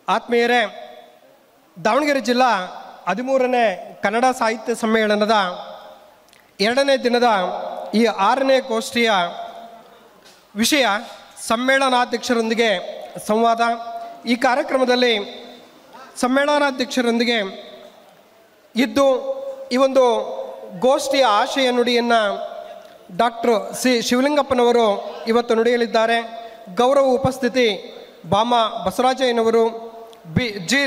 ಆತ್ಮೀಯರೇ, ದಾವಣಗೆರೆ ಜಿಲ್ಲಾ 13ನೇ ಕನ್ನಡ ಸಾಹಿತ್ಯ ಸಮ್ಮೇಳನದ 2ನೇ ದಿನದ ಈ 6ನೇ ಗೋಷ್ಠಿಯ ವಿಷಯ ಸಮ್ಮೇಳನಾಧ್ಯಕ್ಷರೊಂದಿಗೆ ಸಂವಾದ. ಈ ಕಾರ್ಯಕ್ರಮದಲ್ಲಿ ಸಮ್ಮೇಳನಾಧ್ಯಕ್ಷರೊಂದಿಗೆ ಇದ್ದು ಈ ಒಂದು ಗೋಷ್ಠಿಯ ಆಶಯ ನುಡಿಯನ್ನು ಡಾಕ್ಟರ್ ಸಿ ಶಿವಲಿಂಗಪ್ಪನವರು ಇವತ್ತು ನುಡಿಯಲಿದ್ದಾರೆ. ಗೌರವ ಉಪಸ್ಥಿತಿ ಬಾಮ ಬಸವರಾಜಯ್ಯನವರು, ಜಿ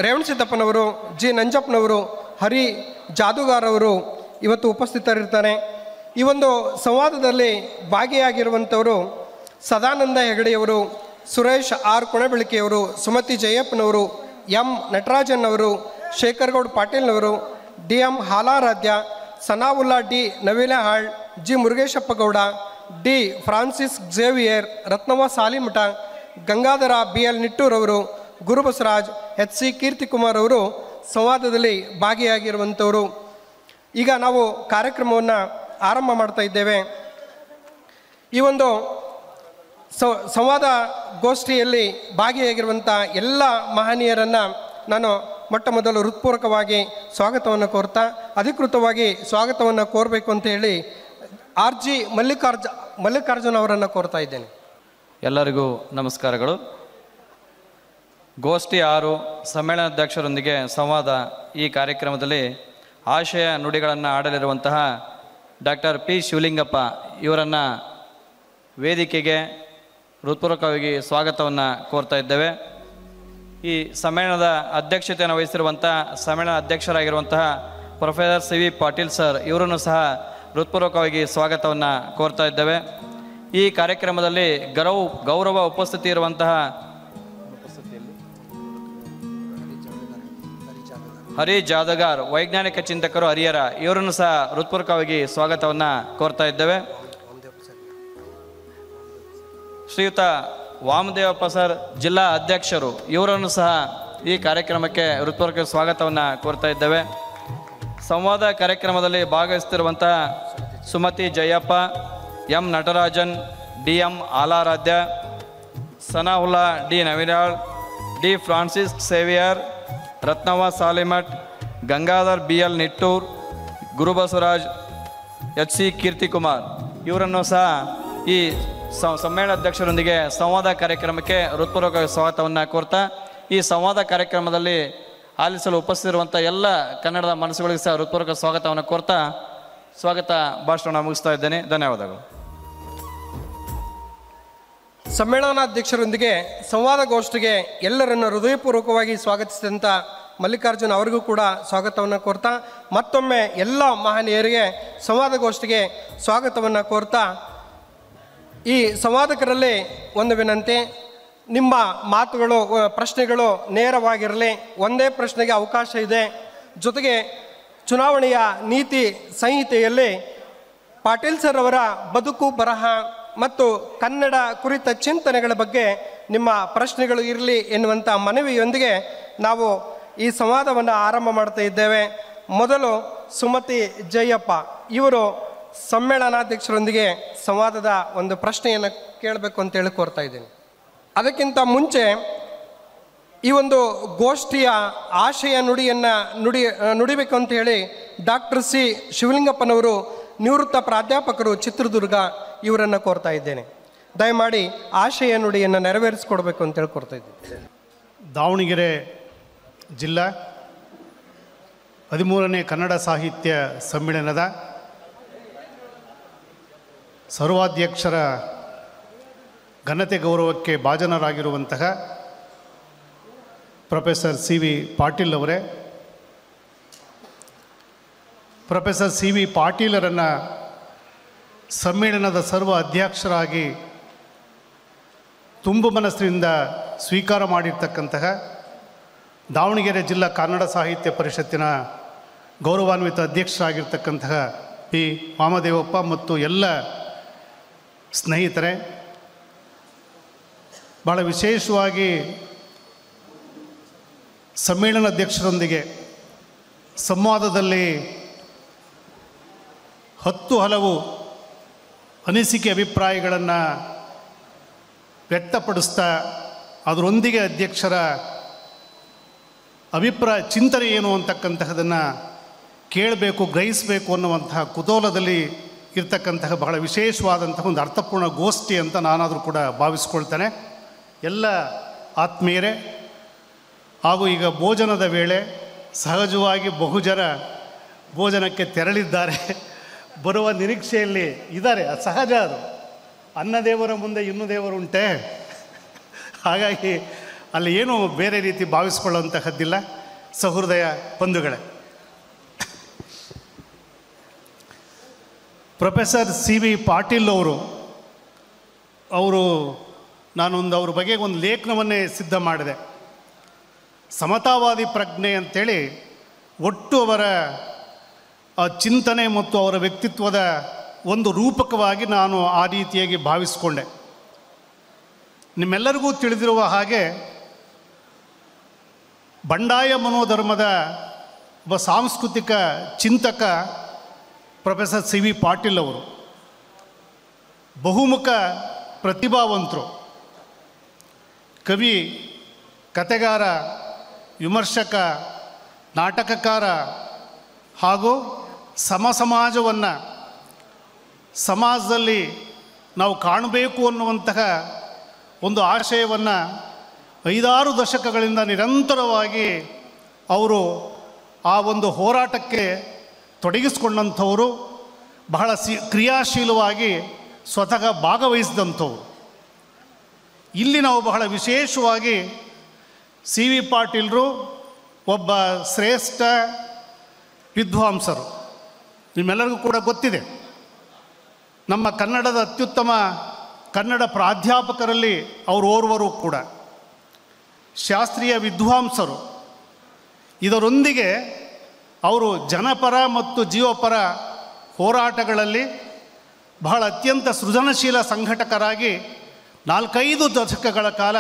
ರೇವಣಸಿದ್ದಪ್ಪನವರು, ಜಿ ನಂಜಪ್ಪನವರು, ಹರಿ ಜಾದುಗಾರವರು ಇವತ್ತು ಉಪಸ್ಥಿತರಿರ್ತಾರೆ. ಈ ಒಂದು ಸಂವಾದದಲ್ಲಿ ಭಾಗಿಯಾಗಿರುವಂಥವರು ಸದಾನಂದ ಹೆಗಡೆಯವರು, ಸುರೇಶ್ ಆರ್ ಕೊಣಬೆಳಕಿಯವರು, ಸುಮತಿ ಜಯಪ್ಪನವರು, ಎಂ ನಟರಾಜನ್ ಅವರು, ಶೇಖರ್ಗೌಡ್ ಪಾಟೀಲ್ನವರು, D M Halaradhya, Sanaulla D Navilehal, G Murugeshappa Gowda, D Francis Xavier, Ratnavva Salimath, Gangadhara B L ನಿಟ್ಟೂರವರು, ಗುರುಬಸವರಾಜ್, ಎಚ್ ಸಿ ಕೀರ್ತಿಕುಮಾರ್ ಅವರು ಸಂವಾದದಲ್ಲಿ ಭಾಗಿಯಾಗಿರುವಂಥವರು. ಈಗ ನಾವು ಕಾರ್ಯಕ್ರಮವನ್ನು ಆರಂಭ ಮಾಡ್ತಾ ಇದ್ದೇವೆ. ಈ ಒಂದು ಸಂವಾದ ಗೋಷ್ಠಿಯಲ್ಲಿ ಭಾಗಿಯಾಗಿರುವಂಥ ಎಲ್ಲ ಮಹನೀಯರನ್ನು ನಾನು ಮೊಟ್ಟ ಮೊದಲು ಹೃತ್ಪೂರ್ವಕವಾಗಿ ಸ್ವಾಗತವನ್ನು ಕೋರ್ತಾ, ಅಧಿಕೃತವಾಗಿ ಸ್ವಾಗತವನ್ನು ಕೋರಬೇಕು ಅಂತ ಹೇಳಿ ಆರ್ ಜಿ ಮಲ್ಲಿಕಾರ್ಜುನ್ ಅವರನ್ನು ಕೋರ್ತಾ ಇದ್ದೇನೆ. ಎಲ್ಲರಿಗೂ ನಮಸ್ಕಾರಗಳು. ಗೋಷ್ಠಿ 6 ಸಮ್ಮೇಳನಾಧ್ಯಕ್ಷರೊಂದಿಗೆ ಸಂವಾದ ಈ ಕಾರ್ಯಕ್ರಮದಲ್ಲಿ ಆಶಯ ನುಡಿಗಳನ್ನು ಆಡಲಿರುವಂತಹ ಡಾಕ್ಟರ್ ಪಿ ಶಿವಲಿಂಗಪ್ಪ ಇವರನ್ನು ವೇದಿಕೆಗೆ ಹೃತ್ಪೂರ್ವಕವಾಗಿ ಸ್ವಾಗತವನ್ನು ಕೋರ್ತಾ ಇದ್ದೇವೆ. ಈ ಸಮ್ಮೇಳನದ ಅಧ್ಯಕ್ಷತೆಯನ್ನು ವಹಿಸಿರುವಂಥ ಸಮ್ಮೇಳನ ಅಧ್ಯಕ್ಷರಾಗಿರುವಂತಹ professor C V Patil sir ಇವರನ್ನು ಸಹ ಹೃತ್ಪೂರ್ವಕವಾಗಿ ಸ್ವಾಗತವನ್ನು ಕೋರ್ತಾ ಇದ್ದೇವೆ. ಈ ಕಾರ್ಯಕ್ರಮದಲ್ಲಿ ಗೌರವ ಉಪಸ್ಥಿತಿ ಇರುವಂತಹ ಹರಿ ಜಾದಗಾರ್ ವೈಜ್ಞಾನಿಕ ಚಿಂತಕರು ಹರಿಹರ ಇವರನ್ನು ಸಹ ಹೃತ್ಪೂರ್ವಕವಾಗಿ ಸ್ವಾಗತವನ್ನು ಕೋರ್ತಾ ಇದ್ದೇವೆ. ಶ್ರೀಯುತ ವಾಮದೇವಪ್ಪ ಸರ್ ಜಿಲ್ಲಾ ಅಧ್ಯಕ್ಷರು ಇವರನ್ನು ಸಹ ಈ ಕಾರ್ಯಕ್ರಮಕ್ಕೆ ಹೃತ್ಪೂರ್ವಕ ಸ್ವಾಗತವನ್ನು ಕೋರ್ತಾ ಇದ್ದೇವೆ. ಸಂವಾದ ಕಾರ್ಯಕ್ರಮದಲ್ಲಿ ಭಾಗವಹಿಸುತ್ತಿರುವಂತಹ Sumati Jayappa, M Natarajan, D M Alaradhya, Sanaulla D Navilal, D Francis Xavier, Ratnavva Salimath, Gangadhar B L Nittur, Gurubasavaraj, H C Keertikumar ಇವರನ್ನು ಸಹ ಈ ಸಮ್ಮೇಳನಾಧ್ಯಕ್ಷರೊಂದಿಗೆ ಸಂವಾದ ಕಾರ್ಯಕ್ರಮಕ್ಕೆ ಹೃತ್ಪೂರ್ವಕ ಸ್ವಾಗತವನ್ನು ಕೋರ್ತಾ, ಈ ಸಂವಾದ ಕಾರ್ಯಕ್ರಮದಲ್ಲಿ ಆಲಿಸಲು ಉಪಸ್ಥಿತಿರುವಂಥ ಎಲ್ಲ ಕನ್ನಡದ ಮನಸ್ಸುಗಳಿಗೆ ಸಹ ಹೃತ್ಪೂರ್ವಕ ಸ್ವಾಗತವನ್ನು ಕೋರ್ತಾ ಸ್ವಾಗತ ಭಾಷಣ ಮುಗಿಸ್ತಾ ಇದ್ದೇನೆ. ಧನ್ಯವಾದಗಳು. ಸಮ್ಮೇಳನಾಧ್ಯಕ್ಷರೊಂದಿಗೆ ಸಂವಾದ ಗೋಷ್ಠಿಗೆ ಎಲ್ಲರನ್ನು ಹೃದಯಪೂರ್ವಕವಾಗಿ ಸ್ವಾಗತಿಸಿದಂಥ ಮಲ್ಲಿಕಾರ್ಜುನ್ ಅವರಿಗೂ ಕೂಡ ಸ್ವಾಗತವನ್ನು ಕೋರ್ತಾ, ಮತ್ತೊಮ್ಮೆ ಎಲ್ಲ ಮಹನೀಯರಿಗೆ ಸಂವಾದ ಗೋಷ್ಠಿಗೆ ಸ್ವಾಗತವನ್ನು ಕೋರ್ತಾ, ಈ ಸಂವಾದಕರಲ್ಲಿ ಒಂದು ವಿನಂತಿ, ನಿಮ್ಮ ಮಾತುಗಳು ಪ್ರಶ್ನೆಗಳು ನೇರವಾಗಿರಲಿ. ಒಂದೇ ಪ್ರಶ್ನೆಗೆ ಅವಕಾಶ ಇದೆ. ಜೊತೆಗೆ ಚುನಾವಣೆಯ ನೀತಿ ಸಂಹಿತೆಯಲ್ಲಿ ಪಾಟೀಲ್ ಸರ್ ಅವರ ಬದುಕು ಬರಹ ಮತ್ತು ಕನ್ನಡ ಕುರಿತ ಚಿಂತನೆಗಳ ಬಗ್ಗೆ ನಿಮ್ಮ ಪ್ರಶ್ನೆಗಳು ಇರಲಿ ಎನ್ನುವಂಥ ಮನವಿಯೊಂದಿಗೆ ನಾವು ಈ ಸಂವಾದವನ್ನು ಆರಂಭ ಮಾಡ್ತಾ ಇದ್ದೇವೆ. ಮೊದಲು ಸುಮತಿ ಜಯಪ್ಪ ಇವರು ಸಮ್ಮೇಳನಾಧ್ಯಕ್ಷರೊಂದಿಗೆ ಸಂವಾದದ ಒಂದು ಪ್ರಶ್ನೆಯನ್ನು ಕೇಳಬೇಕು ಅಂತೇಳಿ ಕೋರ್ತಾ ಇದ್ದೀನಿ. ಅದಕ್ಕಿಂತ ಮುಂಚೆ ಈ ಒಂದು ಗೋಷ್ಠಿಯ ಆಶಯ ನುಡಿಯನ್ನು ನುಡಿಬೇಕು ಅಂತ ಹೇಳಿ ಡಾಕ್ಟರ್ ಸಿ ಶಿವಲಿಂಗಪ್ಪನವರು ನಿವೃತ್ತ ಪ್ರಾಧ್ಯಾಪಕರು ಚಿತ್ರದುರ್ಗ ಇವರನ್ನು ಕೋರ್ತಾ ಇದ್ದೇನೆ. ದಯಮಾಡಿ ಆಶಯ ನುಡಿಯನ್ನು ನೆರವೇರಿಸಿಕೊಡ್ಬೇಕು ಅಂತೇಳಿ ಕೋರ್ತಾ ಇದ್ದೀನಿ. ದಾವಣಗೆರೆ ಜಿಲ್ಲಾ 13ನೇ ಕನ್ನಡ ಸಾಹಿತ್ಯ ಸಮ್ಮೇಳನದ ಸರ್ವಾಧ್ಯಕ್ಷರ ಘನತೆ ಗೌರವಕ್ಕೆ ಭಾಜನರಾಗಿರುವಂತಹ ಪ್ರೊಫೆಸರ್ ಸಿ ವಿ ಪಾಟೀಲ್ ಅವರೇ, ಪ್ರೊಫೆಸರ್ ಸಿ ವಿ ಪಾಟೀಲರನ್ನು ಸಮ್ಮೇಳನದ ಸರ್ವ ಅಧ್ಯಕ್ಷರಾಗಿ ತುಂಬು ಮನಸ್ಸಿನಿಂದ ಸ್ವೀಕಾರ ಮಾಡಿರ್ತಕ್ಕಂತಹ ದಾವಣಗೆರೆ ಜಿಲ್ಲಾ ಕನ್ನಡ ಸಾಹಿತ್ಯ ಪರಿಷತ್ತಿನ ಗೌರವಾನ್ವಿತ ಅಧ್ಯಕ್ಷರಾಗಿರ್ತಕ್ಕಂತಹ ಪಿ ವಾಮದೇವಪ್ಪ ಮತ್ತು ಎಲ್ಲ ಸ್ನೇಹಿತರೆ, ಭಾಳ ವಿಶೇಷವಾಗಿ ಸಮ್ಮೇಳನಾಧ್ಯಕ್ಷರೊಂದಿಗೆ ಸಂವಾದದಲ್ಲಿ 10 ಹಲವು ಅನಿಸಿಕೆ ಅಭಿಪ್ರಾಯಗಳನ್ನು ವ್ಯಕ್ತಪಡಿಸ್ತಾ ಅದರೊಂದಿಗೆ ಅಧ್ಯಕ್ಷರ ಚಿಂತನೆ ಏನು ಅಂತಕ್ಕಂತಹದನ್ನು ಕೇಳಬೇಕು, ಗ್ರಹಿಸಬೇಕು ಅನ್ನುವಂತಹ ಕುತೂಹಲದಲ್ಲಿ ಇರ್ತಕ್ಕಂತಹ ಬಹಳ ವಿಶೇಷವಾದಂತಹ ಒಂದು ಅರ್ಥಪೂರ್ಣ ಗೋಷ್ಠಿ ಅಂತ ನಾನಾದರೂ ಕೂಡ ಭಾವಿಸ್ಕೊಳ್ತೇನೆ. ಎಲ್ಲ ಆತ್ಮೀಯರೇ, ಹಾಗೂ ಈಗ ಭೋಜನದ ವೇಳೆ ಸಹಜವಾಗಿ ಬಹುಜನ ಭೋಜನಕ್ಕೆ ತೆರಳಿದ್ದಾರೆ, ಬರುವ ನಿರೀಕ್ಷೆಯಲ್ಲಿ ಇದ್ದಾರೆ. ಅದು ಸಹಜ, ಅದು ಅನ್ನದೇವರ ಮುಂದೆ ಇನ್ನು ದೇವರುಂಟೆ. ಹಾಗಾಗಿ ಅಲ್ಲಿ ಏನೂ ಬೇರೆ ರೀತಿ ಭಾವಿಸ್ಕೊಳ್ಳುವಂತಹದ್ದಿಲ್ಲ. ಸಹೃದಯ ಬಂಧುಗಳೇ, ಪ್ರೊಫೆಸರ್ CV ಪಾಟೀಲ್ ಅವರು ನಾನೊಂದು ಅವ್ರ ಬಗ್ಗೆ ಒಂದು ಲೇಖನವನ್ನೇ ಸಿದ್ಧ ಮಾಡಿದೆ. ಸಮತಾವಾದಿ ಪ್ರಜ್ಞೆ ಅಂಥೇಳಿ ಒಟ್ಟು ಅವರ ಚಿಂತನೆ ಮತ್ತು ಅವರ ವ್ಯಕ್ತಿತ್ವದ ಒಂದು ರೂಪಕವಾಗಿ ನಾನು ಆ ರೀತಿಯಾಗಿ ಭಾವಿಸಿಕೊಂಡೆ. ನಿಮ್ಮೆಲ್ಲರಿಗೂ ತಿಳಿದಿರುವ ಹಾಗೆ ಬಂಡಾಯ ಮನೋಧರ್ಮದ ಒಬ್ಬ ಸಾಂಸ್ಕೃತಿಕ ಚಿಂತಕ ಪ್ರೊಫೆಸರ್ CV ಪಾಟೀಲ್ ಅವರು ಬಹುಮುಖ ಪ್ರತಿಭಾವಂತರು, ಕವಿ, ಕಥೆಗಾರ, ವಿಮರ್ಶಕ, ನಾಟಕಕಾರ ಹಾಗೂ ಸಮಾಜವನ್ನು ಸಮಾಜದಲ್ಲಿ ನಾವು ಕಾಣಬೇಕು ಅನ್ನುವಂತಹ ಒಂದು ಆಶಯವನ್ನು 5-6 ದಶಕಗಳಿಂದ ನಿರಂತರವಾಗಿ ಅವರು ಆ ಒಂದು ಹೋರಾಟಕ್ಕೆ ತೊಡಗಿಸಿಕೊಂಡಂಥವರು, ಬಹಳ ಕ್ರಿಯಾಶೀಲವಾಗಿ ಸ್ವತಃ ಭಾಗವಹಿಸಿದಂಥವ್ರು. ಇಲ್ಲಿ ನಾವು ಬಹಳ ವಿಶೇಷವಾಗಿ CV ಪಾಟೀಲರು ಒಬ್ಬ ಶ್ರೇಷ್ಠ ವಿದ್ವಾಂಸರು. ನಿಮ್ಮೆಲ್ಲರಿಗೂ ಕೂಡ ಗೊತ್ತಿದೆ, ನಮ್ಮ ಕನ್ನಡದ ಅತ್ಯುತ್ತಮ ಕನ್ನಡ ಪ್ರಾಧ್ಯಾಪಕರಲ್ಲಿ ಅವರು ಓರ್ವರು ಕೂಡ ಶಾಸ್ತ್ರೀಯ ವಿದ್ವಾಂಸರು. ಇದರೊಂದಿಗೆ ಅವರು ಜನಪರ ಮತ್ತು ಜೀವಪರ ಹೋರಾಟಗಳಲ್ಲಿ ಬಹಳ ಅತ್ಯಂತ ಸೃಜನಶೀಲ ಸಂಘಟಕರಾಗಿ 4-5 ದಶಕಗಳ ಕಾಲ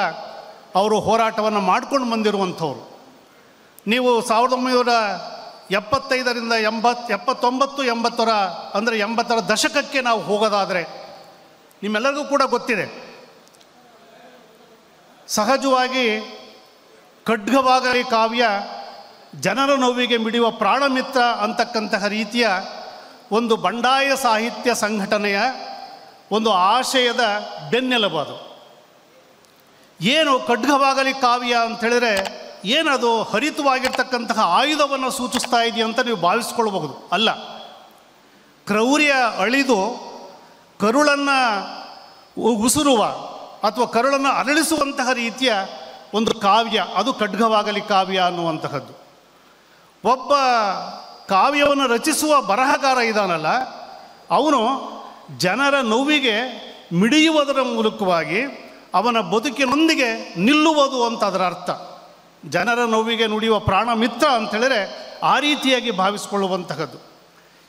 ಅವರು ಹೋರಾಟವನ್ನು ಮಾಡ್ಕೊಂಡು ಬಂದಿರುವಂಥವ್ರು. ನೀವು 1975ರಿಂದ 79-80 ಅಂದರೆ 80ರ ದಶಕಕ್ಕೆ ನಾವು ಹೋಗೋದಾದರೆ ನಿಮ್ಮೆಲ್ಲರಿಗೂ ಕೂಡ ಗೊತ್ತಿದೆ, ಸಹಜವಾಗಿ ಖಡ್ಗವಾಗಲಿ ಕಾವ್ಯ ಜನರ ನೋವಿಗೆ ಮಿಡಿಯುವ ಪ್ರಾಣಮಿತ್ರ ಅಂತಕ್ಕಂತಹ ರೀತಿಯ ಒಂದು ಬಂಡಾಯ ಸಾಹಿತ್ಯ ಸಂಘಟನೆಯ ಒಂದು ಆಶಯದ ಬೆನ್ನೆಲುಬು. ಏನು ಖಡ್ಗವಾಗಲಿ ಕಾವ್ಯ ಅಂಥೇಳಿದರೆ ಏನದು ಹರಿತವಾಗಿರ್ತಕ್ಕಂತಹ ಆಯುಧವನ್ನು ಸೂಚಿಸ್ತಾ ಇದೆಯಾ ಅಂತ ನೀವು ಭಾವಿಸ್ಕೊಳ್ಬಹುದು. ಅಲ್ಲ, ಕ್ರೌರ್ಯ ಅಳಿದು ಕರುಳನ್ನು ಉಸುರುವ ಅಥವಾ ಕರುಳನ್ನು ಅರಳಿಸುವಂತಹ ರೀತಿಯ ಒಂದು ಕಾವ್ಯ, ಅದು ಖಡ್ಗವಾಗಲಿ ಕಾವ್ಯ ಅನ್ನುವಂತಹದ್ದು. ಒಬ್ಬ ಕಾವ್ಯವನ್ನು ರಚಿಸುವ ಬರಹಗಾರ ಇದ್ದಾನಲ್ಲ, ಅವನು ಜನರ ನೋವಿಗೆ ಮಿಡಿಯುವುದರ ಮೂಲಕವಾಗಿ ಅವನ ಬದುಕಿನೊಂದಿಗೆ ನಿಲ್ಲುವುದು ಅಂತ ಅದರ ಅರ್ಥ. ಜನರ ನೋವಿಗೆ ನುಡಿಯುವ ಪ್ರಾಣ ಮಿತ್ರ ಅಂಥೇಳಿದರೆ ಆ ರೀತಿಯಾಗಿ ಭಾವಿಸಿಕೊಳ್ಳುವಂತಹದ್ದು.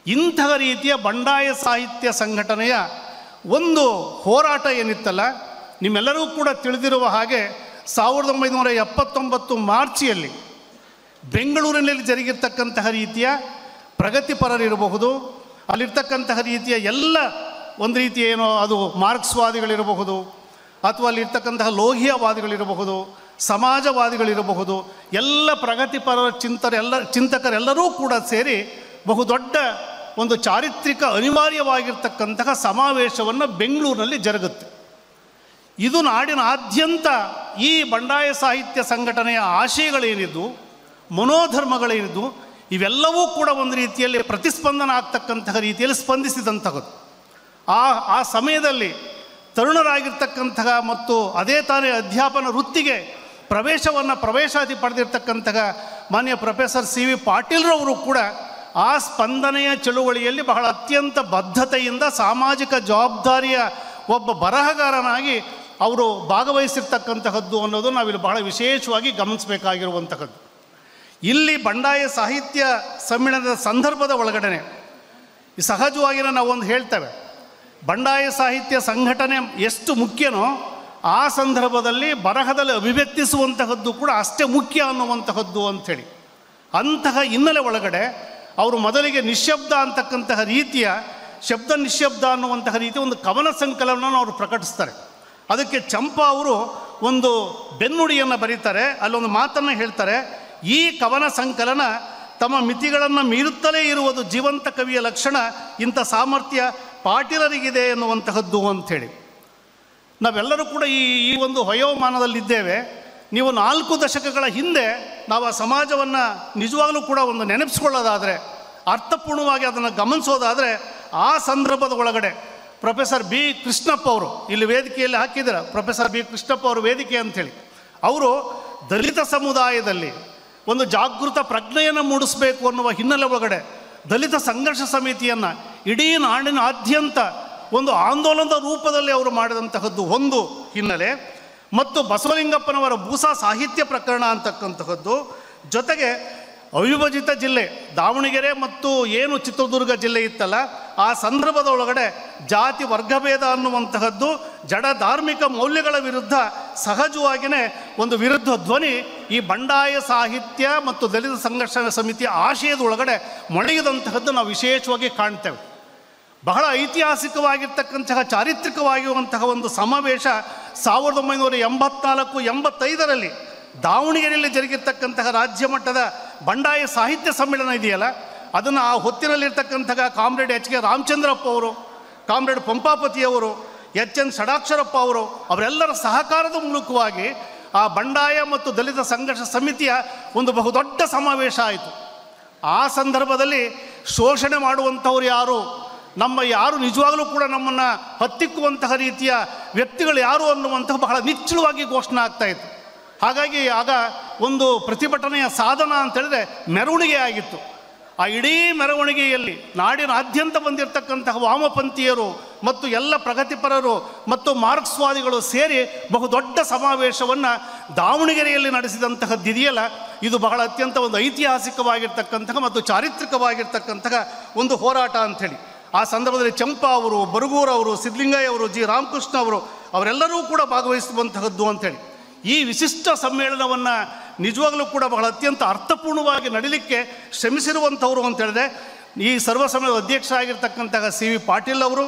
ಇಂತಹ ರೀತಿಯ ಬಂಡಾಯ ಸಾಹಿತ್ಯ ಸಂಘಟನೆಯ ಒಂದು ಹೋರಾಟ ಏನಿತ್ತಲ್ಲ, ನಿಮ್ಮೆಲ್ಲರಿಗೂ ಕೂಡ ತಿಳಿದಿರುವ ಹಾಗೆ 1979 ಮಾರ್ಚಿಯಲ್ಲಿ ಬೆಂಗಳೂರಿನಲ್ಲಿ ಜರುಗಿರ್ತಕ್ಕಂತಹ ರೀತಿಯ ಪ್ರಗತಿಪರರಿರಬಹುದು, ಅಲ್ಲಿರ್ತಕ್ಕಂತಹ ರೀತಿಯ ಎಲ್ಲ ಒಂದು ರೀತಿಯ ಏನೋ ಅದು ಮಾರ್ಕ್ಸ್ವಾದಿಗಳಿರಬಹುದು, ಅಥವಾ ಅಲ್ಲಿರ್ತಕ್ಕಂತಹ ಲೋಹಿಯವಾದಿಗಳಿರಬಹುದು, ಸಮಾಜವಾದಿಗಳಿರಬಹುದು, ಎಲ್ಲ ಪ್ರಗತಿಪರ ಚಿಂತಕರೆಲ್ಲರೂ ಕೂಡ ಸೇರಿ ಬಹುದೊಡ್ಡ ಒಂದು ಚಾರಿತ್ರಿಕ ಅನಿವಾರ್ಯವಾಗಿರ್ತಕ್ಕಂತಹ ಸಮಾವೇಶವನ್ನು ಬೆಂಗಳೂರಿನಲ್ಲಿ ಜರುಗುತ್ತೆ. ಇದು ನಾಡಿನಾದ್ಯಂತ ಈ ಬಂಡಾಯ ಸಾಹಿತ್ಯ ಸಂಘಟನೆಯ ಆಶಯಗಳೇನಿದ್ದು, ಮನೋಧರ್ಮಗಳೇನಿದ್ದು, ಇವೆಲ್ಲವೂ ಕೂಡ ಒಂದು ರೀತಿಯಲ್ಲಿ ಪ್ರತಿಸ್ಪಂದನ ಆಗ್ತಕ್ಕಂತಹ ರೀತಿಯಲ್ಲಿ ಸ್ಪಂದಿಸಿದಂತಹದ್ದು. ಆ ಸಮಯದಲ್ಲಿ ತರುಣರಾಗಿರ್ತಕ್ಕಂತಹ ಮತ್ತು ಅದೇ ತಾನೇ ಅಧ್ಯಾಪನ ವೃತ್ತಿಗೆ ಪ್ರವೇಶಾತಿ ಪಡೆದಿರ್ತಕ್ಕಂತಹ ಮಾನ್ಯ ಪ್ರೊಫೆಸರ್ CV ಪಾಟೀಲ್ರವರು ಕೂಡ ಆ ಸ್ಪಂದನೆಯ ಚಳುವಳಿಯಲ್ಲಿ ಬಹಳ ಅತ್ಯಂತ ಬದ್ಧತೆಯಿಂದ ಸಾಮಾಜಿಕ ಜವಾಬ್ದಾರಿಯ ಒಬ್ಬ ಬರಹಗಾರನಾಗಿ ಅವರು ಭಾಗವಹಿಸಿರ್ತಕ್ಕಂತಹದ್ದು ಅನ್ನೋದು ನಾವಿಲ್ಲಿ ಬಹಳ ವಿಶೇಷವಾಗಿ ಗಮನಿಸಬೇಕಾಗಿರುವಂತಹದ್ದು. ಇಲ್ಲಿ ಬಂಡಾಯ ಸಾಹಿತ್ಯ ಸಮ್ಮೇಳನದ ಸಂದರ್ಭದ ಒಳಗಡೆ ಸಹಜವಾಗಿ ನಾವೊಂದು ಹೇಳ್ತೇವೆ, ಬಂಡಾಯ ಸಾಹಿತ್ಯ ಸಂಘಟನೆ ಎಷ್ಟು ಮುಖ್ಯನೋ ಆ ಸಂದರ್ಭದಲ್ಲಿ ಬರಹದಲ್ಲಿ ಅಭಿವ್ಯಕ್ತಿಸುವಂತಹದ್ದು ಕೂಡ ಅಷ್ಟೇ ಮುಖ್ಯ ಅನ್ನುವಂತಹದ್ದು ಅಂಥೇಳಿ. ಅಂತಹ ಹಿನ್ನೆಲೆ ಒಳಗಡೆ ಅವರು ಮೊದಲಿಗೆ ನಿಶ್ಶಬ್ದ ಅಂತಕ್ಕಂತಹ ರೀತಿಯ ಶಬ್ದ ನಿಶ್ಶಬ್ದ ಅನ್ನುವಂತಹ ರೀತಿಯ ಒಂದು ಕವನ ಸಂಕಲನವನ್ನು ಅವರು ಪ್ರಕಟಿಸ್ತಾರೆ. ಅದಕ್ಕೆ ಚಂಪಾ ಅವರು ಒಂದು ಬೆನ್ನುಡಿಯನ್ನು ಬರೀತಾರೆ. ಅಲ್ಲೊಂದು ಮಾತನ್ನು ಹೇಳ್ತಾರೆ, ಈ ಕವನ ಸಂಕಲನ ತಮ್ಮ ಮಿತಿಗಳನ್ನು ಮೀರುತ್ತಲೇ ಇರುವುದು ಜೀವಂತ ಕವಿಯ ಲಕ್ಷಣ. ಇಂಥ ಸಾಮರ್ಥ್ಯ ಪಾಟೀಲರಿಗಿದೆ ಎನ್ನುವಂತಹದ್ದು ಅಂಥೇಳಿ ನಾವೆಲ್ಲರೂ ಕೂಡ ಈ ಒಂದು ವಯೋಮಾನದಲ್ಲಿದ್ದೇವೆ. ನೀವು 4 ದಶಕಗಳ ಹಿಂದೆ ನಾವು ಆ ಸಮಾಜವನ್ನು ನಿಜವಾಗಲೂ ಕೂಡ ಒಂದು ನೆನಪಿಸ್ಕೊಳ್ಳೋದಾದರೆ, ಅರ್ಥಪೂರ್ಣವಾಗಿ ಅದನ್ನು ಗಮನಿಸೋದಾದರೆ, ಆ ಸಂದರ್ಭದ ಒಳಗಡೆ ಪ್ರೊಫೆಸರ್ ಬಿ ಕೃಷ್ಣಪ್ಪ ಅವರು ಇಲ್ಲಿ ವೇದಿಕೆಯಲ್ಲಿ ಹಾಕಿದ್ದಾರೆ. ಪ್ರೊಫೆಸರ್ ಬಿ ಕೃಷ್ಣಪ್ಪ ಅವರು ವೇದಿಕೆ ಅಂಥೇಳಿ ಅವರು ದಲಿತ ಸಮುದಾಯದಲ್ಲಿ ಒಂದು ಜಾಗೃತ ಪ್ರಜ್ಞೆಯನ್ನು ಮೂಡಿಸಬೇಕು ಅನ್ನುವ ಹಿನ್ನೆಲೆ ಒಳಗಡೆ ದಲಿತ ಸಂಘರ್ಷ ಸಮಿತಿಯನ್ನು ಇಡೀ ನಾಡಿನಾದ್ಯಂತ ಒಂದು ಆಂದೋಲನದ ರೂಪದಲ್ಲಿ ಅವರು ಮಾಡಿದಂತಹದ್ದು ಒಂದು ಹಿನ್ನೆಲೆ, ಮತ್ತು ಬಸವಲಿಂಗಪ್ಪನವರ ಬೂಸಾ ಸಾಹಿತ್ಯ ಪ್ರಕರಣ ಅಂತಕ್ಕಂತಹದ್ದು, ಜೊತೆಗೆ ಅವಿಭಜಿತ ಜಿಲ್ಲೆ ದಾವಣಗೆರೆ ಮತ್ತು ಏನು ಚಿತ್ರದುರ್ಗ ಜಿಲ್ಲೆ ಇತ್ತಲ್ಲ, ಆ ಸಂದರ್ಭದ ಒಳಗಡೆ ಜಾತಿ ವರ್ಗಭೇದ ಅನ್ನುವಂತಹದ್ದು ಜಡ ಧಾರ್ಮಿಕ ಮೌಲ್ಯಗಳ ವಿರುದ್ಧ ಸಹಜವಾಗಿಯೇ ಒಂದು ವಿರುದ್ಧ ಧ್ವನಿ ಈ ಬಂಡಾಯ ಸಾಹಿತ್ಯ ಮತ್ತು ದಲಿತ ಸಂಘರ್ಷ ಸಮಿತಿಯ ಆಶಯದೊಳಗಡೆ ಮೊಳೆಯದಂತಹದ್ದು ನಾವು ವಿಶೇಷವಾಗಿ ಕಾಣ್ತೇವೆ. ಬಹಳ ಐತಿಹಾಸಿಕವಾಗಿರ್ತಕ್ಕಂತಹ ಚಾರಿತ್ರಿಕವಾಗಿರುವಂತಹ ಒಂದು ಸಮಾವೇಶ 1984-85ರಲ್ಲಿ ದಾವಣಗೆರೆಯಲ್ಲಿ ಜರುಗಿರ್ತಕ್ಕಂತಹ ರಾಜ್ಯ ಮಟ್ಟದ ಬಂಡಾಯ ಸಾಹಿತ್ಯ ಸಮ್ಮೇಳನ ಇದೆಯಲ್ಲ, ಅದನ್ನು ಆ ಹೊತ್ತಿನಲ್ಲಿರ್ತಕ್ಕಂತಹ ಕಾಮ್ರೇಡ್ ಎಚ್ ಕೆ ರಾಮಚಂದ್ರಪ್ಪ ಅವರು, ಕಾಮ್ರೇಡ್ ಪಂಪಾಪತಿಯವರು, ಎನ್ ಷಡಾಕ್ಷರಪ್ಪ ಅವರು ಅವರೆಲ್ಲರ ಸಹಕಾರದ ಮೂಲಕವಾಗಿ ಆ ಬಂಡಾಯ ಮತ್ತು ದಲಿತ ಸಂಘರ್ಷ ಸಮಿತಿಯ ಒಂದು ಬಹುದೊಡ್ಡ ಸಮಾವೇಶ ಆಯಿತು. ಆ ಸಂದರ್ಭದಲ್ಲಿ ಶೋಷಣೆ ಮಾಡುವಂಥವ್ರು ಯಾರು, ಯಾರು ನಿಜವಾಗಲೂ ಕೂಡ ನಮ್ಮನ್ನು ಹತ್ತಿಕ್ಕುವಂತಹ ರೀತಿಯ ವ್ಯಕ್ತಿಗಳು ಯಾರು ಅನ್ನುವಂತಹ ಬಹಳ ನಿಚ್ಚಳವಾಗಿ ಘೋಷಣೆ ಆಗ್ತಾಯಿತ್ತು. ಹಾಗಾಗಿ ಆಗ ಒಂದು ಪ್ರತಿಭಟನೆಯ ಸಾಧನ ಅಂತೇಳಿದ್ರೆ ಮೆರವಣಿಗೆ ಆಗಿತ್ತು. ಆ ಇಡೀ ಮೆರವಣಿಗೆಯಲ್ಲಿ ನಾಡಿನಾದ್ಯಂತ ಬಂದಿರತಕ್ಕಂತಹ ವಾಮಪಂಥೀಯರು ಮತ್ತು ಎಲ್ಲ ಪ್ರಗತಿಪರರು ಮತ್ತು ಮಾರ್ಕ್ಸ್ವಾದಿಗಳು ಸೇರಿ ಬಹುದೊಡ್ಡ ಸಮಾವೇಶವನ್ನು ದಾವಣಗೆರೆಯಲ್ಲಿ ನಡೆಸಿದಂತಹದ್ದಿದೆಯಲ್ಲ, ಇದು ಬಹಳ ಅತ್ಯಂತ ಒಂದು ಐತಿಹಾಸಿಕವಾಗಿರ್ತಕ್ಕಂತಹ ಮತ್ತು ಚಾರಿತ್ರಿಕವಾಗಿರ್ತಕ್ಕಂತಹ ಒಂದು ಹೋರಾಟ ಅಂಥೇಳಿ. ಆ ಸಂದರ್ಭದಲ್ಲಿ ಚಂಪಾ ಅವರು, ಬರಗೂರವರು, ಸಿದ್ಧಲಿಂಗಯ್ಯ ಅವರು, ಜಿ ರಾಮಕೃಷ್ಣ ಅವರು ಅವರೆಲ್ಲರೂ ಕೂಡ ಭಾಗವಹಿಸುವಂತಹದ್ದು ಅಂಥೇಳಿ ಈ ವಿಶಿಷ್ಟ ಸಮ್ಮೇಳನವನ್ನು ನಿಜವಾಗಲೂ ಕೂಡ ಬಹಳ ಅತ್ಯಂತ ಅರ್ಥಪೂರ್ಣವಾಗಿ ನಡೀಲಿಕ್ಕೆ ಶ್ರಮಿಸಿರುವಂಥವರು ಅಂತೇಳಿದ್ರೆ ಈ ಸರ್ವ ಸಮ್ಮೇಳನದ ಅಧ್ಯಕ್ಷರಾಗಿರ್ತಕ್ಕಂತಹ ಸಿ ವಿ ಪಾಟೀಲ್ ಅವರು,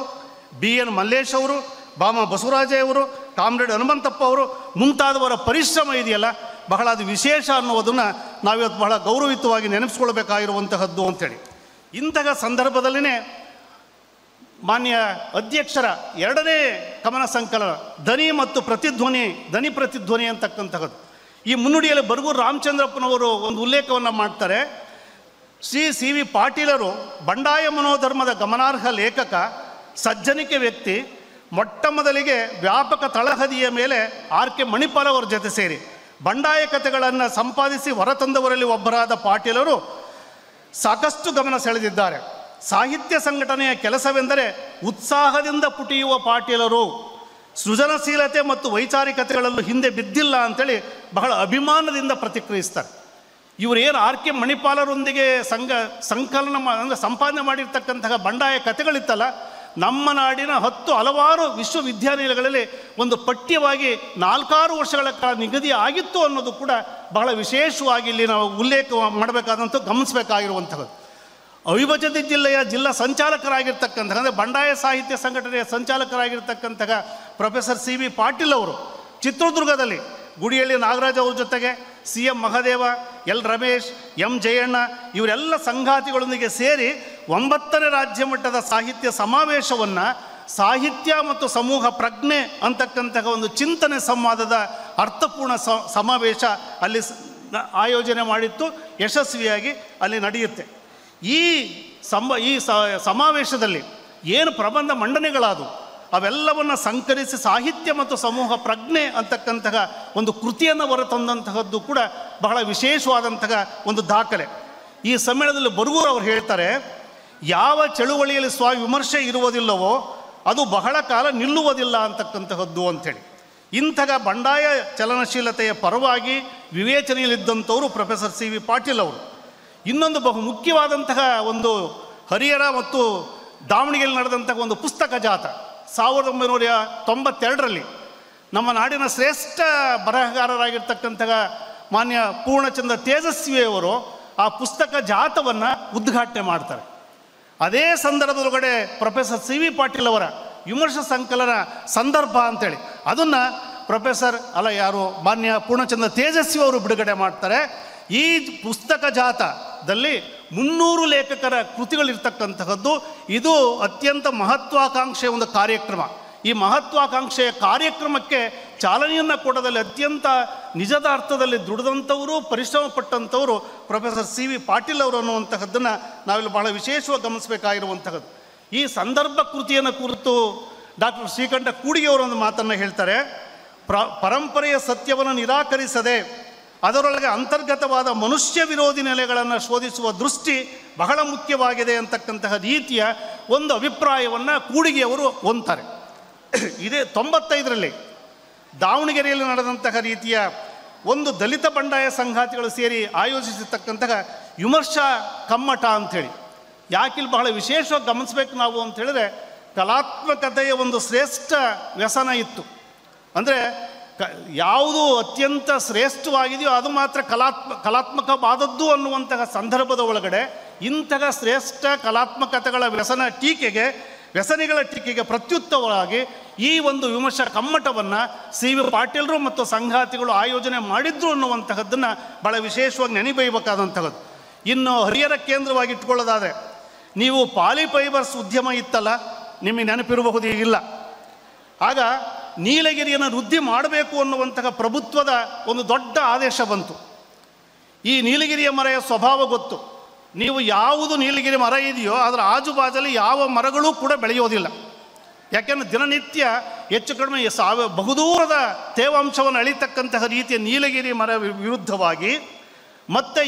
ಬಿ ಎನ್ ಮಲ್ಲೇಶ್ ಅವರು, ಬಾಮ ಬಸವರಾಜಯ್ಯವರು, ಕಾಮ್ರೇಡ್ ಹನುಮಂತಪ್ಪ ಅವರು ಮುಂತಾದವರ ಪರಿಶ್ರಮ ಇದೆಯಲ್ಲ, ಬಹಳ ಅದು ವಿಶೇಷ ಅನ್ನುವುದನ್ನು ನಾವಿವತ್ತು ಬಹಳ ಗೌರವಯುತವಾಗಿ ನೆನಪಿಸ್ಕೊಳ್ಬೇಕಾಗಿರುವಂತಹದ್ದು ಅಂಥೇಳಿ. ಇಂತಹ ಸಂದರ್ಭದಲ್ಲಿನೇ ಮಾನ್ಯ ಅಧ್ಯಕ್ಷರ 2ನೇ ಕವನ ಸಂಕಲನ ಧ್ವನಿ ಮತ್ತು ಪ್ರತಿಧ್ವನಿ, ಧ್ವನಿ ಪ್ರತಿಧ್ವನಿ ಅಂತಕ್ಕಂಥದ್ದು, ಈ ಮುನ್ನುಡಿಯಲ್ಲಿ ಬರಗೂರು ರಾಮಚಂದ್ರಪ್ಪನವರು ಒಂದು ಉಲ್ಲೇಖವನ್ನು ಮಾಡ್ತಾರೆ. ಸಿ ವಿ ಪಾಟೀಲರು ಬಂಡಾಯ ಮನೋಧರ್ಮದ ಗಮನಾರ್ಹ ಲೇಖಕ, ಸಜ್ಜನಿಕೆ ವ್ಯಕ್ತಿ. ಮೊಟ್ಟ ಮೊದಲಿಗೆ ವ್ಯಾಪಕ ತಳಹದಿಯ ಮೇಲೆ ಆರ್ ಕೆ ಮಣಿಪಾಲ್ ಅವರ ಜೊತೆ ಸೇರಿ ಬಂಡಾಯ ಕಥೆಗಳನ್ನು ಸಂಪಾದಿಸಿ ಹೊರತಂದವರಲ್ಲಿ ಒಬ್ಬರಾದ ಪಾಟೀಲರು ಸಾಕಷ್ಟು ಗಮನ ಸೆಳೆದಿದ್ದಾರೆ. ಸಾಹಿತ್ಯ ಸಂಘಟನೆಯ ಕೆಲಸವೆಂದರೆ ಉತ್ಸಾಹದಿಂದ ಪುಟಿಯುವ ಪಾಟೀಲರು ಸೃಜನಶೀಲತೆ ಮತ್ತು ವೈಚಾರಿಕತೆಗಳಲ್ಲೂ ಹಿಂದೆ ಬಿದ್ದಿಲ್ಲ ಅಂಥೇಳಿ ಬಹಳ ಅಭಿಮಾನದಿಂದ ಪ್ರತಿಕ್ರಿಯಿಸ್ತಾರೆ. ಇವರು ಏನು ಆರ್ ಕೆ ಮಣಿಪಾಲರೊಂದಿಗೆ ಸಂಕಲನ ಅಂದರೆ ಸಂಪಾದನೆ ಮಾಡಿರ್ತಕ್ಕಂತಹ ಬಂಡಾಯ ಕಥೆಗಳಿತ್ತಲ್ಲ, ನಮ್ಮ ನಾಡಿನ ಹಲವಾರು ವಿಶ್ವವಿದ್ಯಾನಿಲಯಗಳಲ್ಲಿ ಒಂದು ಪಠ್ಯವಾಗಿ 4-6 ವರ್ಷಗಳ ಕಾಲ ನಿಗದಿ ಆಗಿತ್ತು ಅನ್ನೋದು ಕೂಡ ಬಹಳ ವಿಶೇಷವಾಗಿ ಇಲ್ಲಿ ನಾವು ಉಲ್ಲೇಖ ಮಾಡಬೇಕಾದಂಥ ಗಮನಿಸಬೇಕಾಗಿರುವಂಥದ್ದು. ಅವಿಭಜಿತ ಜಿಲ್ಲೆಯ ಜಿಲ್ಲಾ ಸಂಚಾಲಕರಾಗಿರ್ತಕ್ಕಂತಹ ಅಂದರೆ ಬಂಡಾಯ ಸಾಹಿತ್ಯ ಸಂಘಟನೆಯ ಸಂಚಾಲಕರಾಗಿರ್ತಕ್ಕಂತಹ ಪ್ರೊಫೆಸರ್ ಸಿ ವಿ ಪಾಟೀಲ್ ಅವರು ಚಿತ್ರದುರ್ಗದಲ್ಲಿ ಗುಡಿಯಲ್ಲಿ ನಾಗರಾಜ್ ಅವ್ರ ಜೊತೆಗೆ C M Mahadeva, L Ramesh, M Jayanna ಇವರೆಲ್ಲ ಸಂಗಾತಿಗಳೊಂದಿಗೆ ಸೇರಿ 9ನೇ ರಾಜ್ಯ ಮಟ್ಟದ ಸಾಹಿತ್ಯ ಸಮಾವೇಶವನ್ನು ಸಾಹಿತ್ಯ ಮತ್ತು ಸಮೂಹ ಪ್ರಜ್ಞೆ ಅಂತಕ್ಕಂತಹ ಒಂದು ಚಿಂತನೆ ಸಂವಾದದ ಅರ್ಥಪೂರ್ಣ ಸಮಾವೇಶ ಅಲ್ಲಿ ಆಯೋಜನೆ ಮಾಡಿತ್ತು. ಯಶಸ್ವಿಯಾಗಿ ಅಲ್ಲಿ ನಡೆಯುತ್ತೆ. ಈ ಸಮಾವೇಶದಲ್ಲಿ ಏನು ಪ್ರಬಂಧ ಮಂಡನೆಗಳಾದವು ಅವೆಲ್ಲವನ್ನು ಸಂಕಲಿಸಿ ಸಾಹಿತ್ಯ ಮತ್ತು ಸಮೂಹ ಪ್ರಜ್ಞೆ ಅಂತಕ್ಕಂತಹ ಒಂದು ಕೃತಿಯನ್ನು ಹೊರತಂದಂತಹದ್ದು ಕೂಡ ಬಹಳ ವಿಶೇಷವಾದಂತಹ ಒಂದು ದಾಖಲೆ. ಈ ಸಮ್ಮೇಳನದಲ್ಲಿ ಬರಗೂರು ಅವರು ಹೇಳ್ತಾರೆ, ಯಾವ ಚಳುವಳಿಯಲ್ಲಿ ಸ್ವವಿಮರ್ಶೆ ಇರುವುದಿಲ್ಲವೋ ಅದು ಬಹಳ ಕಾಲ ನಿಲ್ಲುವುದಿಲ್ಲ ಅಂತಕ್ಕಂತಹದ್ದು ಅಂಥೇಳಿ. ಇಂತಹ ಬಂಡಾಯ ಚಲನಶೀಲತೆಯ ಪರವಾಗಿ ವಿವೇಚನೆಯಲ್ಲಿದ್ದಂಥವರು ಪ್ರೊಫೆಸರ್ ಸಿ ವಿ ಪಾಟೀಲ್ ಅವರು. ಇನ್ನೊಂದು ಬಹು ಮುಖ್ಯವಾದಂತಹ ಒಂದು ಹರಿಹರ ಮತ್ತು ದಾವಣಗೆರೆಯಲ್ಲಿ ನಡೆದಂತಹ ಒಂದು ಪುಸ್ತಕ ಜಾಥಾ 1992ರಲ್ಲಿ ನಮ್ಮ ನಾಡಿನ ಶ್ರೇಷ್ಠ ಬರಹಗಾರರಾಗಿರ್ತಕ್ಕಂತಹ ಮಾನ್ಯ ಪೂರ್ಣಚಂದ್ರ ತೇಜಸ್ವಿಯವರು ಆ ಪುಸ್ತಕ ಜಾಥವನ್ನು ಉದ್ಘಾಟನೆ ಮಾಡ್ತಾರೆ. ಅದೇ ಸಂದರ್ಭದೊಳಗಡೆ ಪ್ರೊಫೆಸರ್ ಸಿ ವಿ ಪಾಟೀಲ್ ಅವರ ವಿಮರ್ಶಾ ಸಂಕಲನ ಸಂದರ್ಭ ಅಂಥೇಳಿ ಅದನ್ನು ಮಾನ್ಯ ಪೂರ್ಣಚಂದ್ರ ತೇಜಸ್ವಿ ಅವರು ಬಿಡುಗಡೆ ಮಾಡ್ತಾರೆ. ಈ ಪುಸ್ತಕ ಜಾಥಾದಲ್ಲಿ 300 ಲೇಖಕರ ಕೃತಿಗಳಿರ್ತಕ್ಕಂತಹದ್ದು. ಇದು ಅತ್ಯಂತ ಮಹತ್ವಾಕಾಂಕ್ಷೆಯ ಒಂದು ಕಾರ್ಯಕ್ರಮ. ಈ ಮಹತ್ವಾಕಾಂಕ್ಷೆಯ ಕಾರ್ಯಕ್ರಮಕ್ಕೆ ಚಾಲನೆಯನ್ನು ಕೊಡೋದಲ್ಲಿ ಅತ್ಯಂತ ನಿಜದ ಅರ್ಥದಲ್ಲಿ ದುಡಿದಂಥವರು, ಪರಿಶ್ರಮ ಪಟ್ಟಂಥವರು ಪ್ರೊಫೆಸರ್ ಸಿ ವಿ ಪಾಟೀಲ್ ಅವರು ಅನ್ನುವಂತಹದ್ದನ್ನು ನಾವಿಲ್ಲಿ ಬಹಳ ವಿಶೇಷವಾಗಿ ಗಮನಿಸಬೇಕಾಗಿರುವಂಥದ್ದು. ಈ ಸಂದರ್ಭ ಕೃತಿಯನ್ನು ಕುರಿತು ಡಾಕ್ಟರ್ ಶ್ರೀಕಂಠ ಕೂಡಿಗೆ ಅವರೊಂದು ಮಾತನ್ನು ಹೇಳ್ತಾರೆ. ಪರಂಪರೆಯ ಸತ್ಯವನ್ನು ನಿರಾಕರಿಸದೆ ಅದರೊಳಗೆ ಅಂತರ್ಗತವಾದ ಮನುಷ್ಯ ವಿರೋಧಿ ನೆಲೆಗಳನ್ನು ಶೋಧಿಸುವ ದೃಷ್ಟಿ ಬಹಳ ಮುಖ್ಯವಾಗಿದೆ ಅಂತಕ್ಕಂತಹ ರೀತಿಯ ಒಂದು ಅಭಿಪ್ರಾಯವನ್ನು ಕೂಡಿಗೆಯವರು ಹೊಂತಾರೆ. ಇದೇ 95ರಲ್ಲಿ ದಾವಣಗೆರೆಯಲ್ಲಿ ನಡೆದಂತಹ ರೀತಿಯ ಒಂದು ದಲಿತ ಬಂಡಾಯ ಸಂಘಾತಿಗಳು ಸೇರಿ ಆಯೋಜಿಸಿರ್ತಕ್ಕಂತಹ ವಿಮರ್ಶಾ ಕಮ್ಮಟ ಅಂಥೇಳಿ. ಯಾಕಿಲ್ಲಿ ಬಹಳ ವಿಶೇಷವಾಗಿ ಗಮನಿಸ್ಬೇಕು ನಾವು ಅಂತ ಹೇಳಿದ್ರೆ, ಕಲಾತ್ಮಕತೆಯ ಒಂದು ಶ್ರೇಷ್ಠ ವ್ಯಸನ ಇತ್ತು. ಅಂದರೆ ಯಾವುದು ಅತ್ಯಂತ ಶ್ರೇಷ್ಠವಾಗಿದೆಯೋ ಅದು ಮಾತ್ರ ಕಲಾತ್ಮಕವಾದದ್ದು ಅನ್ನುವಂತಹ ಸಂದರ್ಭದ ಒಳಗಡೆ ಇಂತಹ ಶ್ರೇಷ್ಠ ಕಲಾತ್ಮಕತೆಗಳ ವ್ಯಸನಿಗಳ ಟೀಕೆಗೆ ಪ್ರತ್ಯುತ್ತರವಾಗಿ ಈ ಒಂದು ವಿಮರ್ಶಾ ಕಮ್ಮಟವನ್ನು ಸಿ ವಿ ಪಾಟೀಲರು ಮತ್ತು ಸಂಘಾತಿಗಳು ಆಯೋಜನೆ ಮಾಡಿದ್ರು ಅನ್ನುವಂತಹದ್ದನ್ನು ಭಾಳ ವಿಶೇಷವಾಗಿ ನೆನಪಬೇಕಾದಂಥದ್ದು. ಇನ್ನು ಹರಿಹರ ಕೇಂದ್ರವಾಗಿ ಇಟ್ಕೊಳ್ಳೋದಾದರೆ, ನೀವು ಪಾಲಿಫೈಬರ್ಸ್ ಉದ್ಯಮ ಇತ್ತಲ್ಲ, ನಿಮಗೆ ನೆನಪಿರಬಹುದು, ಈಗಿಲ್ಲ. ಆಗ ನೀಲಗಿರಿಯನ್ನು ವೃದ್ಧಿ ಮಾಡಬೇಕು ಅನ್ನುವಂತಹ ಪ್ರಭುತ್ವದ ಒಂದು ದೊಡ್ಡ ಆದೇಶ ಬಂತು. ಈ ನೀಲಗಿರಿಯ ಮರೆಯ ಸ್ವಭಾವ ಗೊತ್ತು. ನೀವು ಯಾವುದು ನೀಲಗಿರಿ ಮರ ಇದೆಯೋ ಅದರ ಆಜುಬಾಜಲ್ಲಿ ಯಾವ ಮರಗಳೂ ಕೂಡ ಬೆಳೆಯೋದಿಲ್ಲ. ಯಾಕೆಂದರೆ ದಿನನಿತ್ಯ ಹೆಚ್ಚು ಕಡಿಮೆ ಬಹುದೂರದ ತೇವಾಂಶವನ್ನು ಅಳಿತಕ್ಕಂತಹ ರೀತಿಯ ನೀಲಗಿರಿ ಮರ ವಿರುದ್ಧವಾಗಿ ಮತ್ತು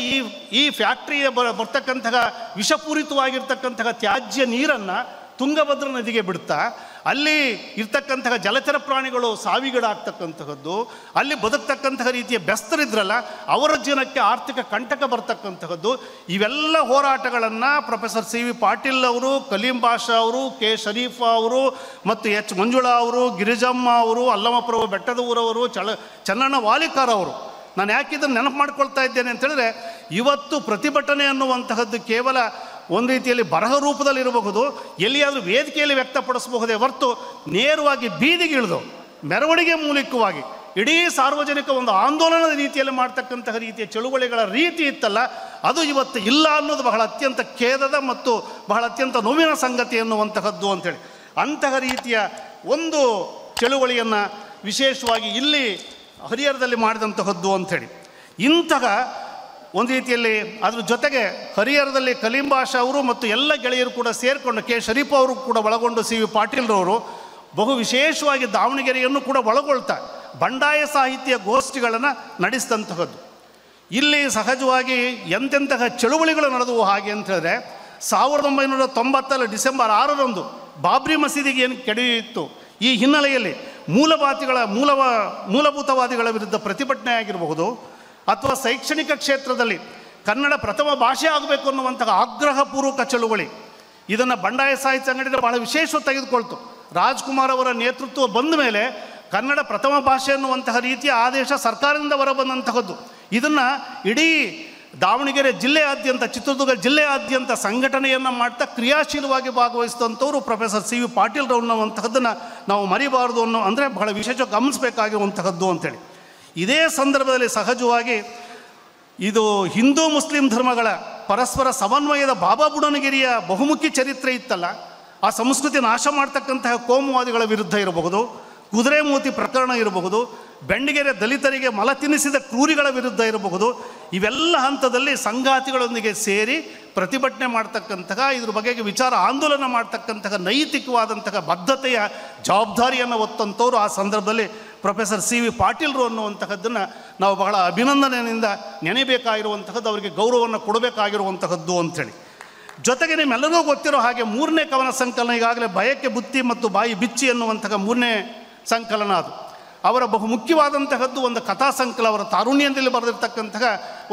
ಈ ಫ್ಯಾಕ್ಟ್ರಿಯ ಬರ್ತಕ್ಕಂತಹ ವಿಷಪೂರಿತವಾಗಿರ್ತಕ್ಕಂತಹ ತ್ಯಾಜ್ಯ ನೀರನ್ನು ತುಂಗಭದ್ರಾ ನದಿಗೆ ಬಿಡ್ತಾ ಅಲ್ಲಿ ಇರ್ತಕ್ಕಂತಹ ಜಲಚರ ಪ್ರಾಣಿಗಳು ಸಾವಿಗೀಡಾಗ್ತಕ್ಕಂತಹದ್ದು, ಅಲ್ಲಿ ಬದುಕ್ತಕ್ಕಂತಹ ರೀತಿಯ ಬೆಸ್ತರಿದ್ರಲ್ಲ ಅವರ ಜೀವನಕ್ಕೆ ಆರ್ಥಿಕ ಕಂಟಕ ಬರ್ತಕ್ಕಂತಹದ್ದು. ಇವೆಲ್ಲ ಹೋರಾಟಗಳನ್ನು ಪ್ರೊಫೆಸರ್ ಸಿ ವಿ ಪಾಟೀಲ್ ಅವರು, ಕಲೀಂ ಬಾಷಾ ಅವರು, ಕೆ ಶರೀಫಾ ಅವರು ಮತ್ತು ಎಚ್ ಮಂಜುಳಾ ಅವರು, ಗಿರಿಜಮ್ಮ ಅವರು, ಅಲ್ಲಮಪ್ರಭು ಬೆಟ್ಟದ ಊರವರು, ಚನ್ನಣ್ಣ ವಾಲಿಕಾರ್ ಅವರು. ನಾನು ಯಾಕೆ ಇದನ್ನು ನೆನಪು ಮಾಡ್ಕೊಳ್ತಾ ಇದ್ದೇನೆ ಅಂತ ಹೇಳಿದ್ರೆ, ಇವತ್ತು ಪ್ರತಿಭಟನೆ ಅನ್ನುವಂತಹದ್ದು ಕೇವಲ ಒಂದು ರೀತಿಯಲ್ಲಿ ಬರಹ ರೂಪದಲ್ಲಿರಬಹುದು, ಎಲ್ಲಿಯಾದರೂ ವೇದಿಕೆಯಲ್ಲಿ ವ್ಯಕ್ತಪಡಿಸಬಹುದೇ ಹೊರತು ನೇರವಾಗಿ ಬೀದಿಗೆ ಇಳಿದು ಮೆರವಣಿಗೆ ಮೂಲಕವಾಗಿ ಇಡೀ ಸಾರ್ವಜನಿಕ ಒಂದು ಆಂದೋಲನದ ರೀತಿಯಲ್ಲಿ ಮಾಡ್ತಕ್ಕಂತಹ ರೀತಿಯ ಚಳುವಳಿಗಳ ರೀತಿ ಇತ್ತಲ್ಲ, ಅದು ಇವತ್ತು ಇಲ್ಲ ಅನ್ನೋದು ಬಹಳ ಅತ್ಯಂತ ಖೇದದ ಮತ್ತು ಬಹಳ ಅತ್ಯಂತ ನೋವಿನ ಸಂಗತಿ ಅನ್ನುವಂತಹದ್ದು ಅಂಥೇಳಿ. ಅಂತಹ ರೀತಿಯ ಒಂದು ಚಳುವಳಿಯನ್ನು ವಿಶೇಷವಾಗಿ ಇಲ್ಲಿ ಹರಿಹರದಲ್ಲಿ ಮಾಡಿದಂತಹದ್ದು ಅಂಥೇಳಿ. ಇಂತಹ ಒಂದು ರೀತಿಯಲ್ಲಿ ಅದ್ರ ಜೊತೆಗೆ ಹರಿಹರದಲ್ಲಿ ಕಲೀಂ ಬಾಷಾ ಅವರು ಮತ್ತು ಎಲ್ಲ ಗೆಳೆಯರು ಕೂಡ ಸೇರಿಕೊಂಡು, ಕೆ ಶರೀಫ್ ಅವರು ಕೂಡ ಒಳಗೊಂಡು ಸಿ ವಿ ಪಾಟೀಲ್ರವರು ಬಹು ವಿಶೇಷವಾಗಿ ದಾವಣಗೆರೆಯನ್ನು ಕೂಡ ಒಳಗೊಳ್ತಾ ಬಂಡಾಯ ಸಾಹಿತ್ಯ ಗೋಷ್ಠಿಗಳನ್ನು ನಡೆಸಿದಂತಹದ್ದು. ಇಲ್ಲಿ ಸಹಜವಾಗಿ ಎಂತೆಂತಹ ಚಳುವಳಿಗಳು ನಡೆದವು. ಹಾಗೆ ಅಂತ ಹೇಳಿದ್ರೆ 1990 ಡಿಸೆಂಬರ್ 6ರಂದು ಬಾಬ್ರಿ ಮಸೀದಿಗೆ ಏನು ಕೆಡೆಯಿತ್ತು, ಈ ಹಿನ್ನೆಲೆಯಲ್ಲಿ ಮೂಲಭೂತವಾದಿಗಳ ವಿರುದ್ಧ ಪ್ರತಿಭಟನೆ ಆಗಿರಬಹುದು, ಅಥವಾ ಶೈಕ್ಷಣಿಕ ಕ್ಷೇತ್ರದಲ್ಲಿ ಕನ್ನಡ ಪ್ರಥಮ ಭಾಷೆ ಆಗಬೇಕು ಅನ್ನುವಂತಹ ಆಗ್ರಹಪೂರ್ವಕ ಚಳುವಳಿ, ಇದನ್ನು ಬಂಡಾಯ ಸಾಹಿತ್ಯ ಸಂಘಟನೆ ಬಹಳ ವಿಶೇಷವಾಗಿ ತೆಗೆದುಕೊಳ್ತು. ರಾಜ್ಕುಮಾರ್ ಅವರ ನೇತೃತ್ವ ಬಂದ ಮೇಲೆ ಕನ್ನಡ ಪ್ರಥಮ ಭಾಷೆ ಅನ್ನುವಂತಹ ರೀತಿಯ ಆದೇಶ ಸರ್ಕಾರದಿಂದ ಹೊರಬಂದಂತಹದ್ದು. ಇದನ್ನು ಇಡೀ ದಾವಣಗೆರೆ ಜಿಲ್ಲೆಯಾದ್ಯಂತ, ಚಿತ್ರದುರ್ಗ ಜಿಲ್ಲೆಯಾದ್ಯಂತ ಸಂಘಟನೆಯನ್ನು ಮಾಡ್ತಾ ಕ್ರಿಯಾಶೀಲವಾಗಿ ಭಾಗವಹಿಸಿದಂಥವರು ಪ್ರೊಫೆಸರ್ ಸಿ ವಿ ಪಾಟೀಲ್ ಅನ್ನುವಂತಹದ್ದನ್ನು ನಾವು ಮರಿಬಾರದು ಅಂದರೆ ಬಹಳ ವಿಶೇಷವಾಗಿ ಗಮನಿಸಬೇಕಾಗಿರುವಂತಹದ್ದು ಅಂಥೇಳಿ. ಇದೇ ಸಂದರ್ಭದಲ್ಲಿ ಸಹಜವಾಗಿ ಇದು ಹಿಂದೂ ಮುಸ್ಲಿಂ ಧರ್ಮಗಳ ಪರಸ್ಪರ ಸಮನ್ವಯದ ಬಾಬಾ ಬುಡನಗಿರಿಯ ಬಹುಮುಖಿ ಚರಿತ್ರೆ ಇತ್ತಲ್ಲ, ಆ ಸಂಸ್ಕೃತಿ ನಾಶ ಮಾಡ್ತಕ್ಕಂತಹ ಕೋಮುವಾದಿಗಳ ವಿರುದ್ಧ ಇರಬಹುದು, ಕುದುರೆಮೂತಿ ಪ್ರಕರಣ ಇರಬಹುದು, ಬೆಂಡಿಗೆರೆ ದಲಿತರಿಗೆ ಮಲ ತಿನ್ನಿಸಿದ ಕ್ರೂರಿಗಳ ವಿರುದ್ಧ ಇರಬಹುದು. ಇವೆಲ್ಲ ಹಂತದಲ್ಲಿ ಸಂಘಾತಿಗಳೊಂದಿಗೆ ಸೇರಿ ಪ್ರತಿಭಟನೆ ಮಾಡ್ತಕ್ಕಂತಹ, ಇದ್ರ ಬಗೆಗೆ ವಿಚಾರ ಆಂದೋಲನ ಮಾಡ್ತಕ್ಕಂತಹ ನೈತಿಕವಾದಂತಹ ಬದ್ಧತೆಯ ಜವಾಬ್ದಾರಿಯನ್ನು ಹೊತ್ತಂಥವ್ರು ಆ ಸಂದರ್ಭದಲ್ಲಿ ಪ್ರೊಫೆಸರ್ ಸಿ ವಿ ಪಾಟೀಲ್ರು ಅನ್ನುವಂತಹದ್ದನ್ನು ನಾವು ಬಹಳ ಅಭಿನಂದನೆಯಿಂದ ನೆನೆಯಬೇಕಾಗಿರುವಂತಹದ್ದು, ಅವರಿಗೆ ಗೌರವವನ್ನು ಕೊಡಬೇಕಾಗಿರುವಂತಹದ್ದು ಅಂಥೇಳಿ. ಜೊತೆಗೆ ನಿಮ್ಮೆಲ್ಲರಿಗೂ ಗೊತ್ತಿರೋ ಹಾಗೆ 3ನೇ ಕವನ ಸಂಕಲನ, ಈಗಾಗಲೇ ಭಯಕ್ಕೆ ಬುತ್ತಿ ಮತ್ತು ಬಾಯಿ ಬಿಚ್ಚಿ ಅನ್ನುವಂತಹ 3ನೇ ಸಂಕಲನ, ಅದು ಅವರ ಬಹು ಮುಖ್ಯವಾದಂತಹದ್ದು ಒಂದು ಕಥಾ ಸಂಕಲನ, ಅವರ ತಾರುಣ್ಯದಲ್ಲಿ ಬರೆದಿರ್ತಕ್ಕಂತಹ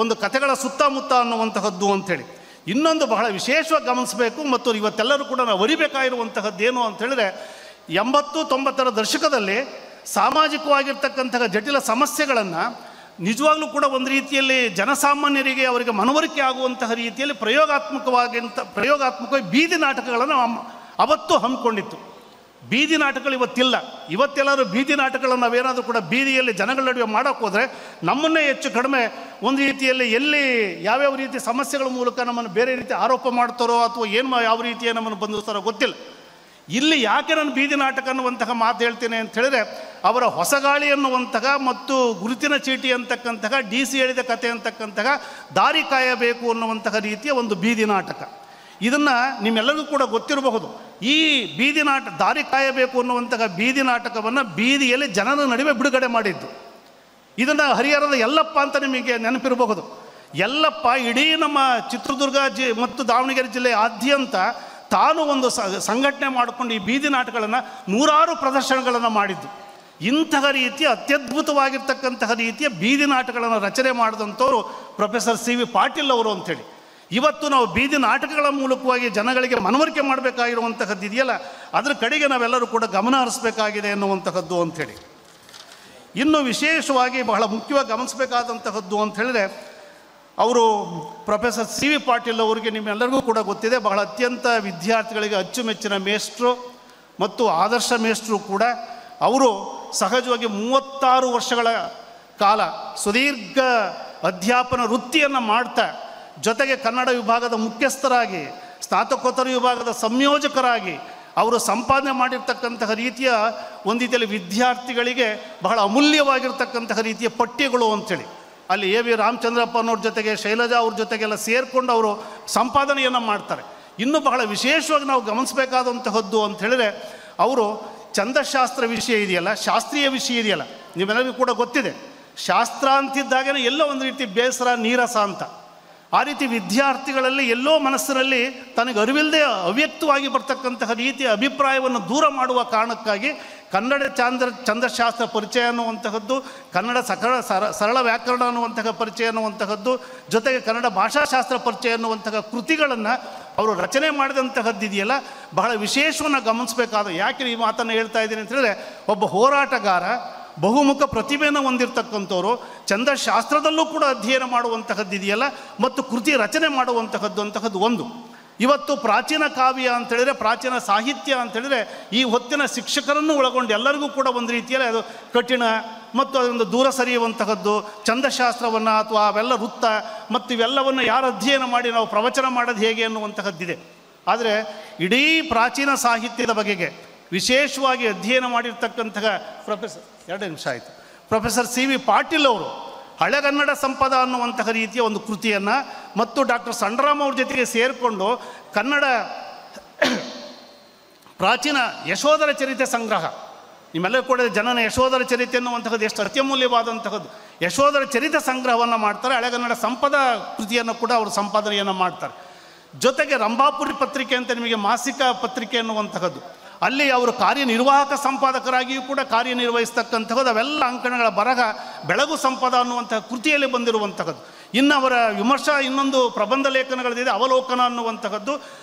ಒಂದು ಕಥೆಗಳ ಸುತ್ತಮುತ್ತ ಅನ್ನುವಂತಹದ್ದು ಅಂಥೇಳಿ. ಇನ್ನೊಂದು ಬಹಳ ವಿಶೇಷವಾಗಿ ಗಮನಿಸಬೇಕು ಮತ್ತು ಇವತ್ತೆಲ್ಲರೂ ಕೂಡ ನಾವು ಅರಿಬೇಕಾಗಿರುವಂತಹದ್ದೇನು ಅಂತ ಹೇಳಿದ್ರೆ, 80-90ರ ದಶಕದಲ್ಲಿ ಸಾಮಾಜಿಕವಾಗಿರ್ತಕ್ಕಂತಹ ಜಟಿಲ ಸಮಸ್ಯೆಗಳನ್ನು ನಿಜವಾಗ್ಲೂ ಕೂಡ ಒಂದು ರೀತಿಯಲ್ಲಿ ಜನಸಾಮಾನ್ಯರಿಗೆ ಅವರಿಗೆ ಮನವರಿಕೆ ಆಗುವಂತಹ ರೀತಿಯಲ್ಲಿ ಪ್ರಯೋಗಾತ್ಮಕವಾಗಿ ಬೀದಿ ನಾಟಕಗಳನ್ನು ಅವತ್ತು ಹಮ್ಮಿಕೊಂಡಿತ್ತು. ಬೀದಿ ನಾಟಕಗಳು ಇವತ್ತಿಲ್ಲ. ಇವತ್ತೆಲ್ಲರೂ ಬೀದಿ ನಾಟಕಗಳನ್ನು ನಾವೇನಾದರೂ ಕೂಡ ಬೀದಿಯಲ್ಲಿ ಜನಗಳ ನಡುವೆ ಮಾಡೋಕ್ಕೆ ಹೋದರೆ ನಮ್ಮನ್ನೇ ಹೆಚ್ಚು ಕಡಿಮೆ ಒಂದು ರೀತಿಯಲ್ಲಿ ಎಲ್ಲಿ ಯಾವ್ಯಾವ ರೀತಿ ಸಮಸ್ಯೆಗಳ ಮೂಲಕ ನಮ್ಮನ್ನು ಬೇರೆ ರೀತಿ ಆರೋಪ ಮಾಡ್ತಾರೋ ಅಥವಾ ಯಾವ ರೀತಿಯ ನಮ್ಮನ್ನು ಬಂಧಿಸ್ತಾರೋ ಗೊತ್ತಿಲ್ಲ. ಇಲ್ಲಿ ಯಾಕೆ ನಾನು ಬೀದಿ ನಾಟಕ ಅನ್ನುವಂತಹ ಮಾತು ಹೇಳ್ತೇನೆ ಅಂತ ಹೇಳಿದ್ರೆ, ಅವರ ಹೊಸಗಾಳಿ ಅನ್ನುವಂತಹ ಮತ್ತು ಗುರುತಿನ ಚೀಟಿ ಅಂತಕ್ಕಂತಹ DC ಹೇಳಿದ ಕತೆ ಅಂತಕ್ಕಂತಹ ದಾರಿ ಕಾಯಬೇಕು ಅನ್ನುವಂತಹ ರೀತಿಯ ಒಂದು ಬೀದಿ ನಾಟಕ. ಇದನ್ನು ನಿಮ್ಮೆಲ್ಲರಿಗೂ ಕೂಡ ಗೊತ್ತಿರಬಹುದು. ಈ ಬೀದಿ ದಾರಿ ಕಾಯಬೇಕು ಅನ್ನುವಂತಹ ಬೀದಿ ನಾಟಕವನ್ನು ಬೀದಿಯಲ್ಲಿ ಜನರ ನಡುವೆ ಬಿಡುಗಡೆ ಮಾಡಿದ್ದು. ಇದನ್ನು ಹರಿಹರದ ಯಲ್ಲಪ್ಪ ಅಂತ ನಿಮಗೆ ನೆನಪಿರಬಹುದು. ಯಲ್ಲಪ್ಪ ಇಡೀ ನಮ್ಮ ಚಿತ್ರದುರ್ಗ ಮತ್ತು ದಾವಣಗೆರೆ ಜಿಲ್ಲೆಯಾದ್ಯಂತ ತಾನು ಒಂದು ಸಂಘಟನೆ ಮಾಡಿಕೊಂಡು ಈ ಬೀದಿ ನಾಟಕಗಳನ್ನು ನೂರಾರು ಪ್ರದರ್ಶನಗಳನ್ನು ಮಾಡಿದ್ದು. ಇಂತಹ ರೀತಿಯ ಅತ್ಯದ್ಭುತವಾಗಿರ್ತಕ್ಕಂತಹ ರೀತಿಯ ಬೀದಿ ನಾಟಕಗಳನ್ನು ರಚನೆ ಮಾಡಿದಂಥವರು ಪ್ರೊಫೆಸರ್ CV ಪಾಟೀಲ್ ಅವರು ಅಂಥೇಳಿ. ಇವತ್ತು ನಾವು ಬೀದಿ ನಾಟಕಗಳ ಮೂಲಕವಾಗಿ ಜನಗಳಿಗೆ ಮನವರಿಕೆ ಮಾಡಬೇಕಾಗಿರುವಂತಹದ್ದು ಇದೆಯಲ್ಲ, ಅದರ ಕಡೆಗೆ ನಾವೆಲ್ಲರೂ ಕೂಡ ಗಮನ ಹರಿಸಬೇಕಾಗಿದೆ ಎನ್ನುವಂತಹದ್ದು ಅಂಥೇಳಿ. ಇನ್ನು ವಿಶೇಷವಾಗಿ ಬಹಳ ಮುಖ್ಯವಾಗಿ ಗಮನಿಸಬೇಕಾದಂತಹದ್ದು ಅಂತ ಹೇಳಿದ್ರೆ, ಅವರು ಪ್ರೊಫೆಸರ್ CV ಪಾಟೀಲ್ ಅವರಿಗೆ ನಿಮ್ಮೆಲ್ಲರಿಗೂ ಕೂಡ ಗೊತ್ತಿದೆ, ಬಹಳ ಅತ್ಯಂತ ವಿದ್ಯಾರ್ಥಿಗಳಿಗೆ ಅಚ್ಚುಮೆಚ್ಚಿನ ಮೇಷ್ಟ್ರು ಮತ್ತು ಆದರ್ಶ ಮೇಷ್ಟ್ರು ಕೂಡ. ಅವರು ಸಹಜವಾಗಿ 36 ವರ್ಷಗಳ ಕಾಲ ಸುದೀರ್ಘ ಅಧ್ಯಾಪನ ವೃತ್ತಿಯನ್ನು ಮಾಡ್ತಾ, ಜೊತೆಗೆ ಕನ್ನಡ ವಿಭಾಗದ ಮುಖ್ಯಸ್ಥರಾಗಿ, ಸ್ನಾತಕೋತ್ತರ ವಿಭಾಗದ ಸಂಯೋಜಕರಾಗಿ ಅವರು ಸಂಪಾದನೆ ಮಾಡಿರ್ತಕ್ಕಂತಹ ರೀತಿಯ ಒಂದು ರೀತಿಯಲ್ಲಿ ವಿದ್ಯಾರ್ಥಿಗಳಿಗೆ ಬಹಳ ಅಮೂಲ್ಯವಾಗಿರ್ತಕ್ಕಂತಹ ರೀತಿಯ ಪಠ್ಯಗಳು ಅಂಥೇಳಿ ಅಲ್ಲಿ AV ರಾಮಚಂದ್ರಪ್ಪ ಅನ್ನೋರ ಜೊತೆಗೆ ಶೈಲಜಾ ಅವ್ರ ಜೊತೆಗೆಲ್ಲ ಸೇರಿಕೊಂಡು ಅವರು ಸಂಪಾದನೆಯನ್ನು ಮಾಡ್ತಾರೆ. ಇನ್ನು ಬಹಳ ವಿಶೇಷವಾಗಿ ನಾವು ಗಮನಿಸಬೇಕಾದಂತಹದ್ದು ಅಂತ ಹೇಳಿದ್ರೆ, ಅವರು ಛಂದಶಾಸ್ತ್ರ ವಿಷಯ ಇದೆಯಲ್ಲ, ಶಾಸ್ತ್ರೀಯ ವಿಷಯ ಇದೆಯಲ್ಲ, ನಿಮ್ಮೆಲ್ಲರಿಗೂ ಕೂಡ ಗೊತ್ತಿದೆ. ಶಾಸ್ತ್ರ ಅಂತಿದ್ದಾಗೇ ಎಲ್ಲೋ ಒಂದು ರೀತಿ ಬೇಸರ, ನೀರಸ ಅಂತ. ಆ ರೀತಿ ವಿದ್ಯಾರ್ಥಿಗಳಲ್ಲಿ ಎಲ್ಲೋ ಮನಸ್ಸಿನಲ್ಲಿ ತನಗೆ ಅರಿವಿಲ್ಲದೆ ಅವ್ಯಕ್ತವಾಗಿ ಬರ್ತಕ್ಕಂತಹ ರೀತಿಯ ಅಭಿಪ್ರಾಯವನ್ನು ದೂರ ಮಾಡುವ ಕಾರಣಕ್ಕಾಗಿ ಕನ್ನಡ ಛಂದಶಾಸ್ತ್ರ ಪರಿಚಯ ಅನ್ನುವಂತಹದ್ದು, ಕನ್ನಡ ಸರಳ ವ್ಯಾಕರಣ ಅನ್ನುವಂತಹ ಪರಿಚಯ ಅನ್ನುವಂತಹದ್ದು, ಜೊತೆಗೆ ಕನ್ನಡ ಭಾಷಾಶಾಸ್ತ್ರ ಪರಿಚಯ ಅನ್ನುವಂತಹ ಕೃತಿಗಳನ್ನು ಅವರು ರಚನೆ ಮಾಡಿದಂತಹದ್ದು ಇದೆಯಲ್ಲ, ಬಹಳ ವಿಶೇಷವನ್ನು ಗಮನಿಸಬೇಕಾದ. ಯಾಕೆ ಈ ಮಾತನ್ನು ಹೇಳ್ತಾ ಇದ್ದೀನಿ ಅಂತ ಹೇಳಿದ್ರೆ, ಒಬ್ಬ ಹೋರಾಟಗಾರ, ಬಹುಮುಖ ಪ್ರತಿಭೆಯನ್ನು ಹೊಂದಿರತಕ್ಕಂಥವ್ರು, ಛಂದಶಾಸ್ತ್ರದಲ್ಲೂ ಕೂಡ ಅಧ್ಯಯನ ಮಾಡುವಂತಹದ್ದು ಇದೆಯಲ್ಲ ಮತ್ತು ಕೃತಿ ರಚನೆ ಮಾಡುವಂತಹದ್ದು ಒಂದು. ಇವತ್ತು ಪ್ರಾಚೀನ ಕಾವ್ಯ ಅಂತೇಳಿದರೆ, ಪ್ರಾಚೀನ ಸಾಹಿತ್ಯ ಅಂತೇಳಿದರೆ ಈ ಹೊತ್ತಿನ ಶಿಕ್ಷಕರನ್ನು ಒಳಗೊಂಡು ಎಲ್ಲರಿಗೂ ಕೂಡ ಒಂದು ರೀತಿಯಲ್ಲಿ ಅದು ಕಠಿಣ ಮತ್ತು ಅದೊಂದು ದೂರ ಸರಿಯುವಂತಹದ್ದು. ಛಂದಶಾಸ್ತ್ರವನ್ನು ಅಥವಾ ಅವೆಲ್ಲ ವೃತ್ತ ಮತ್ತು ಇವೆಲ್ಲವನ್ನು ಯಾರು ಅಧ್ಯಯನ ಮಾಡಿ ನಾವು ಪ್ರವಚನ ಮಾಡೋದು ಹೇಗೆ ಅನ್ನುವಂತಹದ್ದಿದೆ. ಆದರೆ ಇಡೀ ಪ್ರಾಚೀನ ಸಾಹಿತ್ಯದ ಬಗೆಗೆ ವಿಶೇಷವಾಗಿ ಅಧ್ಯಯನ ಮಾಡಿರ್ತಕ್ಕಂತಹ ಪ್ರೊಫೆಸರ್ CV ಪಾಟೀಲ್ ಅವರು ಹಳೆಗನ್ನಡ ಸಂಪದ ಅನ್ನುವಂತಹ ರೀತಿಯ ಒಂದು ಕೃತಿಯನ್ನು ಮತ್ತು ಡಾಕ್ಟರ್ ಸಂಡರಾಮ್ ಅವ್ರ ಜೊತೆಗೆ ಸೇರಿಕೊಂಡು ಕನ್ನಡ ಪ್ರಾಚೀನ ಯಶೋಧರ ಚರಿತೆ ಸಂಗ್ರಹ, ನಿಮ್ಮೆಲ್ಲರೂ ಕೂಡ ಜನನ ಯಶೋಧರ ಚರಿತೆ ಅನ್ನುವಂಥದ್ದು ಎಷ್ಟು ಅತ್ಯಮೂಲ್ಯವಾದಂತಹದ್ದು. ಯಶೋಧರ ಚರಿತೆ ಸಂಗ್ರಹವನ್ನು ಮಾಡ್ತಾರೆ. ಹಳೆಗನ್ನಡ ಸಂಪದ ಕೃತಿಯನ್ನು ಕೂಡ ಅವರು ಸಂಪಾದನೆಯನ್ನು ಮಾಡ್ತಾರೆ. ಜೊತೆಗೆ ರಂಭಾಪುರಿ ಪತ್ರಿಕೆ ಅಂತ ನಿಮಗೆ ಮಾಸಿಕ ಪತ್ರಿಕೆ ಅನ್ನುವಂತಹದ್ದು, ಅಲ್ಲಿ ಅವರು ಕಾರ್ಯನಿರ್ವಾಹಕ ಸಂಪಾದಕರಾಗಿಯೂ ಕೂಡ ಕಾರ್ಯನಿರ್ವಹಿಸ್ತಕ್ಕಂಥದ್ದು. ಅವೆಲ್ಲ ಅಂಕಣಗಳ ಬರಹ ಬೆಳಗು ಸಂಪದ ಅನ್ನುವಂತಹ ಕೃತಿಯಲ್ಲಿ ಬಂದಿರುವಂತಹದ್ದು. ಇನ್ನು ಅವರ ವಿಮರ್ಶಾ ಇನ್ನೊಂದು ಪ್ರಬಂಧ ಲೇಖನಗಳಿದೆ, ಅವಲೋಕನ ಅನ್ನುವಂತಹದ್ದು.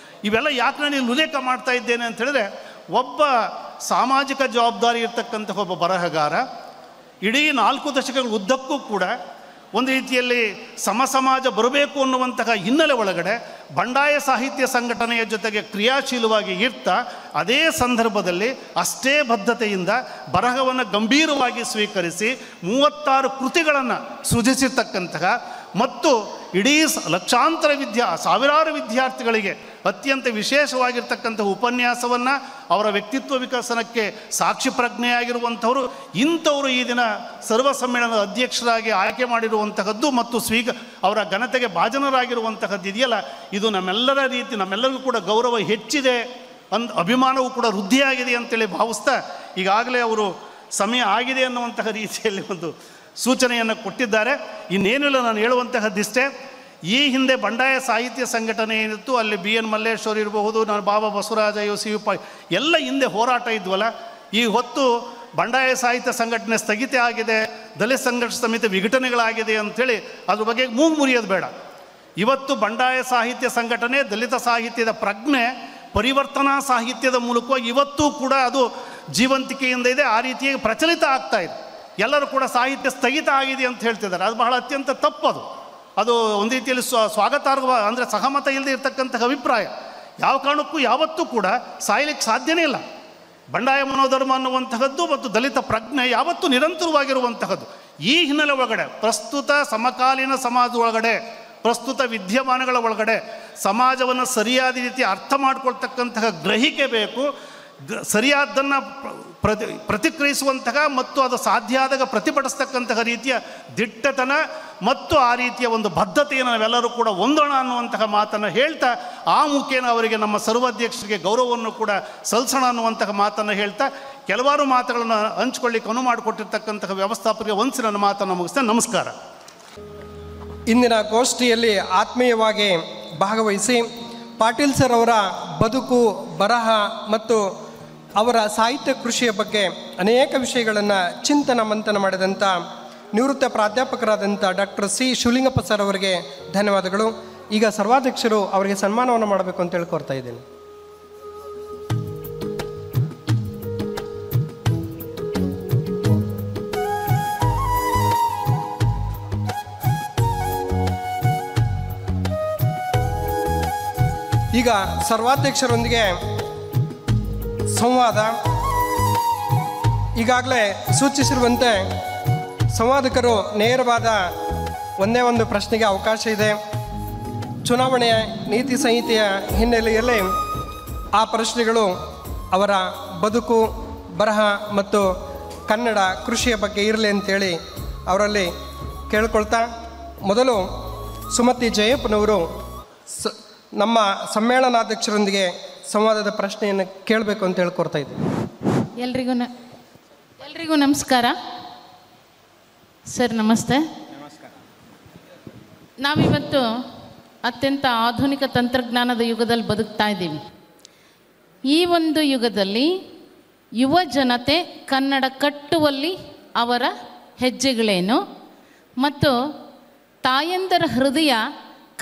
ಇವೆಲ್ಲ ಯಾಕೆ ನಾನು ಇಲ್ಲಿ ಉಲ್ಲೇಖ ಮಾಡ್ತಾ ಇದ್ದೇನೆ ಅಂತ ಹೇಳಿದ್ರೆ, ಒಬ್ಬ ಸಾಮಾಜಿಕ ಜವಾಬ್ದಾರಿ ಇರ್ತಕ್ಕಂತಹ ಒಬ್ಬ ಬರಹಗಾರ ಇಡೀ 4 ದಶಕಗಳ ಉದ್ದಕ್ಕೂ ಕೂಡ ಒಂದು ರೀತಿಯಲ್ಲಿ ಸಮಾಜ ಬರಬೇಕು ಅನ್ನುವಂತಹ ಹಿನ್ನೆಲೆ ಒಳಗಡೆ ಬಂಡಾಯ ಸಾಹಿತ್ಯ ಸಂಘಟನೆಯ ಜೊತೆಗೆ ಕ್ರಿಯಾಶೀಲವಾಗಿ ಇರ್ತಾ, ಅದೇ ಸಂದರ್ಭದಲ್ಲಿ ಅಷ್ಟೇ ಬದ್ಧತೆಯಿಂದ ಬರಹವನ್ನು ಗಂಭೀರವಾಗಿ ಸ್ವೀಕರಿಸಿ 36 ಕೃತಿಗಳನ್ನು ಸೃಜಿಸಿರ್ತಕ್ಕಂತಹ ಮತ್ತು ಇಡೀ ಲಕ್ಷಾಂತರ ಸಾವಿರಾರು ವಿದ್ಯಾರ್ಥಿಗಳಿಗೆ ಅತ್ಯಂತ ವಿಶೇಷವಾಗಿರ್ತಕ್ಕಂಥ ಉಪನ್ಯಾಸವನ್ನು, ಅವರ ವ್ಯಕ್ತಿತ್ವ ವಿಕಸನಕ್ಕೆ ಸಾಕ್ಷಿ ಪ್ರಜ್ಞೆಯಾಗಿರುವಂಥವರು, ಇಂಥವರು ಈ ದಿನ ಸರ್ವ ಸಮ್ಮೇಳನದ ಅಧ್ಯಕ್ಷರಾಗಿ ಆಯ್ಕೆ ಮಾಡಿರುವಂತಹದ್ದು ಮತ್ತು ಅವರ ಘನತೆಗೆ ಭಾಜನರಾಗಿರುವಂತಹದ್ದು ಇದೆಯಲ್ಲ, ಇದು ನಮ್ಮೆಲ್ಲರಿಗೂ ಕೂಡ ಗೌರವ ಹೆಚ್ಚಿದೆ, ಅಭಿಮಾನವೂ ಕೂಡ ವೃದ್ಧಿಯಾಗಿದೆ ಅಂತೇಳಿ ಭಾವಿಸ್ತಾ, ಈಗಾಗಲೇ ಅವರು ಸಮಯ ಆಗಿದೆ ಅನ್ನುವಂತಹ ರೀತಿಯಲ್ಲಿ ಒಂದು ಸೂಚನೆಯನ್ನು ಕೊಟ್ಟಿದ್ದಾರೆ. ಇನ್ನೇನಿಲ್ಲ, ನಾನು ಹೇಳುವಂತಹದ್ದಿಷ್ಟೇ. ಈ ಹಿಂದೆ ಬಂಡಾಯ ಸಾಹಿತ್ಯ ಸಂಘಟನೆ ಏನಿತ್ತು, ಅಲ್ಲಿ BN ಮಲ್ಲೇಶ್ವರ್ ಇರಬಹುದು, ನಾನು ಬಾಬಾ ಬಸವರಾಜ, CV ಎಲ್ಲ ಹಿಂದೆ ಹೋರಾಟ ಇದ್ವಲ್ಲ, ಈ ಹೊತ್ತು ಬಂಡಾಯ ಸಾಹಿತ್ಯ ಸಂಘಟನೆ ಸ್ಥಗಿತ ಆಗಿದೆ, ದಲಿತ ಸಂಘರ್ಷ ಸಮಿತಿ ವಿಘಟನೆಗಳಾಗಿದೆ ಅಂಥೇಳಿ ಅದ್ರ ಬಗ್ಗೆ ಮೂಗು ಮುರಿಯೋದು ಬೇಡ. ಇವತ್ತು ಬಂಡಾಯ ಸಾಹಿತ್ಯ ಸಂಘಟನೆ ದಲಿತ ಸಾಹಿತ್ಯದ ಪ್ರಜ್ಞೆ ಪರಿವರ್ತನಾ ಸಾಹಿತ್ಯದ ಮೂಲಕ ಇವತ್ತೂ ಕೂಡ ಅದು ಜೀವಂತಿಕೆಯಿಂದ ಇದೆ, ಆ ರೀತಿಯಾಗಿ ಪ್ರಚಲಿತ ಆಗ್ತಾ ಇದೆ. ಎಲ್ಲರೂ ಕೂಡ ಸಾಹಿತ್ಯ ಸ್ಥಗಿತ ಆಗಿದೆ ಅಂತ ಹೇಳ್ತಿದ್ದಾರೆ. ಅದು ಬಹಳ ಅತ್ಯಂತ ತಪ್ಪದು. ಅದು ಒಂದು ರೀತಿಯಲ್ಲಿ ಸ್ವಾಗತಾರ್ಹ, ಅಂದರೆ ಸಹಮತ ಇಲ್ಲದೆ ಇರತಕ್ಕಂತಹ ಅಭಿಪ್ರಾಯ. ಯಾವ ಕಾರಣಕ್ಕೂ ಯಾವತ್ತೂ ಕೂಡ ಸಾಯಲಿಕ್ಕೆ ಸಾಧ್ಯನೇ ಇಲ್ಲ. ಬಂಡಾಯ ಮನೋಧರ್ಮ ಅನ್ನುವಂತಹದ್ದು ಮತ್ತು ದಲಿತ ಪ್ರಜ್ಞೆ ಯಾವತ್ತೂ ನಿರಂತರವಾಗಿರುವಂತಹದ್ದು. ಈ ಹಿನ್ನೆಲೆ ಒಳಗಡೆ ಪ್ರಸ್ತುತ ಸಮಕಾಲೀನ ಸಮಾಜ ಒಳಗಡೆ, ಪ್ರಸ್ತುತ ವಿದ್ಯಮಾನಗಳ ಒಳಗಡೆ ಸಮಾಜವನ್ನು ಸರಿಯಾದ ರೀತಿ ಅರ್ಥ ಮಾಡ್ಕೊಳ್ತಕ್ಕಂತಹ ಗ್ರಹಿಕೆ ಬೇಕು. ಸರಿಯಾದ್ದನ್ನು ಪ್ರತಿಕ್ರಿಯಿಸುವಂತಹ ಮತ್ತು ಅದು ಸಾಧ್ಯ ಆದಾಗ ಪ್ರತಿಭಟಿಸ್ತಕ್ಕಂತಹ ರೀತಿಯ ದಿಟ್ಟತನ ಮತ್ತು ಆ ರೀತಿಯ ಒಂದು ಬದ್ಧತೆಯನ್ನು ನಾವೆಲ್ಲರೂ ಕೂಡ ಹೊಂದೋಣ ಅನ್ನುವಂತಹ ಮಾತನ್ನು ಹೇಳ್ತಾ, ಆ ಮುಖೇನ ಅವರಿಗೆ ನಮ್ಮ ಸರ್ವಾಧ್ಯಕ್ಷರಿಗೆ ಗೌರವವನ್ನು ಕೂಡ ಸಲ್ಲಿಸೋಣ ಅನ್ನುವಂತಹ ಮಾತನ್ನು ಹೇಳ್ತಾ, ಕೆಲವಾರು ಮಾತುಗಳನ್ನು ಹಂಚ್ಕೊಳ್ಳಿಕ್ಕೆ ಅನುವು ಮಾಡಿಕೊಟ್ಟಿರ್ತಕ್ಕಂತಹ ವ್ಯವಸ್ಥಾಪಕರಿಗೆ ವಂದಿಸಿ ನನ್ನ ಮಾತನ್ನು ಮುಗಿಸ್ತೇನೆ. ನಮಸ್ಕಾರ. ಇಂದಿನ ಗೋಷ್ಠಿಯಲ್ಲಿ ಆತ್ಮೀಯವಾಗಿ ಭಾಗವಹಿಸಿ ಪಾಟೀಲ್ ಸರ್ ಅವರ ಬದುಕು, ಬರಹ ಮತ್ತು ಅವರ ಸಾಹಿತ್ಯ ಕೃಷಿಯ ಬಗ್ಗೆ ಅನೇಕ ವಿಷಯಗಳನ್ನು ಚಿಂತನ ಮಂಥನ ಮಾಡಿದಂಥ ನಿವೃತ್ತ ಪ್ರಾಧ್ಯಾಪಕರಾದಂಥ ಡಾಕ್ಟರ್ ಸಿ ಶಿವಲಿಂಗಪ್ಪ ಸರ್ ಅವರಿಗೆ ಧನ್ಯವಾದಗಳು. ಈಗ ಸರ್ವಾಧ್ಯಕ್ಷರು ಅವರಿಗೆ ಸನ್ಮಾನವನ್ನು ಮಾಡಬೇಕು ಅಂತ ಹೇಳ್ಕೊಳ್ತಾ ಇದ್ದೀನಿ. ಈಗ ಸರ್ವಾಧ್ಯಕ್ಷರೊಂದಿಗೆ ಸಂವಾದ. ಈಗಾಗಲೇ ಸೂಚಿಸಿರುವಂತೆ ಸಂವಾದಕರು ನೇರವಾದ ಒಂದೇ ಒಂದು ಪ್ರಶ್ನೆಗೆ ಅವಕಾಶ ಇದೆ. ಚುನಾವಣೆಯ ನೀತಿ ಸಂಹಿತೆಯ ಹಿನ್ನೆಲೆಯಲ್ಲಿ ಆ ಪ್ರಶ್ನೆಗಳು ಅವರ ಬದುಕು, ಬರಹ ಮತ್ತು ಕನ್ನಡ ಕೃಷಿಯ ಬಗ್ಗೆ ಇರಲಿ ಅಂತೇಳಿ ಅವರಲ್ಲಿ ಕೇಳ್ಕೊಳ್ತಾ, ಮೊದಲು ಸುಮತಿ ಜಯಪ್ಪನವರು ನಮ್ಮ ಸಮ್ಮೇಳನಾಧ್ಯಕ್ಷರೊಂದಿಗೆ ಸಂವಾದದ ಪ್ರಶ್ನೆಯನ್ನು ಕೇಳಬೇಕು ಅಂತ ಹೇಳ್ಕೊಡ್ತಾ ಇದ್ದೀನಿ. ಎಲ್ರಿಗೂ ನಮಸ್ಕಾರ ಸರ್. ನಮಸ್ತೆ. ನಾವಿವತ್ತು ಅತ್ಯಂತ ಆಧುನಿಕ ತಂತ್ರಜ್ಞಾನದ ಯುಗದಲ್ಲಿ ಬದುಕ್ತಾ ಇದ್ದೀವಿ. ಈ ಒಂದು ಯುಗದಲ್ಲಿ ಯುವ ಜನತೆ ಕನ್ನಡ ಕಟ್ಟುವಲ್ಲಿ ಅವರ ಹೆಜ್ಜೆಗಳೇನು ಮತ್ತು ತಾಯಂದರ ಹೃದಯ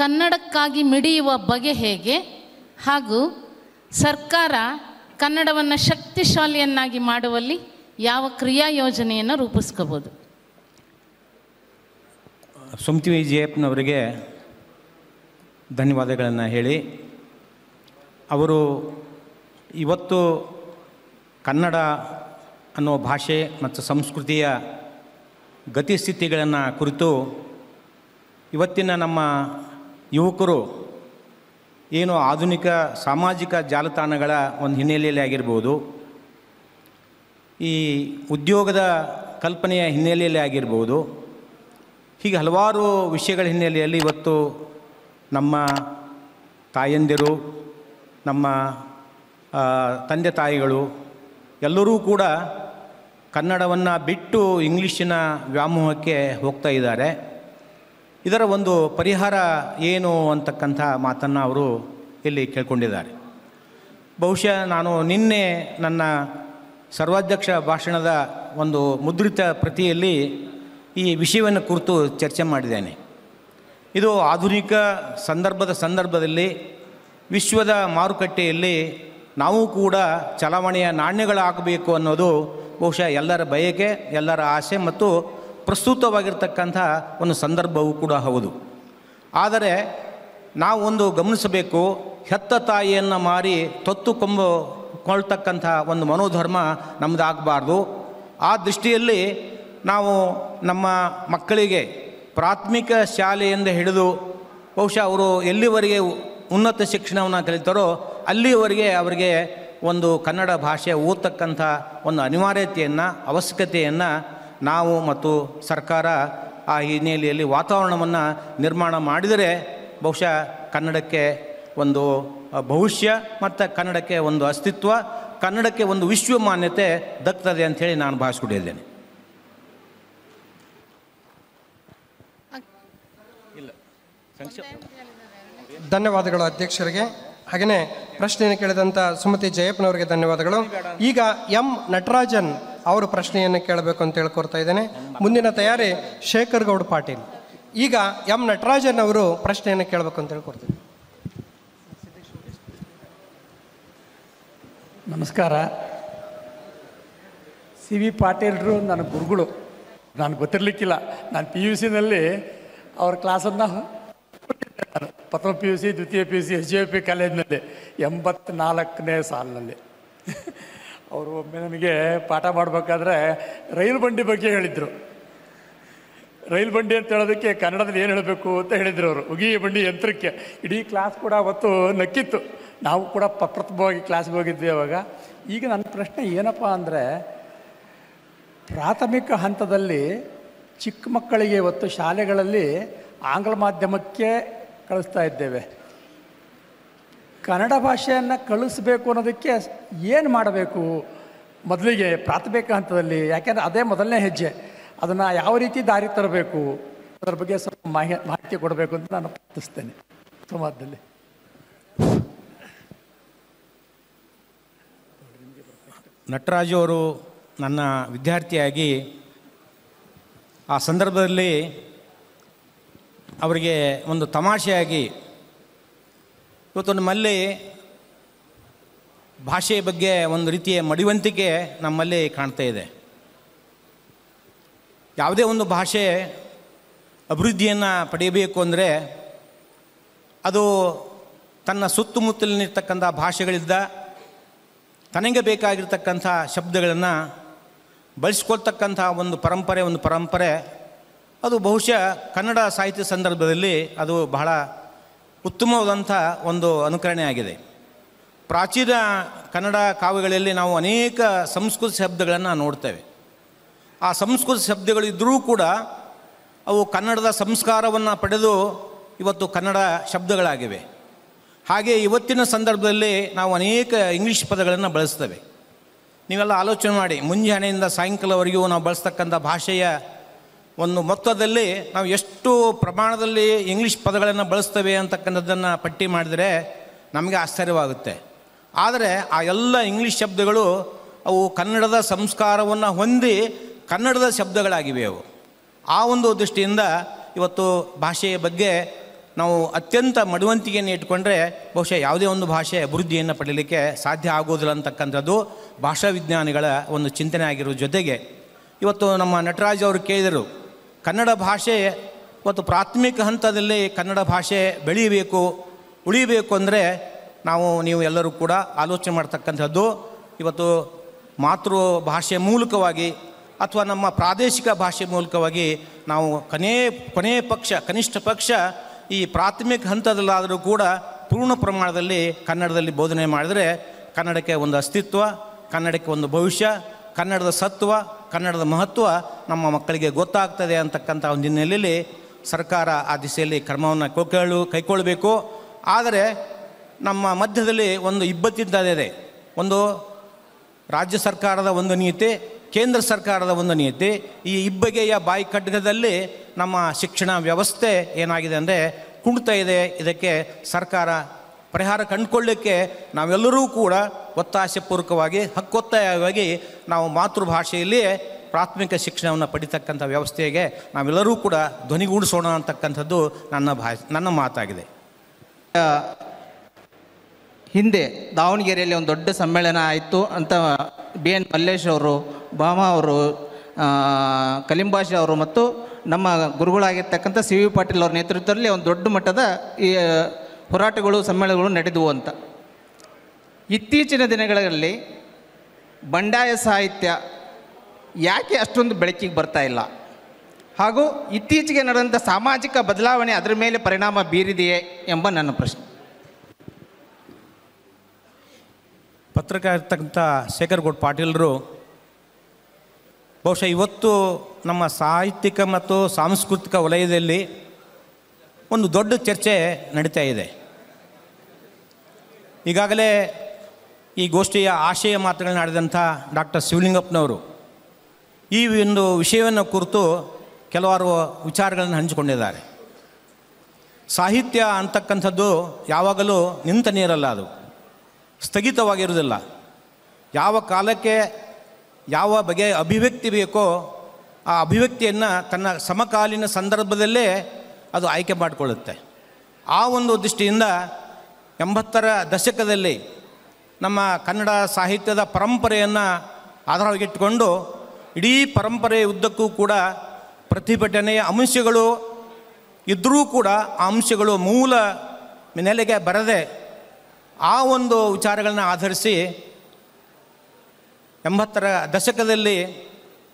ಕನ್ನಡಕ್ಕಾಗಿ ಮಿಡಿಯುವ ಬಗೆ ಹೇಗೆ, ಹಾಗೂ ಸರ್ಕಾರ ಕನ್ನಡವನ್ನು ಶಕ್ತಿಶಾಲಿಯನ್ನಾಗಿ ಮಾಡುವಲ್ಲಿ ಯಾವ ಕ್ರಿಯಾ ಯೋಜನೆಯನ್ನು ರೂಪಿಸ್ಕೋಬೋದು? ಸುಮತಿ ಜಯಪ್ಪನವರಿಗೆ ಧನ್ಯವಾದಗಳನ್ನು ಹೇಳಿ, ಅವರು ಇವತ್ತು ಕನ್ನಡ ಅನ್ನೋ ಭಾಷೆ ಮತ್ತು ಸಂಸ್ಕೃತಿಯ ಗತಿಸ್ಥಿತಿಗಳನ್ನು ಕುರಿತು ಇವತ್ತಿನ ನಮ್ಮ ಯುವಕರು ಏನು ಆಧುನಿಕ ಸಾಮಾಜಿಕ ಜಾಲತಾಣಗಳ ಒಂದು ಹಿನ್ನೆಲೆಯಲ್ಲಿ ಆಗಿರ್ಬೋದು, ಈ ಉದ್ಯೋಗದ ಕಲ್ಪನೆಯ ಹಿನ್ನೆಲೆಯಲ್ಲಿ ಆಗಿರ್ಬೋದು, ಹೀಗೆ ಹಲವಾರು ವಿಷಯಗಳ ಹಿನ್ನೆಲೆಯಲ್ಲಿ ಇವತ್ತು ನಮ್ಮ ತಾಯಂದಿರು, ನಮ್ಮ ತಂದೆ ತಾಯಿಗಳು ಎಲ್ಲರೂ ಕೂಡ ಕನ್ನಡವನ್ನು ಬಿಟ್ಟು ಇಂಗ್ಲೀಷಿನ ವ್ಯಾಮೋಹಕ್ಕೆ ಹೋಗ್ತಾ ಇದ್ದಾರೆ. ಇದರ ಒಂದು ಪರಿಹಾರ ಏನು ಅಂತಕ್ಕಂಥ ಮಾತನ್ನು ಅವರು ಇಲ್ಲಿ ಕೇಳ್ಕೊಂಡಿದ್ದಾರೆ. ಬಹುಶಃ ನಾನು ನಿನ್ನೆ ನನ್ನ ಸರ್ವಾಧ್ಯಕ್ಷ ಭಾಷಣದ ಒಂದು ಮುದ್ರಿತ ಪ್ರತಿಯಲ್ಲಿ ಈ ವಿಷಯವನ್ನು ಕುರಿತು ಚರ್ಚೆ ಮಾಡಿದ್ದೇನೆ. ಇದು ಆಧುನಿಕ ಸಂದರ್ಭದಲ್ಲಿ ವಿಶ್ವದ ಮಾರುಕಟ್ಟೆಯಲ್ಲಿ ನಾವು ಕೂಡ ಚಲಾವಣೆಯ ನಾಣ್ಯಗಳಾಗಬೇಕು ಅನ್ನೋದು ಬಹುಶಃ ಎಲ್ಲರ ಬಯಕೆ, ಎಲ್ಲರ ಆಸೆ ಮತ್ತು ಪ್ರಸ್ತುತವಾಗಿರ್ತಕ್ಕಂಥ ಒಂದು ಸಂದರ್ಭವೂ ಕೂಡ ಹೌದು. ಆದರೆ ನಾವು ಒಂದು ಗಮನಿಸಬೇಕು, ಹೆತ್ತ ತಾಯಿಯನ್ನು ಮಾರಿ ತೊತ್ತುಕೊಂಬಕೊಳ್ತಕ್ಕಂಥ ಒಂದು ಮನೋಧರ್ಮ ನಮ್ಮದಾಗಬಾರ್ದು. ಆ ದೃಷ್ಟಿಯಲ್ಲಿ ನಾವು ನಮ್ಮ ಮಕ್ಕಳಿಗೆ ಪ್ರಾಥಮಿಕ ಶಾಲೆಯಿಂದ ಹಿಡಿದು ಬಹುಶಃ ಅವರು ಎಲ್ಲಿವರೆಗೆ ಉನ್ನತ ಶಿಕ್ಷಣವನ್ನು ಕಲಿತಾರೋ ಅಲ್ಲಿವರೆಗೆ ಅವರಿಗೆ ಒಂದು ಕನ್ನಡ ಭಾಷೆ ಓದ್ತಕ್ಕಂಥ ಒಂದು ಅನಿವಾರ್ಯತೆಯನ್ನು, ಅವಶ್ಯಕತೆಯನ್ನು ನಾವು ಮತ್ತು ಸರ್ಕಾರ ಆ ಹಿನ್ನೆಲೆಯಲ್ಲಿ ವಾತಾವರಣವನ್ನು ನಿರ್ಮಾಣ ಮಾಡಿದರೆ ಬಹುಶಃ ಕನ್ನಡಕ್ಕೆ ಒಂದು ಭವಿಷ್ಯ ಮತ್ತು ಕನ್ನಡಕ್ಕೆ ಒಂದು ಅಸ್ತಿತ್ವ, ಕನ್ನಡಕ್ಕೆ ಒಂದು ವಿಶ್ವ ಮಾನ್ಯತೆ ದಕ್ತದೆ ಅಂಥೇಳಿ ನಾನು ಭಾವಿಸ್ಕೊಂಡಿದ್ದೇನೆ. ಧನ್ಯವಾದಗಳು ಅಧ್ಯಕ್ಷರಿಗೆ. ಹಾಗೆಯೇ ಪ್ರಶ್ನೆಯನ್ನು ಕೇಳಿದಂಥ ಸುಮತಿ ಜಯಪ್ಪನವರಿಗೆ ಧನ್ಯವಾದಗಳು. ಈಗ ಎಂ ನಟರಾಜನ್ ಅವರು ಪ್ರಶ್ನೆಯನ್ನು ಕೇಳಬೇಕು ಅಂತ ಹೇಳ್ಕೊಡ್ತಾ ಇದ್ದೇನೆ. ಮುಂದಿನ ತಯಾರಿ ಶೇಖರ್ ಗೌಡ್ ಪಾಟೀಲ್. ಈಗ ಎಂ ನಟರಾಜನ್ ಅವರು ಪ್ರಶ್ನೆಯನ್ನು ಕೇಳಬೇಕು ಅಂತ ಹೇಳ್ಕೊಡ್ತೀನಿ. ನಮಸ್ಕಾರ. ಸಿ ವಿ ಪಾಟೀಲ್ರು ನನ್ನ ಗುರುಗಳು. ನನಗೆ ಗೊತ್ತಿರಲಿಕ್ಕಿಲ್ಲ, ನಾನು ಪಿ ಯು ಸಿನಲ್ಲಿ ಅವ್ರ ಕ್ಲಾಸನ್ನು ನಾನು ಪ್ರಥಮ ಪಿ ಯು ಸಿ, ದ್ವಿತೀಯ P U C, S J P ಕಾಲೇಜಿನಲ್ಲಿ 84ನೇ ಸಾಲಿನಲ್ಲಿ. ಅವರು ಒಮ್ಮೆ ನನಗೆ ಪಾಠ ಮಾಡಬೇಕಾದ್ರೆ ರೈಲು ಬಂಡಿ ಬಗ್ಗೆ ಹೇಳಿದರು. ರೈಲು ಬಂಡಿ ಅಂತ ಹೇಳೋದಕ್ಕೆ ಕನ್ನಡದಲ್ಲಿ ಏನು ಹೇಳಬೇಕು ಅಂತ ಹೇಳಿದರು ಅವರು. ಉಗಿಯ ಬಂಡಿ ಯಂತ್ರಕ್ಕೆ ಇಡೀ ಕ್ಲಾಸ್ ಕೂಡ ಅವತ್ತು ನಕ್ಕಿತ್ತು. ನಾವು ಕೂಡ ಪ್ರಥಮವಾಗಿ ಕ್ಲಾಸ್ಗೆ ಹೋಗಿದ್ವಿ ಅವಾಗ. ಈಗ ನನ್ನ ಪ್ರಶ್ನೆ ಏನಪ್ಪ ಅಂದರೆ, ಪ್ರಾಥಮಿಕ ಹಂತದಲ್ಲಿ ಚಿಕ್ಕ ಮಕ್ಕಳಿಗೆ ಇವತ್ತು ಶಾಲೆಗಳಲ್ಲಿ ಆಂಗ್ಲ ಮಾಧ್ಯಮಕ್ಕೆ ಕಳಿಸ್ತಾ ಇದ್ದೇವೆ. ಕನ್ನಡ ಭಾಷೆಯನ್ನು ಕಳಿಸ್ಬೇಕು ಅನ್ನೋದಕ್ಕೆ ಏನು ಮಾಡಬೇಕು ಮೊದಲಿಗೆ ಪ್ರಾಥಮಿಕ ಹಂತದಲ್ಲಿ? ಯಾಕೆಂದರೆ ಅದೇ ಮೊದಲನೇ ಹೆಜ್ಜೆ. ಅದನ್ನು ಯಾವ ರೀತಿ ದಾರಿ ತರಬೇಕು ಅದರ ಬಗ್ಗೆ ಸ್ವಲ್ಪ ಮಾಹಿತಿ ಕೊಡಬೇಕು ಅಂತ ನಾನು ಪ್ರಾರ್ಥಿಸ್ತೇನೆ ಸಂವಾದದಲ್ಲಿ. ನಟರಾಜು ಅವರು ನನ್ನ ವಿದ್ಯಾರ್ಥಿಯಾಗಿ ಆ ಸಂದರ್ಭದಲ್ಲಿ ಅವರಿಗೆ ಒಂದು ತಮಾಷೆಯಾಗಿ, ಇವತ್ತು ನಮ್ಮಲ್ಲಿ ಭಾಷೆಯ ಬಗ್ಗೆ ಒಂದು ರೀತಿಯ ಮಡಿವಂತಿಕೆ ನಮ್ಮಲ್ಲಿ ಕಾಣ್ತಾ ಇದೆ. ಯಾವುದೇ ಒಂದು ಭಾಷೆ ಅಭಿವೃದ್ಧಿಯನ್ನು ಪಡೆಯಬೇಕು ಅಂದರೆ ಅದು ತನ್ನ ಸುತ್ತಮುತ್ತಲಿನಿರ್ತಕ್ಕಂಥ ಭಾಷೆಗಳಿಂದ ತನಗೆ ಬೇಕಾಗಿರ್ತಕ್ಕಂಥ ಶಬ್ದಗಳನ್ನು ಬಳಸ್ಕೊಳ್ತಕ್ಕಂಥ ಒಂದು ಪರಂಪರೆ ಅದು ಬಹುಶಃ ಕನ್ನಡ ಸಾಹಿತ್ಯ ಸಂದರ್ಭದಲ್ಲಿ ಅದು ಬಹಳ ಉತ್ತಮವಾದಂಥ ಒಂದು ಅನುಕರಣೆ ಆಗಿದೆ. ಪ್ರಾಚೀನ ಕನ್ನಡ ಕಾವ್ಯಗಳಲ್ಲಿ ನಾವು ಅನೇಕ ಸಂಸ್ಕೃತ ಶಬ್ದಗಳನ್ನು ನೋಡ್ತೇವೆ. ಆ ಸಂಸ್ಕೃತ ಶಬ್ದಗಳಿದ್ದರೂ ಕೂಡ ಅವು ಕನ್ನಡದ ಸಂಸ್ಕಾರವನ್ನು ಪಡೆದು ಇವತ್ತು ಕನ್ನಡ ಶಬ್ದಗಳಾಗಿವೆ. ಹಾಗೆ ಇವತ್ತಿನ ಸಂದರ್ಭದಲ್ಲಿ ನಾವು ಅನೇಕ ಇಂಗ್ಲೀಷ್ ಪದಗಳನ್ನು ಬಳಸ್ತೇವೆ. ನೀವೆಲ್ಲ ಆಲೋಚನೆ ಮಾಡಿ, ಮುಂಜಾನೆಯಿಂದ ಸಾಯಂಕಾಲವರೆಗೂ ನಾವು ಬಳಸ್ತಕ್ಕಂಥ ಭಾಷೆಯ ಒಂದು ಮೊತ್ತದಲ್ಲಿ ನಾವು ಎಷ್ಟು ಪ್ರಮಾಣದಲ್ಲಿ ಇಂಗ್ಲೀಷ್ ಪದಗಳನ್ನು ಬಳಸ್ತೇವೆ ಅಂತಕ್ಕಂಥದ್ದನ್ನು ಪಟ್ಟಿ ಮಾಡಿದರೆ ನಮಗೆ ಆಶ್ಚರ್ಯವಾಗುತ್ತೆ. ಆದರೆ ಆ ಎಲ್ಲ ಇಂಗ್ಲೀಷ್ ಶಬ್ದಗಳು ಅವು ಕನ್ನಡದ ಸಂಸ್ಕಾರವನ್ನು ಹೊಂದಿ ಕನ್ನಡದ ಶಬ್ದಗಳಾಗಿವೆ. ಅವು ಆ ಒಂದು ದೃಷ್ಟಿಯಿಂದ ಇವತ್ತು ಭಾಷೆಯ ಬಗ್ಗೆ ನಾವು ಅತ್ಯಂತ ಮಡಿವಂತಿಕೆಯನ್ನು ಇಟ್ಕೊಂಡ್ರೆ ಬಹುಶಃ ಯಾವುದೇ ಒಂದು ಭಾಷೆ ಅಭಿವೃದ್ಧಿಯನ್ನು ಪಡೀಲಿಕ್ಕೆ ಸಾಧ್ಯ ಆಗೋದಿಲ್ಲ ಅಂತಕ್ಕಂಥದ್ದು ಭಾಷಾ ವಿಜ್ಞಾನಿಗಳ ಒಂದು ಚಿಂತನೆ ಆಗಿರೋ ಜೊತೆಗೆ ಇವತ್ತು ನಮ್ಮ ನಟರಾಜ್ ಅವರು ಕೇಳಿದರು, ಕನ್ನಡ ಭಾಷೆ ಇವತ್ತು ಪ್ರಾಥಮಿಕ ಹಂತದಲ್ಲಿ ಕನ್ನಡ ಭಾಷೆ ಬೆಳೀಬೇಕು, ಉಳಿಬೇಕು ಅಂದರೆ ನೀವು ಎಲ್ಲರೂ ಕೂಡ ಆಲೋಚನೆ ಮಾಡ್ತಕ್ಕಂಥದ್ದು ಇವತ್ತು ಮಾತೃ ಭಾಷೆ ಮೂಲಕವಾಗಿ ಅಥವಾ ನಮ್ಮ ಪ್ರಾದೇಶಿಕ ಭಾಷೆ ಮೂಲಕವಾಗಿ ನಾವು ಕನಿಷ್ಠ ಪಕ್ಷ ಈ ಪ್ರಾಥಮಿಕ ಹಂತದಲ್ಲಾದರೂ ಕೂಡ ಪೂರ್ಣ ಪ್ರಮಾಣದಲ್ಲಿ ಕನ್ನಡದಲ್ಲಿ ಬೋಧನೆ ಮಾಡಿದರೆ ಕನ್ನಡಕ್ಕೆ ಒಂದು ಅಸ್ತಿತ್ವ, ಕನ್ನಡಕ್ಕೆ ಒಂದು ಭವಿಷ್ಯ, ಕನ್ನಡದ ಸತ್ವ, ಕನ್ನಡದ ಮಹತ್ವ ನಮ್ಮ ಮಕ್ಕಳಿಗೆ ಗೊತ್ತಾಗ್ತದೆ ಅಂತಕ್ಕಂಥ ಒಂದು ಹಿನ್ನೆಲೆಯಲ್ಲಿ ಸರ್ಕಾರ ಆ ದಿಸೆಯಲ್ಲಿ ಕ್ರಮವನ್ನು ಕೈಗೊಳ್ಳಬೇಕು. ಆದರೆ ನಮ್ಮ ಮಧ್ಯದಲ್ಲಿ ಒಂದು ಇಬ್ಬತ್ತಿದ್ದಿದೆ. ಒಂದು ರಾಜ್ಯ ಸರ್ಕಾರದ ಒಂದು ನೀತಿ, ಕೇಂದ್ರ ಸರ್ಕಾರದ ಒಂದು ನೀತಿ. ಈ ಇಬ್ಬಗೆಯ ಬಾಯಿ ಖಡ್ಗದಲ್ಲಿ ನಮ್ಮ ಶಿಕ್ಷಣ ವ್ಯವಸ್ಥೆ ಏನಾಗಿದೆ ಅಂದರೆ ಕುಂಠಿತ ಇದೆ. ಇದಕ್ಕೆ ಸರ್ಕಾರ ಪರಿಹಾರ ಕಂಡುಕೊಳ್ಳಲಿಕ್ಕೆ ನಾವೆಲ್ಲರೂ ಕೂಡ ಒತ್ತಾಯಪೂರ್ವಕವಾಗಿ ಹಕ್ಕೊತ್ತಾಯವಾಗಿ ನಾವು ಮಾತೃಭಾಷೆಯಲ್ಲಿಯೇ ಪ್ರಾಥಮಿಕ ಶಿಕ್ಷಣವನ್ನು ಪಡಿತಕ್ಕಂಥ ವ್ಯವಸ್ಥೆಗೆ ನಾವೆಲ್ಲರೂ ಕೂಡ ಧ್ವನಿಗೂಡಿಸೋಣ ಅಂತಕ್ಕಂಥದ್ದು ನನ್ನ ಮಾತಾಗಿದೆ. ಹಿಂದೆ ದಾವಣಗೆರೆಯಲ್ಲಿ ಒಂದು ದೊಡ್ಡ ಸಮ್ಮೇಳನ ಆಯಿತು ಅಂತ BN ಮಲ್ಲೇಶ್ ಅವರು, ಭಾಮಾ ಅವರು, ಕಲಿಂಬಾಷ ಅವರು ಮತ್ತು ನಮ್ಮ ಗುರುಗಳಾಗಿರ್ತಕ್ಕಂಥ CV ಪಾಟೀಲ್ ಅವರ ನೇತೃತ್ವದಲ್ಲಿ ಒಂದು ದೊಡ್ಡ ಮಟ್ಟದ ಈ ಹೋರಾಟಗಳು ಸಮ್ಮೇಳನಗಳು ನಡೆದವು ಅಂತ. ಇತ್ತೀಚಿನ ದಿನಗಳಲ್ಲಿ ಬಂಡಾಯ ಸಾಹಿತ್ಯ ಯಾಕೆ ಅಷ್ಟೊಂದು ಬೆಳಕಿಗೆ ಬರ್ತಾ ಇಲ್ಲ, ಹಾಗೂ ಇತ್ತೀಚೆಗೆ ನಡೆದಂಥ ಸಾಮಾಜಿಕ ಬದಲಾವಣೆ ಅದರ ಮೇಲೆ ಪರಿಣಾಮ ಬೀರಿದೆಯೇ ಎಂಬ ನನ್ನ ಪ್ರಶ್ನೆ. ಪತ್ರಕರ್ತಕ್ಕಂಥ ಶೇಖರಗೌಡ ಪಾಟೀಲರು ಬಹುಶಃ ಇವತ್ತು ನಮ್ಮ ಸಾಹಿತ್ಯಿಕ ಮತ್ತು ಸಾಂಸ್ಕೃತಿಕ ವಲಯದಲ್ಲಿ ಒಂದು ದೊಡ್ಡ ಚರ್ಚೆ ನಡೀತಾ ಇದೆ. ಈಗಾಗಲೇ ಈ ಗೋಷ್ಠಿಯ ಆಶಯ ಮಾತುಗಳನ್ನಾಡಿದಂಥ ಡಾಕ್ಟರ್ ಶಿವಲಿಂಗಪ್ಪನವರು ಈ ಒಂದು ವಿಷಯವನ್ನು ಕುರಿತು ಕೆಲವಾರು ವಿಚಾರಗಳನ್ನು ಹಂಚಿಕೊಂಡಿದ್ದಾರೆ. ಸಾಹಿತ್ಯ ಅಂತಕ್ಕಂಥದ್ದು ಯಾವಾಗಲೂ ನಿಂತ ನೀರಲ್ಲ, ಅದು ಸ್ಥಗಿತವಾಗಿರುವುದಿಲ್ಲ. ಯಾವ ಕಾಲಕ್ಕೆ ಯಾವ ಬಗೆಯ ಅಭಿವ್ಯಕ್ತಿ ಬೇಕೋ ಆ ಅಭಿವ್ಯಕ್ತಿಯನ್ನು ತನ್ನ ಸಮಕಾಲೀನ ಸಂದರ್ಭದಲ್ಲೇ ಅದು ಆಯ್ಕೆ ಮಾಡಿಕೊಳ್ಳುತ್ತೆ. ಆ ಒಂದು ದೃಷ್ಟಿಯಿಂದ 80ರ ದಶಕದಲ್ಲಿ ನಮ್ಮ ಕನ್ನಡ ಸಾಹಿತ್ಯದ ಪರಂಪರೆಯನ್ನು ಆಧಾರವಾಗಿಟ್ಟುಕೊಂಡು ಇಡೀ ಪರಂಪರೆಯ ಉದ್ದಕ್ಕೂ ಕೂಡ ಪ್ರತಿಭಟನೆಯ ಅಂಶಗಳು ಇದ್ದರೂ ಕೂಡ ಆ ಅಂಶಗಳು ಮೂಲ ನೆಲೆಗೆ ಬರದೆ ಆ ಒಂದು ವಿಚಾರಗಳನ್ನ ಆಧರಿಸಿ 80ರ ದಶಕದಲ್ಲಿ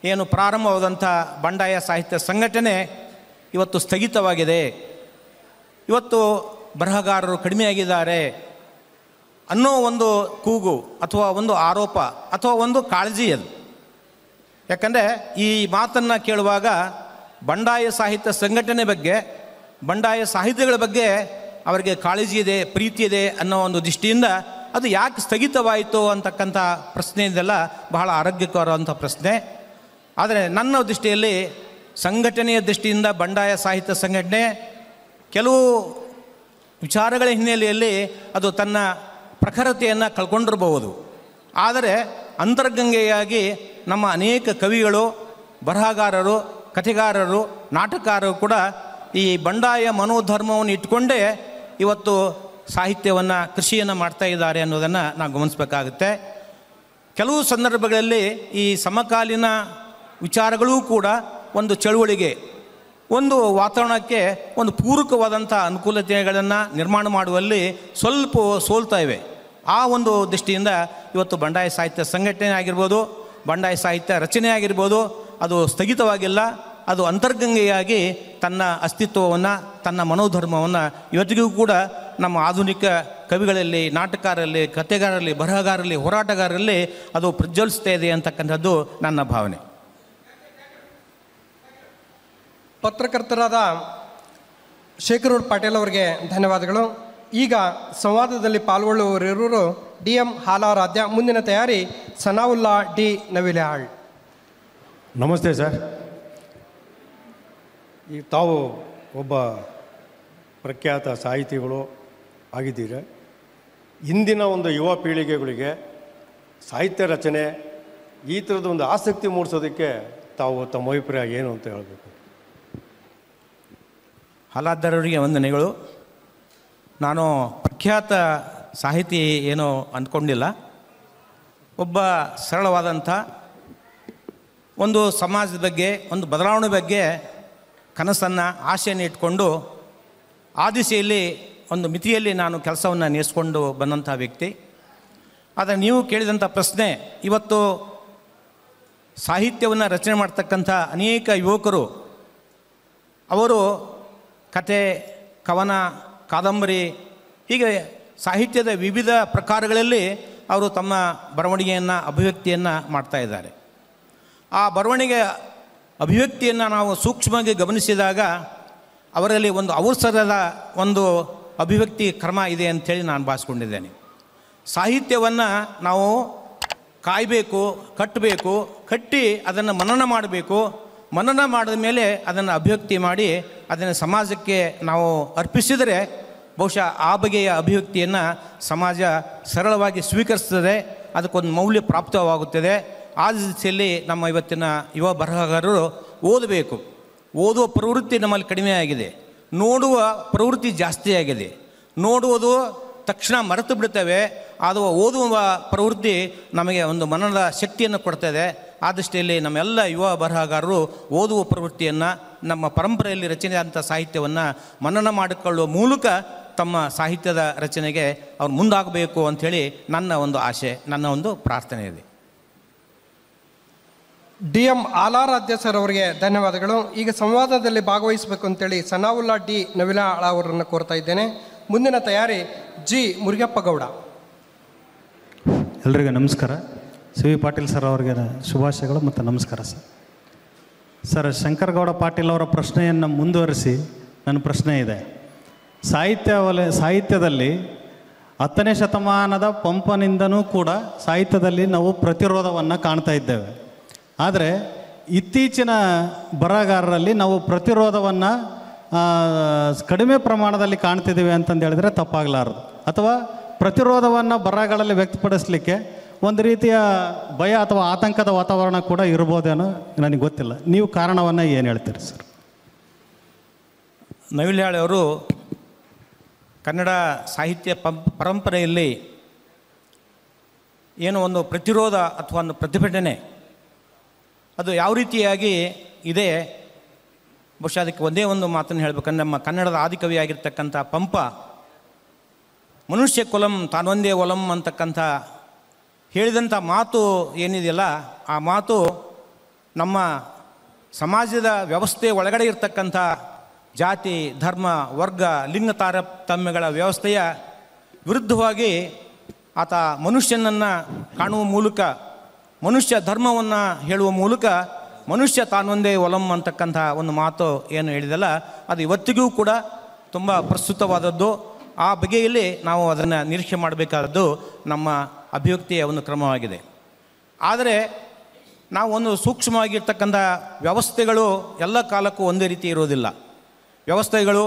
ಏನು ಪ್ರಾರಂಭವಾದಂಥ ಬಂಡಾಯ ಸಾಹಿತ್ಯ ಸಂಘಟನೆ ಇವತ್ತು ಸ್ಥಗಿತವಾಗಿದೆ. ಇವತ್ತು ಬರಹಗಾರರು ಕಡಿಮೆಯಾಗಿದ್ದಾರೆ ಅನ್ನೋ ಒಂದು ಕೂಗು ಅಥವಾ ಒಂದು ಆರೋಪ ಅಥವಾ ಒಂದು ಕಾಳಜಿ ಅದು. ಯಾಕಂದರೆ ಈ ಮಾತನ್ನು ಕೇಳುವಾಗ ಬಂಡಾಯ ಸಾಹಿತ್ಯ ಸಂಘಟನೆ ಬಗ್ಗೆ, ಬಂಡಾಯ ಸಾಹಿತ್ಯಗಳ ಬಗ್ಗೆ ಅವರಿಗೆ ಕಾಳಜಿ ಇದೆ, ಪ್ರೀತಿ ಇದೆ ಅನ್ನೋ ಒಂದು ದೃಷ್ಟಿಯಿಂದ ಅದು ಯಾಕೆ ಸ್ಥಗಿತವಾಯಿತು ಅಂತಕ್ಕಂಥ ಪ್ರಶ್ನೆ ಇದೆಲ್ಲ ಬಹಳ ಆರೋಗ್ಯಕರವಂಥ ಪ್ರಶ್ನೆ. ಆದರೆ ನನ್ನ ದೃಷ್ಟಿಯಲ್ಲಿ ಸಂಘಟನೆಯ ದೃಷ್ಟಿಯಿಂದ ಬಂಡಾಯ ಸಾಹಿತ್ಯ ಸಂಘಟನೆ ಕೆಲವು ವಿಚಾರಗಳ ಹಿನ್ನೆಲೆಯಲ್ಲಿ ಅದು ತನ್ನ ಪ್ರಖರತೆಯನ್ನು ಕಳ್ಕೊಂಡಿರಬಹುದು. ಆದರೆ ಅಂತರ್ಗಂಗೆಯಾಗಿ ನಮ್ಮ ಅನೇಕ ಕವಿಗಳು, ಬರಹಗಾರರು, ಕಥೆಗಾರರು, ನಾಟಕಕಾರರು ಕೂಡ ಈ ಬಂಡಾಯ ಮನೋಧರ್ಮವನ್ನು ಇಟ್ಕೊಂಡೇ ಇವತ್ತು ಸಾಹಿತ್ಯವನ್ನು, ಕೃಷಿಯನ್ನು ಮಾಡ್ತಾ ಇದ್ದಾರೆ ಅನ್ನೋದನ್ನು ನಾವು ಗಮನಿಸಬೇಕಾಗುತ್ತೆ. ಕೆಲವು ಸಂದರ್ಭಗಳಲ್ಲಿ ಈ ಸಮಕಾಲೀನ ವಿಚಾರಗಳೂ ಕೂಡ ಒಂದು ಚಳುವಳಿಗೆ, ಒಂದು ವಾತಾವರಣಕ್ಕೆ ಒಂದು ಪೂರಕವಾದಂಥ ಅನುಕೂಲತೆಗಳನ್ನು ನಿರ್ಮಾಣ ಮಾಡುವಲ್ಲಿ ಸ್ವಲ್ಪ ಸೋಲ್ತಾ ಇವೆ. ಆ ಒಂದು ದೃಷ್ಟಿಯಿಂದ ಇವತ್ತು ಬಂಡಾಯ ಸಾಹಿತ್ಯ ಸಂಘಟನೆ ಆಗಿರ್ಬೋದು, ಬಂಡಾಯ ಸಾಹಿತ್ಯ ರಚನೆ ಆಗಿರ್ಬೋದು, ಅದು ಸ್ಥಗಿತವಾಗಿಲ್ಲ. ಅದು ಅಂತರ್ಗಂಗೆಯಾಗಿ ತನ್ನ ಅಸ್ತಿತ್ವವನ್ನು, ತನ್ನ ಮನೋಧರ್ಮವನ್ನು ಇವತ್ತಿಗೂ ಕೂಡ ನಮ್ಮ ಆಧುನಿಕ ಕವಿಗಳಲ್ಲಿ, ನಾಟಕಕಾರರಲ್ಲಿ, ಕಥೆಗಾರರಲ್ಲಿ, ಬರಹಗಾರರಲ್ಲಿ, ಹೋರಾಟಗಾರರಲ್ಲಿ ಅದು ಪ್ರಜ್ವಲಿಸ್ತಾ ಇದೆ ಅಂತಕ್ಕಂಥದ್ದು ನನ್ನ ಭಾವನೆ. ಪತ್ರಕರ್ತರಾದ ಶೇಖರ್ ಪಾಟೀಲ್ ಅವರಿಗೆ ಧನ್ಯವಾದಗಳು. ಈಗ ಸಂವಾದದಲ್ಲಿ ಪಾಲ್ಗೊಳ್ಳುವವರಿರುವರು DM ಹಾಲಾರಾಧ್ಯ. ಮುಂದಿನ ತಯಾರಿ ಸನಾವುಲ್ಲಾ ಡಿ ನವಿಲೆಹಾಳ್. ನಮಸ್ತೆ ಸರ್. ಈ ತಾವು ಒಬ್ಬ ಪ್ರಖ್ಯಾತ ಸಾಹಿತಿಗಳು ಆಗಿದ್ದೀರ. ಇಂದಿನ ಒಂದು ಯುವ ಪೀಳಿಗೆಗಳಿಗೆ ಸಾಹಿತ್ಯ ರಚನೆ ಈ ಥರದ ಒಂದು ಆಸಕ್ತಿ ಮೂಡಿಸೋದಕ್ಕೆ ತಾವು ತಮ್ಮ ಅಭಿಪ್ರಾಯ ಏನು ಅಂತ ಹೇಳಬೇಕು? ಹಾಲಾದ್ದರವರಿಗೆ ವಂದನೆಗಳು. ನಾನು ಪ್ರಖ್ಯಾತ ಸಾಹಿತಿ ಏನೋ ಅಂದ್ಕೊಂಡಿಲ್ಲ. ಒಬ್ಬ ಸರಳವಾದಂಥ ಒಂದು ಸಮಾಜದ ಬಗ್ಗೆ, ಒಂದು ಬದಲಾವಣೆ ಬಗ್ಗೆ ಕನಸನ್ನು, ಆಶೆಯನ್ನು ಇಟ್ಕೊಂಡು ಆ ದಿಸೆಯಲ್ಲಿ ಒಂದು ಮಿತಿಯಲ್ಲಿ ನಾನು ಕೆಲಸವನ್ನು ನೇಸ್ಕೊಂಡು ಬಂದಂಥ ವ್ಯಕ್ತಿ. ಆದರೆ ನೀವು ಕೇಳಿದಂಥ ಪ್ರಶ್ನೆ, ಇವತ್ತು ಸಾಹಿತ್ಯವನ್ನು ರಚನೆ ಮಾಡ್ತಕ್ಕಂಥ ಅನೇಕ ಯುವಕರು ಅವರು ಕತೆ, ಕವನ, ಕಾದಂಬರಿ ಹೀಗೆ ಸಾಹಿತ್ಯದ ವಿವಿಧ ಪ್ರಕಾರಗಳಲ್ಲಿ ಅವರು ತಮ್ಮ ಬರವಣಿಗೆಯನ್ನು, ಅಭಿವ್ಯಕ್ತಿಯನ್ನು ಮಾಡ್ತಾಯಿದ್ದಾರೆ. ಆ ಬರವಣಿಗೆ ಅಭಿವ್ಯಕ್ತಿಯನ್ನು ನಾವು ಸೂಕ್ಷ್ಮವಾಗಿ ಗಮನಿಸಿದಾಗ ಅವರಲ್ಲಿ ಒಂದು ಅವಸರದ ಒಂದು ಅಭಿವ್ಯಕ್ತಿ ಕ್ರಮ ಇದೆ ಅಂಥೇಳಿ ನಾನು ಭಾವಿಸ್ಕೊಂಡಿದ್ದೇನೆ. ಸಾಹಿತ್ಯವನ್ನು ನಾವು ಕಾಯಬೇಕು, ಕಟ್ಟಬೇಕು, ಕಟ್ಟಿ ಅದನ್ನು ಮನನ ಮಾಡಬೇಕು. ಮನನ ಮಾಡಿದ ಮೇಲೆ ಅದನ್ನು ಅಭಿವ್ಯಕ್ತಿ ಮಾಡಿ ಅದನ್ನು ಸಮಾಜಕ್ಕೆ ನಾವು ಅರ್ಪಿಸಿದರೆ ಬಹುಶಃ ಆ ಬಗೆಯ ಅಭಿವ್ಯಕ್ತಿಯನ್ನು ಸಮಾಜ ಸರಳವಾಗಿ ಸ್ವೀಕರಿಸ್ತದೆ, ಅದಕ್ಕೊಂದು ಮೌಲ್ಯ ಪ್ರಾಪ್ತವಾಗುತ್ತದೆ. ಆ ದಿಸೆಯಲ್ಲಿ ನಮ್ಮ ಇವತ್ತಿನ ಯುವ ಬರಹಗಾರರು ಓದಬೇಕು. ಓದುವ ಪ್ರವೃತ್ತಿ ನಮ್ಮಲ್ಲಿ ಕಡಿಮೆ ಆಗಿದೆ, ನೋಡುವ ಪ್ರವೃತ್ತಿ ಜಾಸ್ತಿ ಆಗಿದೆ. ನೋಡುವುದು ತಕ್ಷಣ ಮರೆತು ಬಿಡ್ತೇವೆ, ಅದು ಓದುವ ಪ್ರವೃತ್ತಿ ನಮಗೆ ಒಂದು ಮನದ ಶಕ್ತಿಯನ್ನು ಕೊಡ್ತದೆ. ಆ ದೃಷ್ಟಿಯಲ್ಲಿ ನಮ್ಮೆಲ್ಲ ಯುವ ಬರಹಗಾರರು ಓದುವ ಪ್ರವೃತ್ತಿಯನ್ನು, ನಮ್ಮ ಪರಂಪರೆಯಲ್ಲಿ ರಚನೆಯಾದಂಥ ಸಾಹಿತ್ಯವನ್ನು ಮನನ ಮಾಡಿಕೊಳ್ಳುವ ಮೂಲಕ ತಮ್ಮ ಸಾಹಿತ್ಯದ ರಚನೆಗೆ ಅವ್ರು ಮುಂದಾಗಬೇಕು ಅಂಥೇಳಿ ನನ್ನ ಒಂದು ಆಶೆ, ನನ್ನ ಒಂದು ಪ್ರಾರ್ಥನೆ ಇದೆ. DM ಹಾಲಾರಾಧ್ಯ ಸರ್ ಅವರಿಗೆ ಧನ್ಯವಾದಗಳು. ಈಗ ಸಂವಾದದಲ್ಲಿ ಭಾಗವಹಿಸಬೇಕು ಅಂತೇಳಿ ಸನಾವುಲ್ಲಾ ಡಿ ನವಿಲೆಹಾಳ್ ಅವರನ್ನು ಕೋರ್ತಾ ಇದ್ದೇನೆ. ಮುಂದಿನ ತಯಾರಿ G ಮುರುಗಪ್ಪ ಗೌಡ. ಎಲ್ರಿಗೂ ನಮಸ್ಕಾರ. ಸಿ ವಿ ಪಾಟೀಲ್ ಸರ್ ಅವರಿಗೆ ಶುಭಾಶಯಗಳು ಮತ್ತು ನಮಸ್ಕಾರ ಸರ್. ಶಂಕರಗೌಡ ಪಾಟೀಲ್ ಅವರ ಪ್ರಶ್ನೆಯನ್ನು ಮುಂದುವರಿಸಿ ನನ್ನ ಪ್ರಶ್ನೆ ಇದೆ. ಸಾಹಿತ್ಯದಲ್ಲಿ 10ನೇ ಶತಮಾನದ ಪಂಪನಿಂದನೂ ಕೂಡ ಸಾಹಿತ್ಯದಲ್ಲಿ ನಾವು ಪ್ರತಿರೋಧವನ್ನು ಕಾಣ್ತಾ ಇದ್ದೇವೆ. ಆದರೆ ಇತ್ತೀಚಿನ ಬರಹಗಾರರಲ್ಲಿ ನಾವು ಪ್ರತಿರೋಧವನ್ನು ಕಡಿಮೆ ಪ್ರಮಾಣದಲ್ಲಿ ಕಾಣ್ತಿದ್ದೀವಿ ಅಂತಂದು ಹೇಳಿದ್ರೆ ತಪ್ಪಾಗಲಾರದು. ಅಥವಾ ಪ್ರತಿರೋಧವನ್ನು ಬರಹಗಳಲ್ಲಿ ವ್ಯಕ್ತಪಡಿಸಲಿಕ್ಕೆ ಒಂದು ರೀತಿಯ ಭಯ ಅಥವಾ ಆತಂಕದ ವಾತಾವರಣ ಕೂಡ ಇರ್ಬೋದೇನೋ ನನಗೆ ಗೊತ್ತಿಲ್ಲ. ನೀವು ಕಾರಣವನ್ನು ಏನು ಹೇಳ್ತೀರಿ ಸರ್? ನವಿಲೆಹಾಳ್ ಅವರು ಕನ್ನಡ ಸಾಹಿತ್ಯ ಪರಂಪರೆಯಲ್ಲಿ ಏನು ಒಂದು ಪ್ರತಿರೋಧ ಅಥವಾ ಒಂದು ಪ್ರತಿಭಟನೆ ಅದು ಯಾವ ರೀತಿಯಾಗಿ ಇದೆ, ಬಹುಶಃ ಅದಕ್ಕೆ ಒಂದೇ ಒಂದು ಮಾತನ್ನು ಹೇಳಬೇಕಂದ್ರೆ, ನಮ್ಮ ಕನ್ನಡದ ಆದಿಕವಿಯಾಗಿರ್ತಕ್ಕಂಥ ಪಂಪ ಮನುಷ್ಯ ಕುಲಂ ತಾನೊಂದೇ ಒಲಂ ಅಂತಕ್ಕಂಥ ಹೇಳಿದಂಥ ಮಾತು ಏನಿದೆಯಲ್ಲ, ಆ ಮಾತು ನಮ್ಮ ಸಮಾಜದ ವ್ಯವಸ್ಥೆ ಒಳಗಡೆ ಇರತಕ್ಕಂಥ ಜಾತಿ, ಧರ್ಮ, ವರ್ಗ, ಲಿಂಗ ತಾರತಮ್ಯಗಳ ವ್ಯವಸ್ಥೆಯ ವಿರುದ್ಧವಾಗಿ ಆತ ಮನುಷ್ಯನನ್ನು ಕಾಣುವ ಮೂಲಕ, ಮನುಷ್ಯ ಧರ್ಮವನ್ನು ಹೇಳುವ ಮೂಲಕ ಮನುಷ್ಯ ತಾನೊಂದೇ ಒಲಂ ಅಂತಕ್ಕಂಥ ಒಂದು ಮಾತು ಏನು ಹೇಳಿದಲ್ಲ, ಅದು ಇವತ್ತಿಗೂ ಕೂಡ ತುಂಬ ಪ್ರಸ್ತುತವಾದದ್ದು. ಆ ಬಗೆಯಲ್ಲಿ ನಾವು ಅದನ್ನು ನಿರೀಕ್ಷೆ ಮಾಡಬೇಕಾದದ್ದು ನಮ್ಮ ಅಭಿವ್ಯಕ್ತಿಯ ಒಂದು ಕ್ರಮವಾಗಿದೆ. ಆದರೆ ನಾವು ಒಂದು ಸೂಕ್ಷ್ಮವಾಗಿರ್ತಕ್ಕಂಥ ವ್ಯವಸ್ಥೆಗಳು ಎಲ್ಲ ಕಾಲಕ್ಕೂ ಒಂದೇ ರೀತಿ ಇರೋದಿಲ್ಲ. ವ್ಯವಸ್ಥೆಗಳು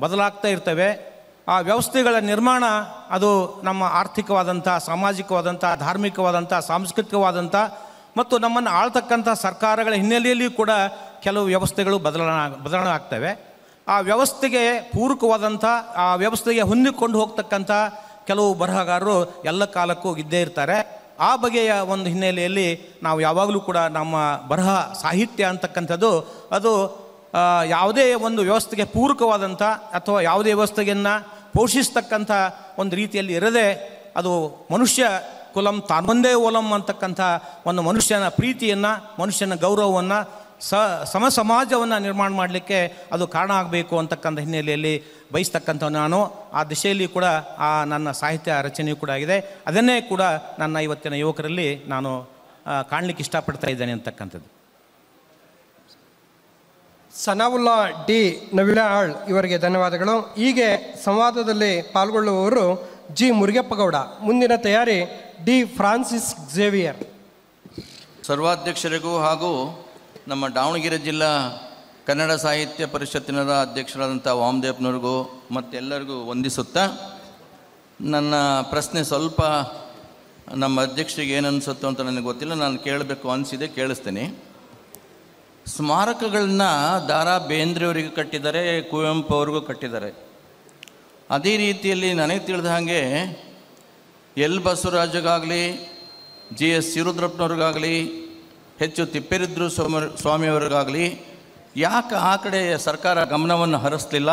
ಬದಲಾಗ್ತಾ ಇರ್ತವೆ. ಆ ವ್ಯವಸ್ಥೆಗಳ ನಿರ್ಮಾಣ ಅದು ನಮ್ಮ ಆರ್ಥಿಕವಾದಂಥ, ಸಾಮಾಜಿಕವಾದಂಥ, ಧಾರ್ಮಿಕವಾದಂಥ, ಸಾಂಸ್ಕೃತಿಕವಾದಂಥ ಮತ್ತು ನಮ್ಮನ್ನು ಆಳ್ತಕ್ಕಂಥ ಸರ್ಕಾರಗಳ ಹಿನ್ನೆಲೆಯಲ್ಲಿಯೂ ಕೂಡ ಕೆಲವು ವ್ಯವಸ್ಥೆಗಳು ಬದಲಾವಣೆ ಆಗ್ತವೆ. ಆ ವ್ಯವಸ್ಥೆಗೆ ಪೂರಕವಾದಂಥ, ಆ ವ್ಯವಸ್ಥೆಗೆ ಹೊಂದಿಕೊಂಡು ಹೋಗ್ತಕ್ಕಂಥ ಕೆಲವು ಬರಹಗಾರರು ಎಲ್ಲ ಕಾಲಕ್ಕೂ ಇದ್ದೇ ಇರ್ತಾರೆ. ಆ ಬಗೆಯ ಒಂದು ಹಿನ್ನೆಲೆಯಲ್ಲಿ ನಾವು ಯಾವಾಗಲೂ ಕೂಡ ನಮ್ಮ ಬರಹ ಸಾಹಿತ್ಯ ಅಂತಕ್ಕಂಥದ್ದು ಅದು ಯಾವುದೇ ಒಂದು ವ್ಯವಸ್ಥೆಗೆ ಪೂರಕವಾದಂಥ ಅಥವಾ ಯಾವುದೇ ವ್ಯವಸ್ಥೆಯನ್ನು ಪೋಷಿಸ್ತಕ್ಕಂಥ ಒಂದು ರೀತಿಯಲ್ಲಿ ಇರದೆ, ಅದು ಮನುಷ್ಯ ಕುಲಂ ತಾನೊಂದೇ ಓಲಂ ಅಂತಕ್ಕಂಥ ಒಂದು ಮನುಷ್ಯನ ಪ್ರೀತಿಯನ್ನು, ಮನುಷ್ಯನ ಗೌರವವನ್ನು, ಸಮ ಸಮಾಜವನ್ನು ನಿರ್ಮಾಣ ಮಾಡಲಿಕ್ಕೆ ಅದು ಕಾರಣ ಆಗಬೇಕು ಅಂತಕ್ಕಂಥ ಹಿನ್ನೆಲೆಯಲ್ಲಿ ಬಯಸ್ತಕ್ಕಂಥ ನಾನು ಆ ದಿಶೆಯಲ್ಲಿ ಕೂಡ ಆ ನನ್ನ ಸಾಹಿತ್ಯ ರಚನೆಯೂ ಕೂಡ ಆಗಿದೆ. ಅದನ್ನೇ ಕೂಡ ನನ್ನ ಇವತ್ತಿನ ಯುವಕರಲ್ಲಿ ನಾನು ಕಾಣಲಿಕ್ಕೆ ಇಷ್ಟಪಡ್ತಾ ಇದ್ದೇನೆ ಅಂತಕ್ಕಂಥದ್ದು. ಸನಾವುಲ್ಲಾ ಡಿ ನವಿಲಾಳ್ ಇವರಿಗೆ ಧನ್ಯವಾದಗಳು. ಹೀಗೆ ಸಂವಾದದಲ್ಲಿ ಪಾಲ್ಗೊಳ್ಳುವವರು ಜಿ ಮುರುಗಪ್ಪಗೌಡ. ಮುಂದಿನ ತಯಾರಿ ಡಿ ಫ್ರಾನ್ಸಿಸ್ ಝೇವಿಯರ್. ಸರ್ವಾಧ್ಯಕ್ಷರಿಗೂ ಹಾಗೂ ನಮ್ಮ ದಾವಣಗೆರೆ ಜಿಲ್ಲಾ ಕನ್ನಡ ಸಾಹಿತ್ಯ ಪರಿಷತ್ತಿನ ಅಧ್ಯಕ್ಷರಾದಂಥ ವಾಮದೇವ್ನವ್ರಿಗೂ ಮತ್ತೆಲ್ಲರಿಗೂ ವಂದಿಸುತ್ತಾ, ನನ್ನ ಪ್ರಶ್ನೆ ಸ್ವಲ್ಪ ನಮ್ಮ ಅಧ್ಯಕ್ಷರಿಗೆ ಏನು ಅನಿಸುತ್ತೋ ಅಂತ ನನಗೆ ಗೊತ್ತಿಲ್ಲ, ನಾನು ಕೇಳಬೇಕು ಅನಿಸಿದೆ, ಕೇಳಿಸ್ತೀನಿ. ಸ್ಮಾರಕಗಳನ್ನ ದಾರಾ ಬೇಂದ್ರೆಯವರಿಗೂ ಕಟ್ಟಿದ್ದಾರೆ, ಕುವೆಂಪು ಅವ್ರಿಗೂ ಕಟ್ಟಿದ್ದಾರೆ. ಅದೇ ರೀತಿಯಲ್ಲಿ ನನಗೆ ತಿಳಿದ ಹಾಗೆ ಎಲ್ ಬಸವರಾಜಗಾಗಲಿ, ಜಿ ಎಸ್ ಶಿವರುದ್ರಪ್ಪನವ್ರಿಗಾಗಲಿ, ಹೆಚ್ಚು ತಿಪ್ಪೇರುದ್ರ ಸ್ವಾಮಿಯವರಿಗಾಗಲಿ ಯಾಕೆ ಆ ಕಡೆ ಸರ್ಕಾರ ಗಮನವನ್ನು ಹರಿಸಲಿಲ್ಲ?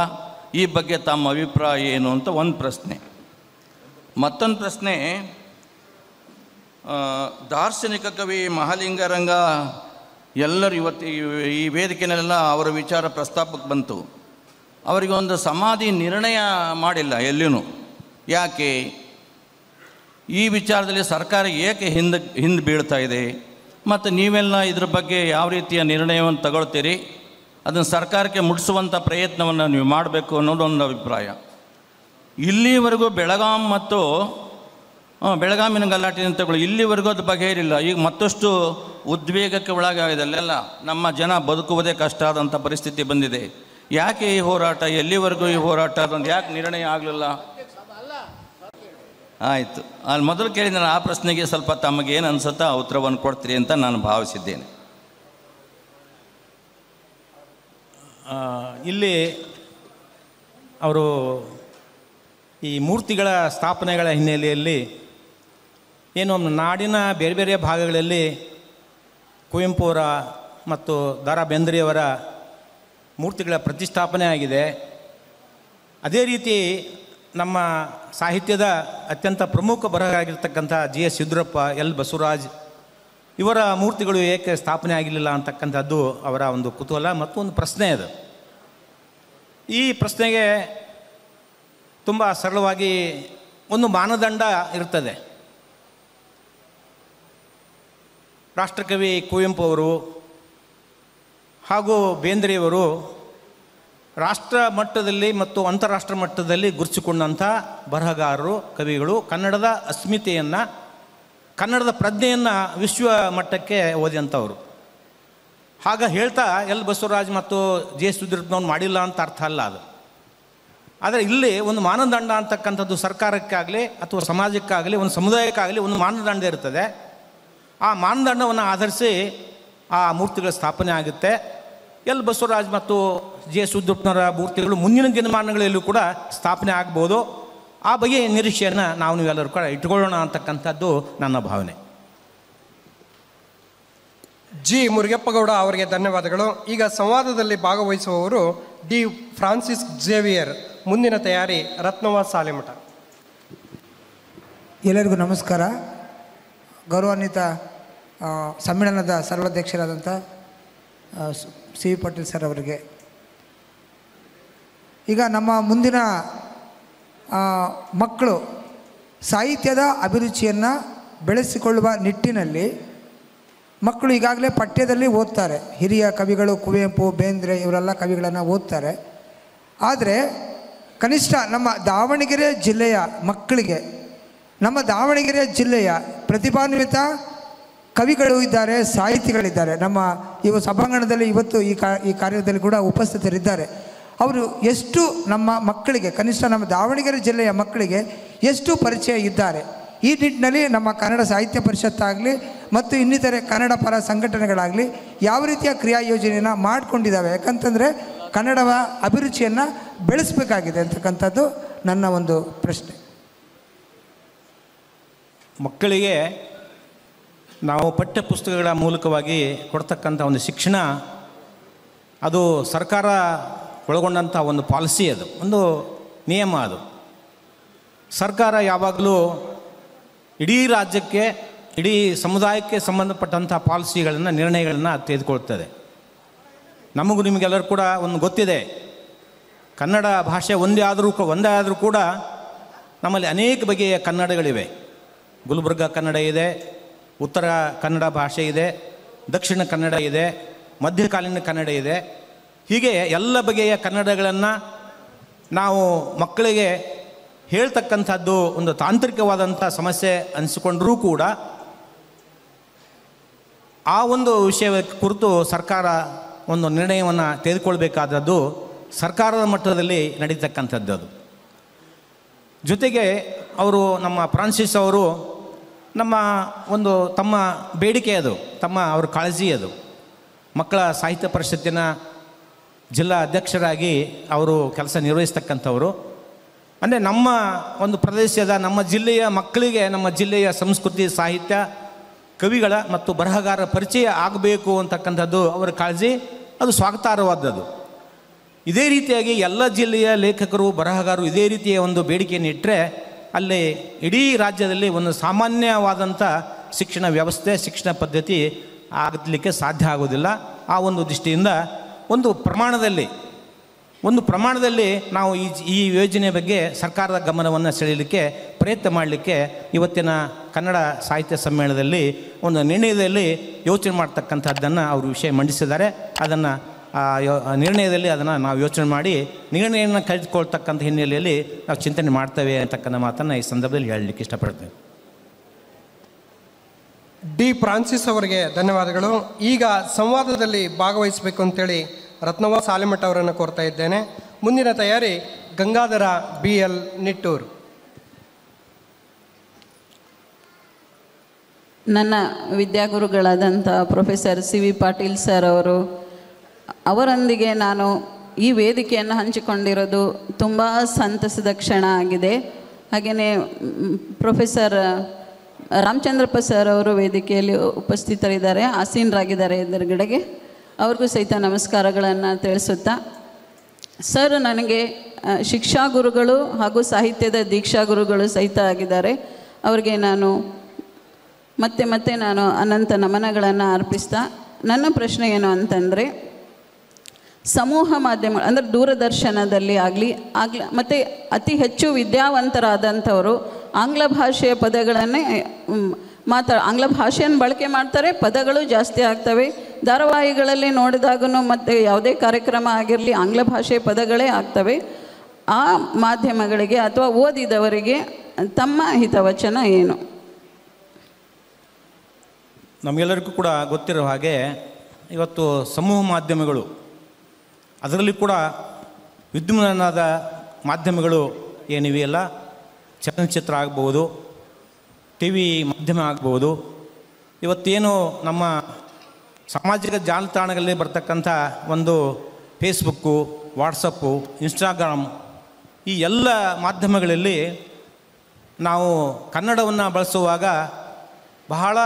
ಈ ಬಗ್ಗೆ ತಮ್ಮ ಅಭಿಪ್ರಾಯ ಏನು ಅಂತ ಒಂದು ಪ್ರಶ್ನೆ. ಮತ್ತೊಂದು ಪ್ರಶ್ನೆ, ದಾರ್ಶನಿಕ ಕವಿ ಮಹಾಲಿಂಗರಂಗ ಎಲ್ಲರೂ ಇವತ್ತು ಈ ವೇದಿಕೆಯಲ್ಲೆಲ್ಲ ಅವರ ವಿಚಾರ ಪ್ರಸ್ತಾಪಕ್ಕೆ ಬಂತು. ಅವರಿಗೆ ಒಂದು ಸಮಾಧಿ ನಿರ್ಣಯ ಮಾಡಿಲ್ಲ ಎಲ್ಲಿಯೂ. ಯಾಕೆ? ಈ ವಿಚಾರದಲ್ಲಿ ಸರ್ಕಾರ ಏಕೆ ಹಿಂದೆ ಬೀಳ್ತಾ ಇದೆ? ಮತ್ತು ನೀವೆಲ್ಲ ಇದ್ರ ಬಗ್ಗೆ ಯಾವ ರೀತಿಯ ನಿರ್ಣಯವನ್ನು ತಗೊಳ್ತೀರಿ? ಅದನ್ನು ಸರ್ಕಾರಕ್ಕೆ ಮುಟ್ಟಿಸುವಂಥ ಪ್ರಯತ್ನವನ್ನು ನೀವು ಮಾಡಬೇಕು ಅನ್ನೋದೊಂದು ಅಭಿಪ್ರಾಯ. ಇಲ್ಲಿವರೆಗೂ ಬೆಳಗಾಂ ಮತ್ತು ಬೆಳಗಾಮಿನ ಗಲಾಟೆ ತಗೊಳ್ಳಿ, ಇಲ್ಲಿವರೆಗೂ ಅದು ಬಗೆಹರಿಲ್ಲ. ಈಗ ಮತ್ತಷ್ಟು ಉದ್ವೇಗಕ್ಕೆ ಒಳಗಾಗಿದೆ. ಅಲ್ಲೆಲ್ಲ ನಮ್ಮ ಜನ ಬದುಕುವುದೇ ಕಷ್ಟ ಆದಂಥ ಪರಿಸ್ಥಿತಿ ಬಂದಿದೆ. ಯಾಕೆ ಈ ಹೋರಾಟ? ಎಲ್ಲಿವರೆಗೂ ಈ ಹೋರಾಟ? ಅದೊಂದು ಯಾಕೆ ನಿರ್ಣಯ ಆಗಲಿಲ್ಲ? ಆಯಿತು, ಅಲ್ಲಿ ಮೊದಲು ಕೇಳಿದ ಆ ಪ್ರಶ್ನೆಗೆ ಸ್ವಲ್ಪ ತಮಗೇನು ಅನಿಸುತ್ತಾ ಆ ಉತ್ತರವನ್ನು ಕೊಡ್ತೀರಿ ಅಂತ ನಾನು ಭಾವಿಸಿದ್ದೇನೆ. ಇಲ್ಲಿ ಅವರು ಈ ಮೂರ್ತಿಗಳ ಸ್ಥಾಪನೆಗಳ ಹಿನ್ನೆಲೆಯಲ್ಲಿ ಏನು ನಾಡಿನ ಬೇರೆ ಬೇರೆ ಭಾಗಗಳಲ್ಲಿ ಕುವೆಂಪು ಅವರ ಮತ್ತು ದಾರಾ ಬೇಂದ್ರೆಯವರ ಮೂರ್ತಿಗಳ ಪ್ರತಿಷ್ಠಾಪನೆ ಆಗಿದೆ. ಅದೇ ರೀತಿ ನಮ್ಮ ಸಾಹಿತ್ಯದ ಅತ್ಯಂತ ಪ್ರಮುಖ ಬರಹಗಾಗಿರ್ತಕ್ಕಂಥ G S Shivarudrappa, L Basavaraj ಇವರ ಮೂರ್ತಿಗಳು ಏಕೆ ಸ್ಥಾಪನೆ ಆಗಿರಲಿಲ್ಲ ಅಂತಕ್ಕಂಥದ್ದು ಅವರ ಒಂದು ಕುತೂಹಲ ಮತ್ತು ಒಂದು ಪ್ರಶ್ನೆ ಅದು. ಈ ಪ್ರಶ್ನೆಗೆ ತುಂಬ ಸರಳವಾಗಿ ಒಂದು ಮಾನದಂಡ ಇರ್ತದೆ. ರಾಷ್ಟ್ರಕವಿ ಕುವೆಂಪು ಅವರು ಹಾಗೂ ಬೇಂದ್ರೆಯವರು ರಾಷ್ಟ್ರ ಮಟ್ಟದಲ್ಲಿ ಮತ್ತು ಅಂತಾರಾಷ್ಟ್ರ ಮಟ್ಟದಲ್ಲಿ ಗುರುತಿಸಿಕೊಂಡಂಥ ಬರಹಗಾರರು, ಕವಿಗಳು. ಕನ್ನಡದ ಅಸ್ಮಿತೆಯನ್ನು, ಕನ್ನಡದ ಪ್ರಜ್ಞೆಯನ್ನು ವಿಶ್ವ ಮಟ್ಟಕ್ಕೆ ಓದಿದಂಥವ್ರು. ಹಾಗ ಹೇಳ್ತಾ ಎಲ್ ಬಸವರಾಜ್ ಮತ್ತು ಜೆ ಎಸ್ ಶಿವರುದ್ರಪ್ಪನವ್ರು ಮಾಡಿಲ್ಲ ಅಂತ ಅರ್ಥ ಅಲ್ಲ ಅದು. ಆದರೆ ಇಲ್ಲಿ ಒಂದು ಮಾನದಂಡ ಅಂತಕ್ಕಂಥದ್ದು ಸರ್ಕಾರಕ್ಕಾಗಲಿ ಅಥವಾ ಸಮಾಜಕ್ಕಾಗಲಿ ಒಂದು ಸಮುದಾಯಕ್ಕಾಗಲಿ ಒಂದು ಮಾನದಂಡ ಇರ್ತದೆ. ಆ ಮಾನದಂಡವನ್ನು ಆಧರಿಸಿ ಆ ಮೂರ್ತಿಗಳ ಸ್ಥಾಪನೆ ಆಗುತ್ತೆ. ಎಲ್ ಬಸವರಾಜ್ ಮತ್ತು ಜೆ ಎಸ್ ಶಿವರುದ್ರಪ್ಪನವರ ಮೂರ್ತಿಗಳು ಮುಂದಿನ ದಿನಮಾನಗಳಲ್ಲೂ ಕೂಡ ಸ್ಥಾಪನೆ ಆಗ್ಬೋದು. ಆ ಬಗ್ಗೆ ನಿರೀಕ್ಷೆಯನ್ನು ನಾವು ನೀವೆಲ್ಲರೂ ಕೂಡ ಇಟ್ಕೊಳ್ಳೋಣ ಅಂತಕ್ಕಂಥದ್ದು ನನ್ನ ಭಾವನೆ. ಜಿ ಮುರುಗಪ್ಪಗೌಡ ಅವರಿಗೆ ಧನ್ಯವಾದಗಳು. ಈಗ ಸಂವಾದದಲ್ಲಿ ಭಾಗವಹಿಸುವವರು ಡಿ ಫ್ರಾನ್ಸಿಸ್ ಝೇವಿಯರ್. ಮುಂದಿನ ತಯಾರಿ ರತ್ನವಾಸ್ ಸಾಲೆಮಠ. ಎಲ್ಲರಿಗೂ ನಮಸ್ಕಾರ. ಗೌರವಾನ್ವಿತ ಸಮ್ಮೇಳನದ ಸರ್ವಾಧ್ಯಕ್ಷರಾದಂಥ ಸಿ ವಿ ಪಾಟೀಲ್ ಸರ್ ಅವರಿಗೆ, ಈಗ ನಮ್ಮ ಮುಂದಿನ ಮಕ್ಕಳು ಸಾಹಿತ್ಯದ ಅಭಿರುಚಿಯನ್ನು ಬೆಳೆಸಿಕೊಳ್ಳುವ ನಿಟ್ಟಿನಲ್ಲಿ ಮಕ್ಕಳು ಈಗಾಗಲೇ ಪಠ್ಯದಲ್ಲಿ ಓದ್ತಾರೆ. ಹಿರಿಯ ಕವಿಗಳು ಕುವೆಂಪು, ಬೇಂದ್ರೆ ಇವರೆಲ್ಲ ಕವಿಗಳನ್ನು ಓದ್ತಾರೆ. ಆದರೆ ಕನಿಷ್ಠ ನಮ್ಮ ದಾವಣಗೆರೆ ಜಿಲ್ಲೆಯ ಮಕ್ಕಳಿಗೆ, ನಮ್ಮ ದಾವಣಗೆರೆ ಜಿಲ್ಲೆಯ ಪ್ರತಿಭಾನ್ವಿತ ಕವಿಗಳು ಇದ್ದಾರೆ, ಸಾಹಿತಿಗಳಿದ್ದಾರೆ. ನಮ್ಮ ಇವು ಸಭಾಂಗಣದಲ್ಲಿ ಇವತ್ತು ಈ ಕಾರ್ಯದಲ್ಲಿ ಕೂಡ ಉಪಸ್ಥಿತರಿದ್ದಾರೆ. ಅವರು ಎಷ್ಟು ನಮ್ಮ ಮಕ್ಕಳಿಗೆ, ಕನಿಷ್ಠ ನಮ್ಮ ದಾವಣಗೆರೆ ಜಿಲ್ಲೆಯ ಮಕ್ಕಳಿಗೆ ಎಷ್ಟು ಪರಿಚಯ ಇದ್ದಾರೆ, ಈ ನಿಟ್ಟಿನಲ್ಲಿ ನಮ್ಮ ಕನ್ನಡ ಸಾಹಿತ್ಯ ಪರಿಷತ್ತಾಗಲಿ ಮತ್ತು ಇನ್ನಿತರೆ ಕನ್ನಡ ಪರ ಸಂಘಟನೆಗಳಾಗಲಿ ಯಾವ ರೀತಿಯ ಕ್ರಿಯಾ ಯೋಜನೆಯನ್ನು ಮಾಡಿಕೊಂಡಿದ್ದಾವೆ, ಯಾಕಂತಂದರೆ ಕನ್ನಡವ ಅಭಿರುಚಿಯನ್ನು ಬೆಳೆಸಬೇಕಾಗಿದೆ ಅಂತಕ್ಕಂಥದ್ದು ನನ್ನ ಒಂದು ಪ್ರಶ್ನೆ. ಮಕ್ಕಳಿಗೆ ನಾವು ಪಠ್ಯ ಪುಸ್ತಕಗಳ ಮೂಲಕವಾಗಿ ಕೊಡ್ತಕ್ಕಂಥ ಒಂದು ಶಿಕ್ಷಣ, ಅದು ಸರ್ಕಾರ ಒಳಗೊಂಡಂಥ ಒಂದು ಪಾಲಿಸಿ, ಅದು ಒಂದು ನಿಯಮ. ಅದು ಸರ್ಕಾರ ಯಾವಾಗಲೂ ಇಡೀ ರಾಜ್ಯಕ್ಕೆ, ಇಡೀ ಸಮುದಾಯಕ್ಕೆ ಸಂಬಂಧಪಟ್ಟಂಥ ಪಾಲಿಸಿಗಳನ್ನು, ನಿರ್ಣಯಗಳನ್ನು ತೆಗೆದುಕೊಳ್ತದೆ. ನಮಗೂ ನಿಮಗೆಲ್ಲರೂ ಕೂಡ ಒಂದು ಗೊತ್ತಿದೆ, ಕನ್ನಡ ಭಾಷೆ ಒಂದೇ ಆದರೂ ಕೂಡ ನಮ್ಮಲ್ಲಿ ಅನೇಕ ಬಗೆಯ ಕನ್ನಡಗಳಿವೆ. ಗುಲ್ಬರ್ಗ ಕನ್ನಡ ಇದೆ, ಉತ್ತರ ಕನ್ನಡ ಭಾಷೆ ಇದೆ, ದಕ್ಷಿಣ ಕನ್ನಡ ಇದೆ, ಮಧ್ಯಕಾಲೀನ ಕನ್ನಡ ಇದೆ. ಹೀಗೆ ಎಲ್ಲ ಬಗೆಯ ಕನ್ನಡಗಳನ್ನು ನಾವು ಮಕ್ಕಳಿಗೆ ಹೇಳ್ತಕ್ಕಂಥದ್ದು ಒಂದು ತಾಂತ್ರಿಕವಾದಂಥ ಸಮಸ್ಯೆ ಅನಿಸಿಕೊಂಡರೂ ಕೂಡ ಆ ಒಂದು ವಿಷಯ ಕುರಿತು ಸರ್ಕಾರ ಒಂದು ನಿರ್ಣಯವನ್ನು ತೆಗೆದುಕೊಳ್ಬೇಕಾದದ್ದು ಸರ್ಕಾರದ ಮಟ್ಟದಲ್ಲಿ ನಡೀತಕ್ಕಂಥದ್ದು. ಅದು ಜೊತೆಗೆ ಅವರು, ನಮ್ಮ ಫ್ರಾನ್ಸಿಸ್ ಅವರು, ನಮ್ಮ ಒಂದು ತಮ್ಮ ಬೇಡಿಕೆ ಅದು, ಅವ್ರ ಕಾಳಜಿ ಅದು. ಮಕ್ಕಳ ಸಾಹಿತ್ಯ ಪರಿಷತ್ತಿನ ಜಿಲ್ಲಾ ಅಧ್ಯಕ್ಷರಾಗಿ ಅವರು ಕೆಲಸ ನಿರ್ವಹಿಸ್ತಕ್ಕಂಥವರು. ಅಂದರೆ ನಮ್ಮ ಒಂದು ಪ್ರದೇಶದ, ನಮ್ಮ ಜಿಲ್ಲೆಯ ಮಕ್ಕಳಿಗೆ ನಮ್ಮ ಜಿಲ್ಲೆಯ ಸಂಸ್ಕೃತಿ, ಸಾಹಿತ್ಯ, ಕವಿಗಳ ಮತ್ತು ಬರಹಗಾರರ ಪರಿಚಯ ಆಗಬೇಕು ಅಂತಕ್ಕಂಥದ್ದು ಅವರ ಕಾಳಜಿ. ಅದು ಸ್ವಾಗತಾರ್ಹವಾದದ್ದು. ಇದೇ ರೀತಿಯಾಗಿ ಎಲ್ಲ ಜಿಲ್ಲೆಯ ಲೇಖಕರು, ಬರಹಗಾರರು ಇದೇ ರೀತಿಯ ಒಂದು ಬೇಡಿಕೆಯನ್ನು ಇಟ್ಟರೆ ಅಲ್ಲಿ ಇಡೀ ರಾಜ್ಯದಲ್ಲಿ ಒಂದು ಸಾಮಾನ್ಯವಾದಂಥ ಶಿಕ್ಷಣ ವ್ಯವಸ್ಥೆ, ಶಿಕ್ಷಣ ಪದ್ಧತಿ ಆಗಲಿಕ್ಕೆ ಸಾಧ್ಯ ಆಗೋದಿಲ್ಲ. ಆ ಒಂದು ದೃಷ್ಟಿಯಿಂದ ಒಂದು ಪ್ರಮಾಣದಲ್ಲಿ ನಾವು ಈ ಯೋಜನೆ ಬಗ್ಗೆ ಸರ್ಕಾರದ ಗಮನವನ್ನು ಸೆಳೆಯಲಿಕ್ಕೆ ಪ್ರಯತ್ನ ಮಾಡಲಿಕ್ಕೆ ಇವತ್ತಿನ ಕನ್ನಡ ಸಾಹಿತ್ಯ ಸಮ್ಮೇಳನದಲ್ಲಿ ಒಂದು ನಿರ್ಣಯದಲ್ಲಿ ಯೋಚನೆ ಮಾಡ್ತಕ್ಕಂಥದ್ದನ್ನು ಅವರು ವಿಷಯ ಮಂಡಿಸಿದ್ದಾರೆ. ಅದನ್ನು ನಿರ್ಣಯದಲ್ಲಿ ಅದನ್ನು ನಾವು ಯೋಚನೆ ಮಾಡಿ ನಿರ್ಣಯವನ್ನು ಕಳೆದುಕೊಳ್ತಕ್ಕಂಥ ಹಿನ್ನೆಲೆಯಲ್ಲಿ ನಾವು ಚಿಂತನೆ ಮಾಡ್ತೇವೆ ಅಂತಕ್ಕಂಥ ಮಾತನ್ನು ಈ ಸಂದರ್ಭದಲ್ಲಿ ಹೇಳಲಿಕ್ಕೆ ಇಷ್ಟಪಡ್ತೇವೆ. ಡಿ ಫ್ರಾನ್ಸಿಸ್ ಅವರಿಗೆ ಧನ್ಯವಾದಗಳು. ಈಗ ಸಂವಾದದಲ್ಲಿ ಭಾಗವಹಿಸಬೇಕು ಅಂತೇಳಿ ರತ್ನವ್ವ ಸಾಲಿಮಠ ಅವರನ್ನು ಕೋರ್ತಾ ಇದ್ದೇನೆ. ಮುಂದಿನ ತಯಾರಿ ಗಂಗಾಧರ BL ನಿಟ್ಟೂರು. ನನ್ನ ವಿದ್ಯಾಗುರುಗಳಾದಂಥ professor C V Patil sir ಅವರೊಂದಿಗೆ ನಾನು ಈ ವೇದಿಕೆಯನ್ನು ಹಂಚಿಕೊಂಡಿರೋದು ತುಂಬ ಸಂತಸದ ಕ್ಷಣ ಆಗಿದೆ. ಹಾಗೆಯೇ ಪ್ರೊಫೆಸರ್ ರಾಮಚಂದ್ರಪ್ಪ ಸರ್ ಅವರು ವೇದಿಕೆಯಲ್ಲಿ ಉಪಸ್ಥಿತರಿದ್ದಾರೆ, ಆಸೀನರಾಗಿದ್ದಾರೆ ಎದುರುಗಡೆಗೆ. ಅವ್ರಿಗೂ ಸಹಿತ ನಮಸ್ಕಾರಗಳನ್ನು ತಿಳಿಸುತ್ತಾ, ಸರ್ ನನಗೆ ಶಿಕ್ಷಾ ಗುರುಗಳು ಹಾಗೂ ಸಾಹಿತ್ಯದ ದೀಕ್ಷಾ ಗುರುಗಳು ಸಹಿತ ಆಗಿದ್ದಾರೆ. ಅವರಿಗೆ ನಾನು ಮತ್ತೆ ನಾನು ಅನಂತ ನಮನಗಳನ್ನು ಅರ್ಪಿಸ್ತಾ, ನನ್ನ ಪ್ರಶ್ನೆ ಏನು ಅಂತಂದರೆ, ಸಮೂಹ ಮಾಧ್ಯಮ ಅಂದರೆ ದೂರದರ್ಶನದಲ್ಲಿ ಆಗಲಿ ಮತ್ತು ಅತಿ ಹೆಚ್ಚು ವಿದ್ಯಾವಂತರಾದಂಥವರು ಆಂಗ್ಲ ಭಾಷೆಯ ಪದಗಳನ್ನೇ ಆಂಗ್ಲ ಭಾಷೆಯನ್ನು ಬಳಕೆ ಮಾಡ್ತಾರೆ, ಪದಗಳು ಜಾಸ್ತಿ ಆಗ್ತವೆ. ಧಾರಾವಾಹಿಗಳಲ್ಲಿ ನೋಡಿದಾಗೂ ಮತ್ತು ಯಾವುದೇ ಕಾರ್ಯಕ್ರಮ ಆಗಿರಲಿ ಆಂಗ್ಲ ಭಾಷೆಯ ಪದಗಳೇ ಆಗ್ತವೆ. ಆ ಮಾಧ್ಯಮಗಳಿಗೆ ಅಥವಾ ಓದಿದವರಿಗೆ ತಮ್ಮ ಹಿತವಚನ ಏನು? ನಮಗೆಲ್ಲರಿಗೂ ಕೂಡ ಗೊತ್ತಿರೋ ಹಾಗೆ ಇವತ್ತು ಸಮೂಹ ಮಾಧ್ಯಮಗಳು, ಅದರಲ್ಲಿ ಕೂಡ ವಿದ್ಯುನ್ಮಾನದ ಮಾಧ್ಯಮಗಳು ಏನಿವೆಯಲ್ಲ, ಚಲನಚಿತ್ರ ಆಗ್ಬೋದು, ಟಿ ವಿ ಮಾಧ್ಯಮ ಆಗ್ಬೋದು, ಇವತ್ತೇನು ನಮ್ಮ ಸಾಮಾಜಿಕ ಜಾಲತಾಣಗಳಲ್ಲಿ ಬರ್ತಕ್ಕಂಥ ಒಂದು ಫೇಸ್ಬುಕ್ಕು, ವಾಟ್ಸಪ್ಪು, ಇನ್ಸ್ಟಾಗ್ರಾಮ್, ಈ ಎಲ್ಲ ಮಾಧ್ಯಮಗಳಲ್ಲಿ ನಾವು ಕನ್ನಡವನ್ನು ಬಳಸುವಾಗ ಬಹಳ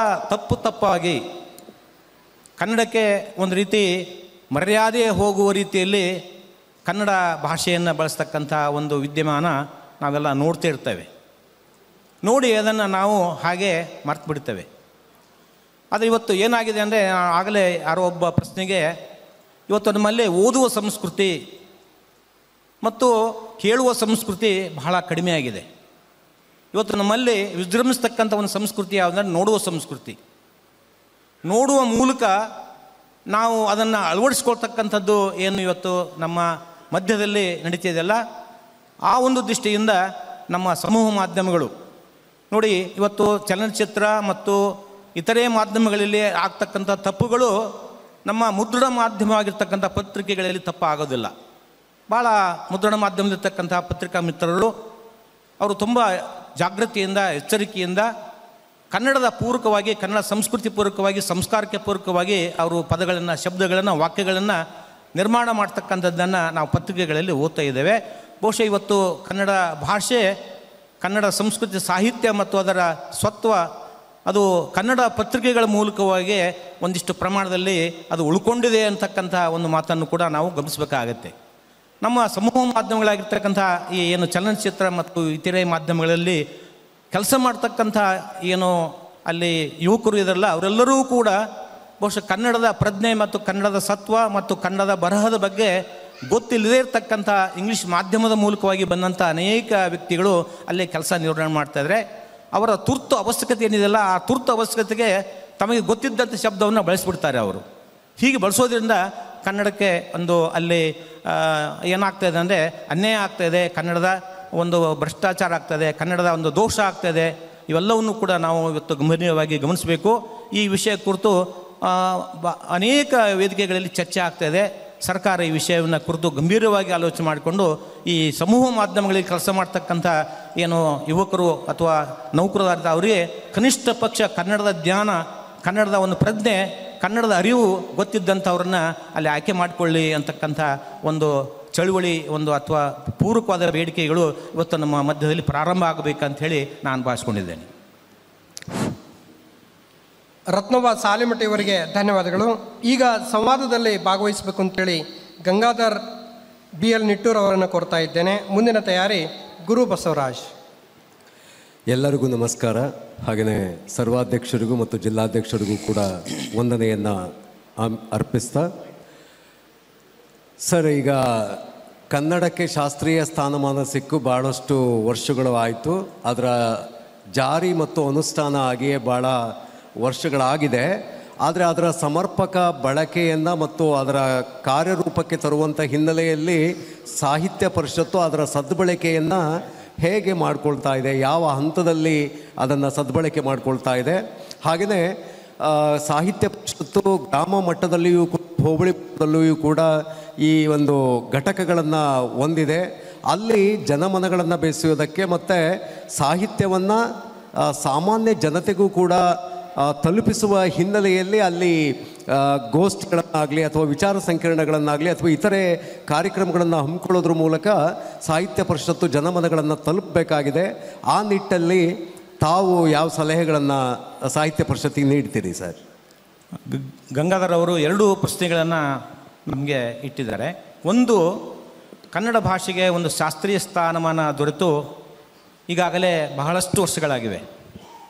ತಪ್ಪಾಗಿ ಕನ್ನಡಕ್ಕೆ ಒಂದು ರೀತಿ ಮರ್ಯಾದೆ ಹೋಗುವ ರೀತಿಯಲ್ಲಿ ಕನ್ನಡ ಭಾಷೆಯನ್ನು ಬಳಸ್ತಕ್ಕಂಥ ಒಂದು ವಿದ್ಯಮಾನ ನಾವೆಲ್ಲ ನೋಡ್ತಾ ಇರ್ತೇವೆ. ನೋಡಿ ಅದನ್ನು ನಾವು ಹಾಗೆ ಮರ್ತು ಬಿಡ್ತೇವೆ. ಆದರೆ ಇವತ್ತು ಏನಾಗಿದೆ ಅಂದರೆ, ಆಗಲೇ ಯಾರೋ ಒಬ್ಬ ಪ್ರಶ್ನೆಗೆ, ಇವತ್ತು ನಮ್ಮಲ್ಲಿ ಓದುವ ಸಂಸ್ಕೃತಿ ಮತ್ತು ಕೇಳುವ ಸಂಸ್ಕೃತಿ ಬಹಳ ಕಡಿಮೆಯಾಗಿದೆ. ಇವತ್ತು ನಮ್ಮಲ್ಲಿ ವಿಜೃಂಭಿಸ್ತಕ್ಕಂಥ ಒಂದು ಸಂಸ್ಕೃತಿ ಯಾವುದಂದ್ರೆ ನೋಡುವ ಸಂಸ್ಕೃತಿ. ನೋಡುವ ಮೂಲಕ ನಾವು ಅದನ್ನು ಅಳವಡಿಸ್ಕೊಳ್ತಕ್ಕಂಥದ್ದು ಏನು ಇವತ್ತು ನಮ್ಮ ಮಧ್ಯದಲ್ಲಿ ನಡೀತಿದೆಯಲ್ಲ, ಆ ಒಂದು ದೃಷ್ಟಿಯಿಂದ ನಮ್ಮ ಸಮೂಹ ಮಾಧ್ಯಮಗಳು ನೋಡಿ, ಇವತ್ತು ಚಲನಚಿತ್ರ ಮತ್ತು ಇತರೆ ಮಾಧ್ಯಮಗಳಲ್ಲಿ ಆಗ್ತಕ್ಕಂಥ ತಪ್ಪುಗಳು ನಮ್ಮ ಮುದ್ರಣ ಮಾಧ್ಯಮವಾಗಿರ್ತಕ್ಕಂಥ ಪತ್ರಿಕೆಗಳಲ್ಲಿ ತಪ್ಪಾಗೋದಿಲ್ಲ. ಭಾಳ ಮುದ್ರಣ ಮಾಧ್ಯಮದಲ್ಲಿರ್ತಕ್ಕಂಥ ಪತ್ರಿಕಾ ಮಿತ್ರರು ಅವರು ತುಂಬ ಜಾಗೃತಿಯಿಂದ, ಎಚ್ಚರಿಕೆಯಿಂದ ಕನ್ನಡದ ಪೂರಕವಾಗಿ, ಕನ್ನಡ ಸಂಸ್ಕೃತಿ ಪೂರಕವಾಗಿ, ಸಂಸ್ಕಾರಕ್ಕೆ ಪೂರಕವಾಗಿ ಅವರು ಪದಗಳನ್ನು, ಶಬ್ದಗಳನ್ನು, ವಾಕ್ಯಗಳನ್ನು ನಿರ್ಮಾಣ ಮಾಡ್ತಕ್ಕಂಥದ್ದನ್ನು ನಾವು ಪತ್ರಿಕೆಗಳಲ್ಲಿ ಓದ್ತಾ ಇದ್ದೇವೆ. ಬಹುಶಃ ಇವತ್ತು ಕನ್ನಡ ಭಾಷೆ, ಕನ್ನಡ ಸಂಸ್ಕೃತಿ, ಸಾಹಿತ್ಯ ಮತ್ತು ಅದರ ಸ್ವತ್ವ ಅದು ಕನ್ನಡ ಪತ್ರಿಕೆಗಳ ಮೂಲಕವಾಗಿ ಒಂದಿಷ್ಟು ಪ್ರಮಾಣದಲ್ಲಿ ಅದು ಉಳ್ಕೊಂಡಿದೆ ಅಂತಕ್ಕಂಥ ಒಂದು ಮಾತನ್ನು ಕೂಡ ನಾವು ಗಮನಿಸಬೇಕಾಗತ್ತೆ. ನಮ್ಮ ಸಮೂಹ ಮಾಧ್ಯಮಗಳಾಗಿರ್ತಕ್ಕಂಥ ಈ ಏನು ಚಲನಚಿತ್ರ ಮತ್ತು ಇತರೆ ಮಾಧ್ಯಮಗಳಲ್ಲಿ ಕೆಲಸ ಮಾಡ್ತಕ್ಕಂಥ ಏನು ಅಲ್ಲಿ ಯುವಕರು ಇದರಲ್ಲ, ಅವರೆಲ್ಲರೂ ಕೂಡ ಬಹುಶಃ ಕನ್ನಡದ ಪ್ರಜ್ಞೆ ಮತ್ತು ಕನ್ನಡದ ಸತ್ವ ಮತ್ತು ಕನ್ನಡದ ಬರಹದ ಬಗ್ಗೆ ಗೊತ್ತಿಲ್ಲದೇ ಇರತಕ್ಕಂಥ ಇಂಗ್ಲೀಷ್ ಮಾಧ್ಯಮದ ಮೂಲಕವಾಗಿ ಬಂದಂಥ ಅನೇಕ ವ್ಯಕ್ತಿಗಳು ಅಲ್ಲಿ ಕೆಲಸ ನಿರ್ವಹಣೆ ಮಾಡ್ತಾಯಿದ್ರೆ, ಅವರ ತುರ್ತು ಅವಶ್ಯಕತೆ ಏನಿದೆಯಲ್ಲ, ಆ ತುರ್ತು ಅವಶ್ಯಕತೆಗೆ ತಮಗೆ ಗೊತ್ತಿದ್ದಂಥ ಶಬ್ದವನ್ನು ಬಳಸಿಬಿಡ್ತಾರೆ ಅವರು. ಹೀಗೆ ಬಳಸೋದ್ರಿಂದ ಕನ್ನಡಕ್ಕೆ ಒಂದು ಅಲ್ಲಿ ಏನಾಗ್ತಾಯಿದೆ ಅಂದರೆ ಅನ್ಯಾಯ ಆಗ್ತಾಯಿದೆ, ಕನ್ನಡದ ಒಂದು ಭ್ರಷ್ಟಾಚಾರ ಆಗ್ತಾಯಿದೆ, ಕನ್ನಡದ ಒಂದು ದೋಷ ಆಗ್ತಾಯಿದೆ. ಇವೆಲ್ಲವನ್ನು ಕೂಡ ನಾವು ಇವತ್ತು ಗಂಭೀರವಾಗಿ ಗಮನಿಸಬೇಕು. ಈ ವಿಷಯ ಕುರಿತು ಅನೇಕ ವೇದಿಕೆಗಳಲ್ಲಿ ಚರ್ಚೆ ಆಗ್ತಾಯಿದೆ. ಸರ್ಕಾರ ಈ ವಿಷಯವನ್ನು ಕುರಿತು ಗಂಭೀರವಾಗಿ ಆಲೋಚನೆ ಮಾಡಿಕೊಂಡು ಈ ಸಮೂಹ ಮಾಧ್ಯಮಗಳಿಗೆ ಕೆಲಸ ಮಾಡ್ತಕ್ಕಂಥ ಏನು ಯುವಕರು ಅಥವಾ ನೌಕರರಾದ ಅವರಿಗೆ ಕನಿಷ್ಠ ಪಕ್ಷ ಕನ್ನಡದ ಜ್ಞಾನ, ಕನ್ನಡದ ಒಂದು ಪ್ರಜ್ಞೆ, ಕನ್ನಡದ ಅರಿವು ಗೊತ್ತಿದ್ದಂಥವ್ರನ್ನ ಅಲ್ಲಿ ಆಯ್ಕೆ ಮಾಡಿಕೊಳ್ಳಿ ಅಂತಕ್ಕಂಥ ಒಂದು ಚಳುವಳಿ ಒಂದು ಅಥವಾ ಪೂರಕವಾದ ಬೇಡಿಕೆಗಳು ಇವತ್ತು ನಮ್ಮ ಮಧ್ಯದಲ್ಲಿ ಪ್ರಾರಂಭ ಆಗಬೇಕಂತ ಹೇಳಿ ನಾನು ಭಾವಿಸ್ಕೊಂಡಿದ್ದೇನೆ. ರತ್ನವ್ವ ಸಾಲಿಮಠ ಇವರಿಗೆ ಧನ್ಯವಾದಗಳು. ಈಗ ಸಂವಾದದಲ್ಲಿ ಭಾಗವಹಿಸಬೇಕು ಅಂತೇಳಿ ಗಂಗಾಧರ್ BL ನಿಟ್ಟೂರ್ ಅವರನ್ನು ಕೋರ್ತಾ ಇದ್ದೇನೆ. ಮುಂದಿನ ತಯಾರಿ ಗುರು ಬಸವರಾಜ್. ಎಲ್ಲರಿಗೂ ನಮಸ್ಕಾರ. ಹಾಗೆಯೇ ಸರ್ವಾಧ್ಯಕ್ಷರಿಗೂ ಮತ್ತು ಜಿಲ್ಲಾಧ್ಯಕ್ಷರಿಗೂ ಕೂಡ ವಂದನೆಯನ್ನು ಅರ್ಪಿಸ್ತಾ, ಸರ್, ಈಗ ಕನ್ನಡಕ್ಕೆ ಶಾಸ್ತ್ರೀಯ ಸ್ಥಾನಮಾನ ಸಿಕ್ಕು ಭಾಳಷ್ಟು ವರ್ಷಗಳು ಆಯಿತು. ಅದರ ಜಾರಿ ಮತ್ತು ಅನುಷ್ಠಾನ ಆಗಿಯೇ ಭಾಳ ವರ್ಷಗಳಾಗಿದೆ. ಆದರೆ ಅದರ ಸಮರ್ಪಕ ಬಳಕೆಯನ್ನು ಮತ್ತು ಅದರ ಕಾರ್ಯರೂಪಕ್ಕೆ ತರುವಂಥ ಹಿನ್ನೆಲೆಯಲ್ಲಿ ಸಾಹಿತ್ಯ ಪರಿಷತ್ತು ಅದರ ಸದ್ಬಳಕೆಯನ್ನು ಹೇಗೆ ಮಾಡಿಕೊಳ್ತಾ ಇದೆ, ಯಾವ ಹಂತದಲ್ಲಿ ಅದನ್ನು ಸದ್ಬಳಕೆ ಮಾಡಿಕೊಳ್ತಾ ಇದೆ? ಹಾಗೆಯೇ ಸಾಹಿತ್ಯ ಪರಿಷತ್ತು ಗ್ರಾಮ ಮಟ್ಟದಲ್ಲಿಯೂ ಹೋಬಳಿ ಮಟ್ಟದಲ್ಲಿಯೂ ಕೂಡ ಈ ಒಂದು ಘಟಕಗಳನ್ನು ಹೊಂದಿದೆ. ಅಲ್ಲಿ ಜನಮನಗಳನ್ನು ಬೆಸೆಯೋದಕ್ಕೆ ಮತ್ತು ಸಾಹಿತ್ಯವನ್ನು ಸಾಮಾನ್ಯ ಜನತೆಗೂ ಕೂಡ ತಲುಪಿಸುವ ಹಿನ್ನೆಲೆಯಲ್ಲಿ ಅಲ್ಲಿ ಗೋಷ್ಠಿಗಳನ್ನಾಗಲಿ ಅಥವಾ ವಿಚಾರ ಸಂಕಿರಣಗಳನ್ನಾಗಲಿ ಅಥವಾ ಇತರೆ ಕಾರ್ಯಕ್ರಮಗಳನ್ನು ಹಮ್ಮಿಕೊಳ್ಳೋದ್ರ ಮೂಲಕ ಸಾಹಿತ್ಯ ಪರಿಷತ್ತು ಜನಮನಗಳನ್ನು ತಲುಪಬೇಕಾಗಿದೆ. ಆ ನಿಟ್ಟಲ್ಲಿ ತಾವು ಯಾವ ಸಲಹೆಗಳನ್ನು ಸಾಹಿತ್ಯ ಪರಿಷತ್ತಿಗೆ ನೀಡ್ತೀರಿ ಸರ್? ಗಂಗಾಧರ್ ಅವರು 2 ಪ್ರಶ್ನೆಗಳನ್ನು ನಮಗೆ ಇಟ್ಟಿದ್ದಾರೆ. ಒಂದು, ಕನ್ನಡ ಭಾಷೆಗೆ ಒಂದು ಶಾಸ್ತ್ರೀಯ ಸ್ಥಾನಮಾನ ದೊರೆತು ಈಗಾಗಲೇ ಬಹಳಷ್ಟು ವರ್ಷಗಳಾಗಿವೆ.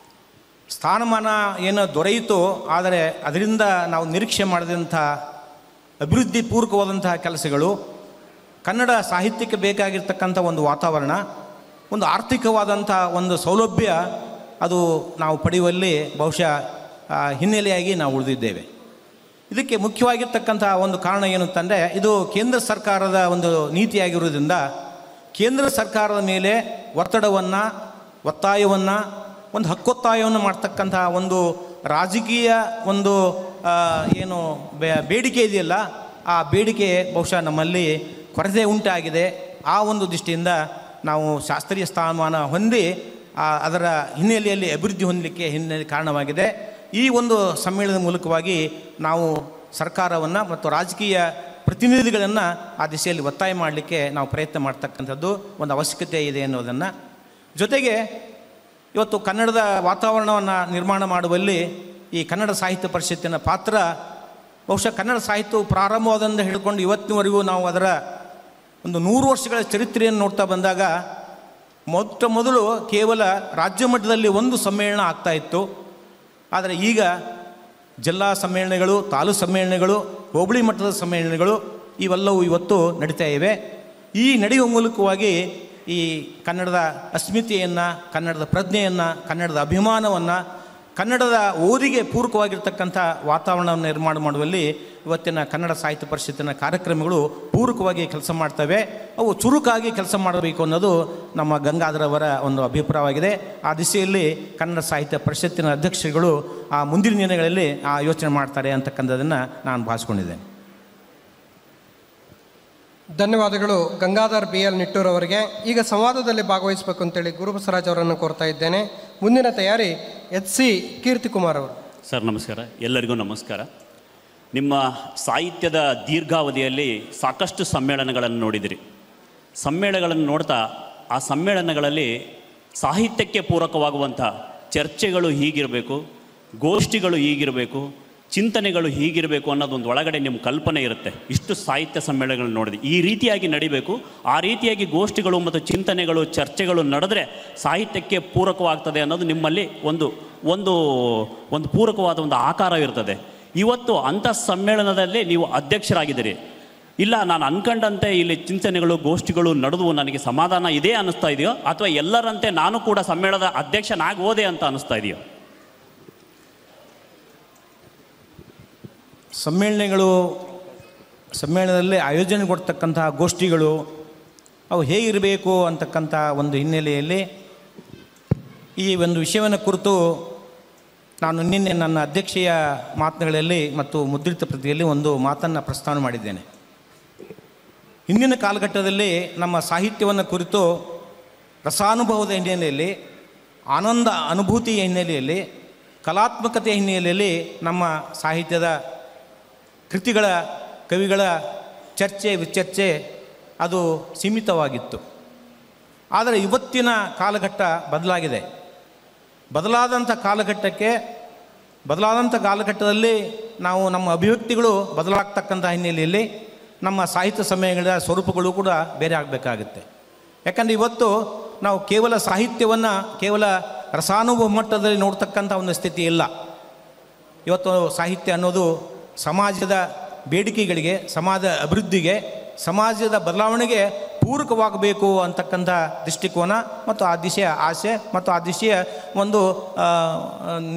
ಸ್ಥಾನಮಾನ ಏನೋ ದೊರೆಯಿತು, ಆದರೆ ಅದರಿಂದ ನಾವು ನಿರೀಕ್ಷೆ ಮಾಡಿದಂಥ ಅಭಿವೃದ್ಧಿ ಪೂರ್ವಕವಾದಂತಹ ಕೆಲಸಗಳು, ಕನ್ನಡ ಸಾಹಿತ್ಯಕ್ಕೆ ಬೇಕಾಗಿರ್ತಕ್ಕಂಥ ಒಂದು ವಾತಾವರಣ, ಒಂದು ಆರ್ಥಿಕವಾದಂಥ ಒಂದು ಸೌಲಭ್ಯ ಅದು ನಾವು ಪಡೆಯುವಲ್ಲಿ ಬಹುಶಃ ಹಿನ್ನೆಲೆಯಾಗಿ ನಾವು ಉಳಿದಿದ್ದೇವೆ. ಇದಕ್ಕೆ ಮುಖ್ಯವಾಗಿರ್ತಕ್ಕಂಥ ಒಂದು ಕಾರಣ ಏನು ಅಂತಂದರೆ, ಇದು ಕೇಂದ್ರ ಸರ್ಕಾರದ ಒಂದು ನೀತಿಯಾಗಿರೋದ್ರಿಂದ ಕೇಂದ್ರ ಸರ್ಕಾರದ ಮೇಲೆ ಒತ್ತಾಯವನ್ನು ಒಂದು ಹಕ್ಕೊತ್ತಾಯವನ್ನು ಮಾಡ್ತಕ್ಕಂಥ ಒಂದು ರಾಜಕೀಯ ಒಂದು ಏನು ಬೇಡಿಕೆ ಇದೆಯಲ್ಲ, ಆ ಬೇಡಿಕೆ ಬಹುಶಃ ನಮ್ಮಲ್ಲಿ ಕೊರತೆ ಉಂಟಾಗಿದೆ. ಆ ಒಂದು ದೃಷ್ಟಿಯಿಂದ ನಾವು ಶಾಸ್ತ್ರೀಯ ಸ್ಥಾನಮಾನ ಹೊಂದಿ ಅದರ ಹಿನ್ನೆಲೆಯಲ್ಲಿ ಅಭಿವೃದ್ಧಿ ಹೊಂದಲಿಕ್ಕೆ ಕಾರಣವಾಗಿದೆ. ಈ ಒಂದು ಸಮ್ಮೇಳನದ ಮೂಲಕವಾಗಿ ನಾವು ಸರ್ಕಾರವನ್ನು ಮತ್ತು ರಾಜಕೀಯ ಪ್ರತಿನಿಧಿಗಳನ್ನು ಆ ದಿಶೆಯಲ್ಲಿ ಒತ್ತಾಯ ಮಾಡಲಿಕ್ಕೆ ನಾವು ಪ್ರಯತ್ನ ಮಾಡ್ತಕ್ಕಂಥದ್ದು ಒಂದು ಅವಶ್ಯಕತೆ ಇದೆ ಅನ್ನೋದನ್ನು, ಜೊತೆಗೆ ಇವತ್ತು ಕನ್ನಡದ ವಾತಾವರಣವನ್ನು ನಿರ್ಮಾಣ ಮಾಡುವಲ್ಲಿ ಈ ಕನ್ನಡ ಸಾಹಿತ್ಯ ಪರಿಷತ್ತಿನ ಪಾತ್ರ ಬಹುಶಃ ಕನ್ನಡ ಸಾಹಿತ್ಯವು ಪ್ರಾರಂಭವಾದಂತ ಹಿಡ್ಕೊಂಡು ಇವತ್ತಿನವರೆಗೂ ನಾವು ಅದರ ಒಂದು 100 ವರ್ಷಗಳ ಚರಿತ್ರೆಯನ್ನು ನೋಡ್ತಾ ಬಂದಾಗ ಮೊದಲು ಕೇವಲ ರಾಜ್ಯ ಮಟ್ಟದಲ್ಲಿ ಒಂದು ಸಮ್ಮೇಳನ ಆಗ್ತಾಯಿತ್ತು. ಆದರೆ ಈಗ ಜಿಲ್ಲಾ ಸಮ್ಮೇಳನಗಳು, ತಾಲೂಕು ಸಮ್ಮೇಳನಗಳು, ಹೋಬಳಿ ಮಟ್ಟದ ಸಮ್ಮೇಳನಗಳು ಇವೆಲ್ಲವೂ ಇವತ್ತು ನಡೀತಾ ಇವೆ. ಈ ನಡೆಯುವ ಮೂಲಕವಾಗಿ ಈ ಕನ್ನಡದ ಅಸ್ಮಿತೆಯನ್ನು, ಕನ್ನಡದ ಪ್ರಜ್ಞೆಯನ್ನು, ಕನ್ನಡದ ಅಭಿಮಾನವನ್ನು, ಕನ್ನಡದ ಓದಿಗೆ ಪೂರಕವಾಗಿರ್ತಕ್ಕಂಥ ವಾತಾವರಣವನ್ನು ನಿರ್ಮಾಣ ಮಾಡುವಲ್ಲಿ ಇವತ್ತಿನ ಕನ್ನಡ ಸಾಹಿತ್ಯ ಪರಿಷತ್ತಿನ ಕಾರ್ಯಕ್ರಮಗಳು ಪೂರಕವಾಗಿ ಕೆಲಸ ಮಾಡ್ತವೆ. ಅವು ಚುರುಕಾಗಿ ಕೆಲಸ ಮಾಡಬೇಕು ಅನ್ನೋದು ನಮ್ಮ ಗಂಗಾಧರವರ ಒಂದು ಅಭಿಪ್ರಾಯವಾಗಿದೆ. ಆ ದಿಸೆಯಲ್ಲಿ ಕನ್ನಡ ಸಾಹಿತ್ಯ ಪರಿಷತ್ತಿನ ಅಧ್ಯಕ್ಷರುಗಳು ಆ ಮುಂದಿನ ದಿನಗಳಲ್ಲಿ ಆ ಯೋಚನೆ ಮಾಡ್ತಾರೆ ಅಂತಕ್ಕಂಥದ್ದನ್ನು ನಾನು ಭಾವಿಸ್ಕೊಂಡಿದ್ದೇನೆ. ಧನ್ಯವಾದಗಳು ಗಂಗಾಧರ್ BL ನಿಟ್ಟೂರ್ ಅವರಿಗೆ. ಈಗ ಸಂವಾದದಲ್ಲಿ ಭಾಗವಹಿಸಬೇಕು ಅಂತೇಳಿ ಗುರುಬಸವರಾಜ್ ಅವರನ್ನು ಕೋರ್ತಾ ಇದ್ದೇನೆ. ಮುಂದಿನ ತಯಾರಿ HC ಕೀರ್ತಿಕುಮಾರ್ ಅವರು. ಸರ್ ನಮಸ್ಕಾರ, ಎಲ್ಲರಿಗೂ ನಮಸ್ಕಾರ. ನಿಮ್ಮ ಸಾಹಿತ್ಯದ ದೀರ್ಘಾವಧಿಯಲ್ಲಿ ಸಾಕಷ್ಟು ಸಮ್ಮೇಳನಗಳನ್ನು ನೋಡಿದಿರಿ. ಸಮ್ಮೇಳನಗಳನ್ನು ನೋಡ್ತಾ ಆ ಸಮ್ಮೇಳನಗಳಲ್ಲಿ ಸಾಹಿತ್ಯಕ್ಕೆ ಪೂರಕವಾಗುವಂಥ ಚರ್ಚೆಗಳು ಹೀಗಿರಬೇಕು, ಗೋಷ್ಠಿಗಳು ಹೀಗಿರಬೇಕು, ಚಿಂತನೆಗಳು ಹೀಗಿರಬೇಕು ಅನ್ನೋದೊಂದು ಒಳಗಡೆ ನಿಮ್ಮ ಕಲ್ಪನೆ ಇರುತ್ತೆ. ಇಷ್ಟು ಸಾಹಿತ್ಯ ಸಮ್ಮೇಳನಗಳು ನೋಡಿದೆ ಈ ರೀತಿಯಾಗಿ ನಡಿಬೇಕು. ಆ ರೀತಿಯಾಗಿ ಗೋಷ್ಠಿಗಳು ಮತ್ತು ಚಿಂತನೆಗಳು, ಚರ್ಚೆಗಳು ನಡೆದ್ರೆ ಸಾಹಿತ್ಯಕ್ಕೆ ಪೂರಕವಾಗ್ತದೆ ಅನ್ನೋದು ನಿಮ್ಮಲ್ಲಿ ಒಂದು ಒಂದು ಒಂದು ಪೂರಕವಾದ ಒಂದು ಆಕಾರ ಇರ್ತದೆ. ಇವತ್ತು ಅಂಥ ಸಮ್ಮೇಳನದಲ್ಲಿ ನೀವು ಅಧ್ಯಕ್ಷರಾಗಿದ್ದೀರಿ. ಇಲ್ಲ ನಾನು ಅನ್ಕೊಂಡಂತೆ ಇಲ್ಲಿ ಚಿಂತನೆಗಳು, ಗೋಷ್ಠಿಗಳು ನಡೆದು ನನಗೆ ಸಮಾಧಾನ ಇದೆ ಅನ್ನಿಸ್ತಾ ಇದೆಯೋ, ಅಥವಾ ಎಲ್ಲರಂತೆ ನಾನು ಕೂಡ ಸಮ್ಮೇಳನದ ಅಧ್ಯಕ್ಷನಾಗಿ ಹೋದೆ ಅಂತ ಅನ್ನಿಸ್ತಾ ಇದೆಯೋ? ಸಮ್ಮೇಳನದಲ್ಲಿ ಆಯೋಜನೆ ಕೊಡ್ತಕ್ಕಂತಹ ಗೋಷ್ಠಿಗಳು ಅವು ಹೇಗಿರಬೇಕು ಅಂತಕ್ಕಂಥ ಒಂದು ಹಿನ್ನೆಲೆಯಲ್ಲಿ ಈ ಒಂದು ವಿಷಯವನ್ನು ಕುರಿತು ನಾನು ನಿನ್ನೆ ನನ್ನ ಅಧ್ಯಕ್ಷೀಯ ಮಾತುಗಳಲ್ಲಿ ಮತ್ತು ಮುದ್ರಿತ ಪ್ರತಿಯಲ್ಲಿ ಒಂದು ಮಾತನ್ನು ಪ್ರಸ್ತಾವನೆ ಮಾಡಿದ್ದೇನೆ. ಹಿಂದಿನ ಕಾಲಘಟ್ಟದಲ್ಲಿ ನಮ್ಮ ಸಾಹಿತ್ಯವನ್ನು ಕುರಿತು ರಸಾನುಭವದ ಹಿನ್ನೆಲೆಯಲ್ಲಿ, ಆನಂದ ಅನುಭೂತಿಯ ಹಿನ್ನೆಲೆಯಲ್ಲಿ, ಕಲಾತ್ಮಕತೆಯ ಹಿನ್ನೆಲೆಯಲ್ಲಿ ನಮ್ಮ ಸಾಹಿತ್ಯದ ಕೃತಿಗಳ, ಕವಿಗಳ ಚರ್ಚೆ ವಿಚರ್ಚೆ ಅದು ಸೀಮಿತವಾಗಿತ್ತು. ಆದರೆ ಇವತ್ತಿನ ಕಾಲಘಟ್ಟ ಬದಲಾಗಿದೆ. ಬದಲಾದಂಥ ಕಾಲಘಟ್ಟದಲ್ಲಿ ನಾವು ನಮ್ಮ ಅಭಿವ್ಯಕ್ತಿಗಳು ಬದಲಾಗ್ತಕ್ಕಂಥ ಹಿನ್ನೆಲೆಯಲ್ಲಿ ನಮ್ಮ ಸಾಹಿತ್ಯ ಸಮ್ಮೇಳನಗಳ ಸ್ವರೂಪಗಳು ಕೂಡ ಬೇರೆ ಆಗಬೇಕಾಗುತ್ತೆ. ಯಾಕಂದರೆ ಇವತ್ತು ನಾವು ಕೇವಲ ಸಾಹಿತ್ಯವನ್ನು ಕೇವಲ ರಸಾನುಭವ ಮಟ್ಟದಲ್ಲಿ ನೋಡ್ತಕ್ಕಂಥ ಒಂದು ಸ್ಥಿತಿ ಇಲ್ಲ. ಇವತ್ತು ಸಾಹಿತ್ಯ ಅನ್ನೋದು ಸಮಾಜದ ಬೇಡಿಕೆಗಳಿಗೆ, ಸಮಾಜ ಅಭಿವೃದ್ಧಿಗೆ, ಸಮಾಜದ ಬದಲಾವಣೆಗೆ ಪೂರಕವಾಗಬೇಕು ಅಂತಕ್ಕಂಥ ದೃಷ್ಟಿಕೋನ ಮತ್ತು ಆ ದಿಶೆಯ ಆಸೆ ಮತ್ತು ಆ ದಿಶೆಯ ಒಂದು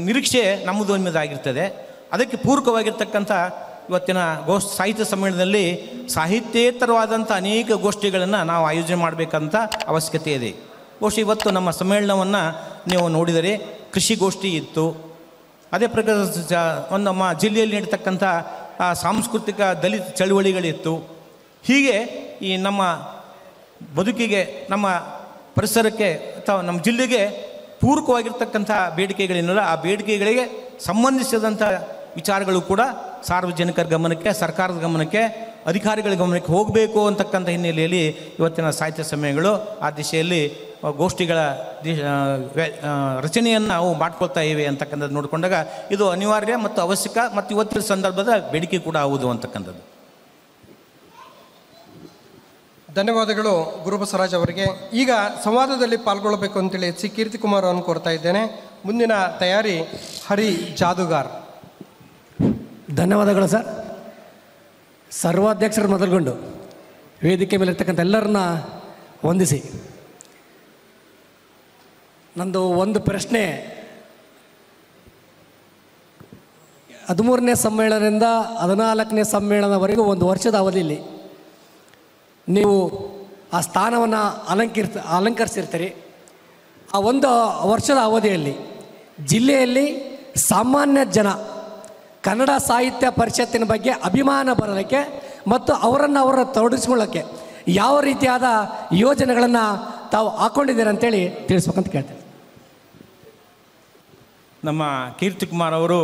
ನಿರೀಕ್ಷೆ ನಮ್ಮದಾಗಿರ್ತದೆ. ಅದಕ್ಕೆ ಪೂರಕವಾಗಿರ್ತಕ್ಕಂಥ ಇವತ್ತಿನ ಸಾಹಿತ್ಯ ಸಮ್ಮೇಳನದಲ್ಲಿ ಸಾಹಿತ್ಯೇತರವಾದಂಥ ಅನೇಕ ಗೋಷ್ಠಿಗಳನ್ನು ನಾವು ಆಯೋಜನೆ ಮಾಡಬೇಕಂತ ಅವಶ್ಯಕತೆ ಇದೆ. ಬಹುಶಃ ಇವತ್ತು ನಮ್ಮ ಸಮ್ಮೇಳನವನ್ನು ನೀವು ನೋಡಿದರೆ ಕೃಷಿ ಗೋಷ್ಠಿ ಇತ್ತು. ಅದೇ ಪ್ರಕಾರ ಒಂದು ನಮ್ಮ ಜಿಲ್ಲೆಯಲ್ಲಿ ನಡೀತಕ್ಕಂಥ ಸಾಂಸ್ಕೃತಿಕ ದಲಿತ ಚಳುವಳಿಗಳಿತ್ತು. ಹೀಗೆ ಈ ನಮ್ಮ ಬದುಕಿಗೆ, ನಮ್ಮ ಪರಿಸರಕ್ಕೆ ಅಥವಾ ನಮ್ಮ ಜಿಲ್ಲೆಗೆ ಪೂರಕವಾಗಿರ್ತಕ್ಕಂಥ ಬೇಡಿಕೆಗಳೇನಲ್ಲ, ಆ ಬೇಡಿಕೆಗಳಿಗೆ ಸಂಬಂಧಿಸಿದಂಥ ವಿಚಾರಗಳು ಕೂಡ ಸಾರ್ವಜನಿಕರ ಗಮನಕ್ಕೆ, ಸರ್ಕಾರದ ಗಮನಕ್ಕೆ, ಅಧಿಕಾರಿಗಳ ಗಮನಕ್ಕೆ ಹೋಗಬೇಕು ಅಂತಕ್ಕಂಥ ಹಿನ್ನೆಲೆಯಲ್ಲಿ ಇವತ್ತಿನ ಸಾಹಿತ್ಯ ಸಮ್ಮೇಳನಗಳು ಆ ದಿಶೆಯಲ್ಲಿ ಗೋಷ್ಠಿಗಳ ರಚನೆಯನ್ನು ನಾವು ಮಾಡ್ಕೊಳ್ತಾ ಇವೆ ಅಂತಕ್ಕಂಥದ್ದು ನೋಡಿಕೊಂಡಾಗ ಇದು ಅನಿವಾರ್ಯ ಮತ್ತು ಅವಶ್ಯಕ ಮತ್ತು ಇವತ್ತಿನ ಸಂದರ್ಭದ ಬೇಡಿಕೆ ಕೂಡ ಹೌದು ಅಂತಕ್ಕಂಥದ್ದು. ಧನ್ಯವಾದಗಳು ಗುರುಬಸವರಾಜ್ ಅವರಿಗೆ. ಈಗ ಸಂವಾದದಲ್ಲಿ ಪಾಲ್ಗೊಳ್ಳಬೇಕು ಅಂತೇಳಿ HC ಕೀರ್ತಿಕುಮಾರ್ ಅವರನ್ನು ಕೋರ್ತಾ ಇದ್ದೇನೆ. ಮುಂದಿನ ತಯಾರಿ ಹರಿ ಜಾದುಗಾರ್. ಧನ್ಯವಾದಗಳು ಸರ್. ಸರ್ವಾಧ್ಯಕ್ಷರು ಮೊದಲುಗೊಂಡು ವೇದಿಕೆ ಮೇಲೆ ಇರ್ತಕ್ಕಂಥ ಎಲ್ಲರನ್ನ ವಂದಿಸಿ, ನಂದು ಒಂದು ಪ್ರಶ್ನೆ. 13ನೇ ಸಮ್ಮೇಳನದಿಂದ 14ನೇ ಸಮ್ಮೇಳನವರೆಗೂ ಒಂದು ವರ್ಷದ ಅವಧಿಯಲ್ಲಿ ನೀವು ಆ ಸ್ಥಾನವನ್ನು ಅಲಂಕರಿಸಿರ್ತೀರಿ. ಆ ಒಂದು ವರ್ಷದ ಅವಧಿಯಲ್ಲಿ ಜಿಲ್ಲೆಯಲ್ಲಿ ಸಾಮಾನ್ಯ ಜನ ಕನ್ನಡ ಸಾಹಿತ್ಯ ಪರಿಷತ್ತಿನ ಬಗ್ಗೆ ಅಭಿಮಾನ ಬರೋದಕ್ಕೆ ಮತ್ತು ಅವರ ತೊಡಗಿಸ್ಕೊಳ್ಳೋಕ್ಕೆ ಯಾವ ರೀತಿಯಾದ ಯೋಜನೆಗಳನ್ನು ತಾವು ಹಾಕ್ಕೊಂಡಿದ್ದೀರ ಅಂತೇಳಿ ತಿಳಿಸ್ಬೇಕಂತ ಕೇಳ್ತೇನೆ. ನಮ್ಮ ಕೀರ್ತಿಕುಮಾರ್ ಅವರು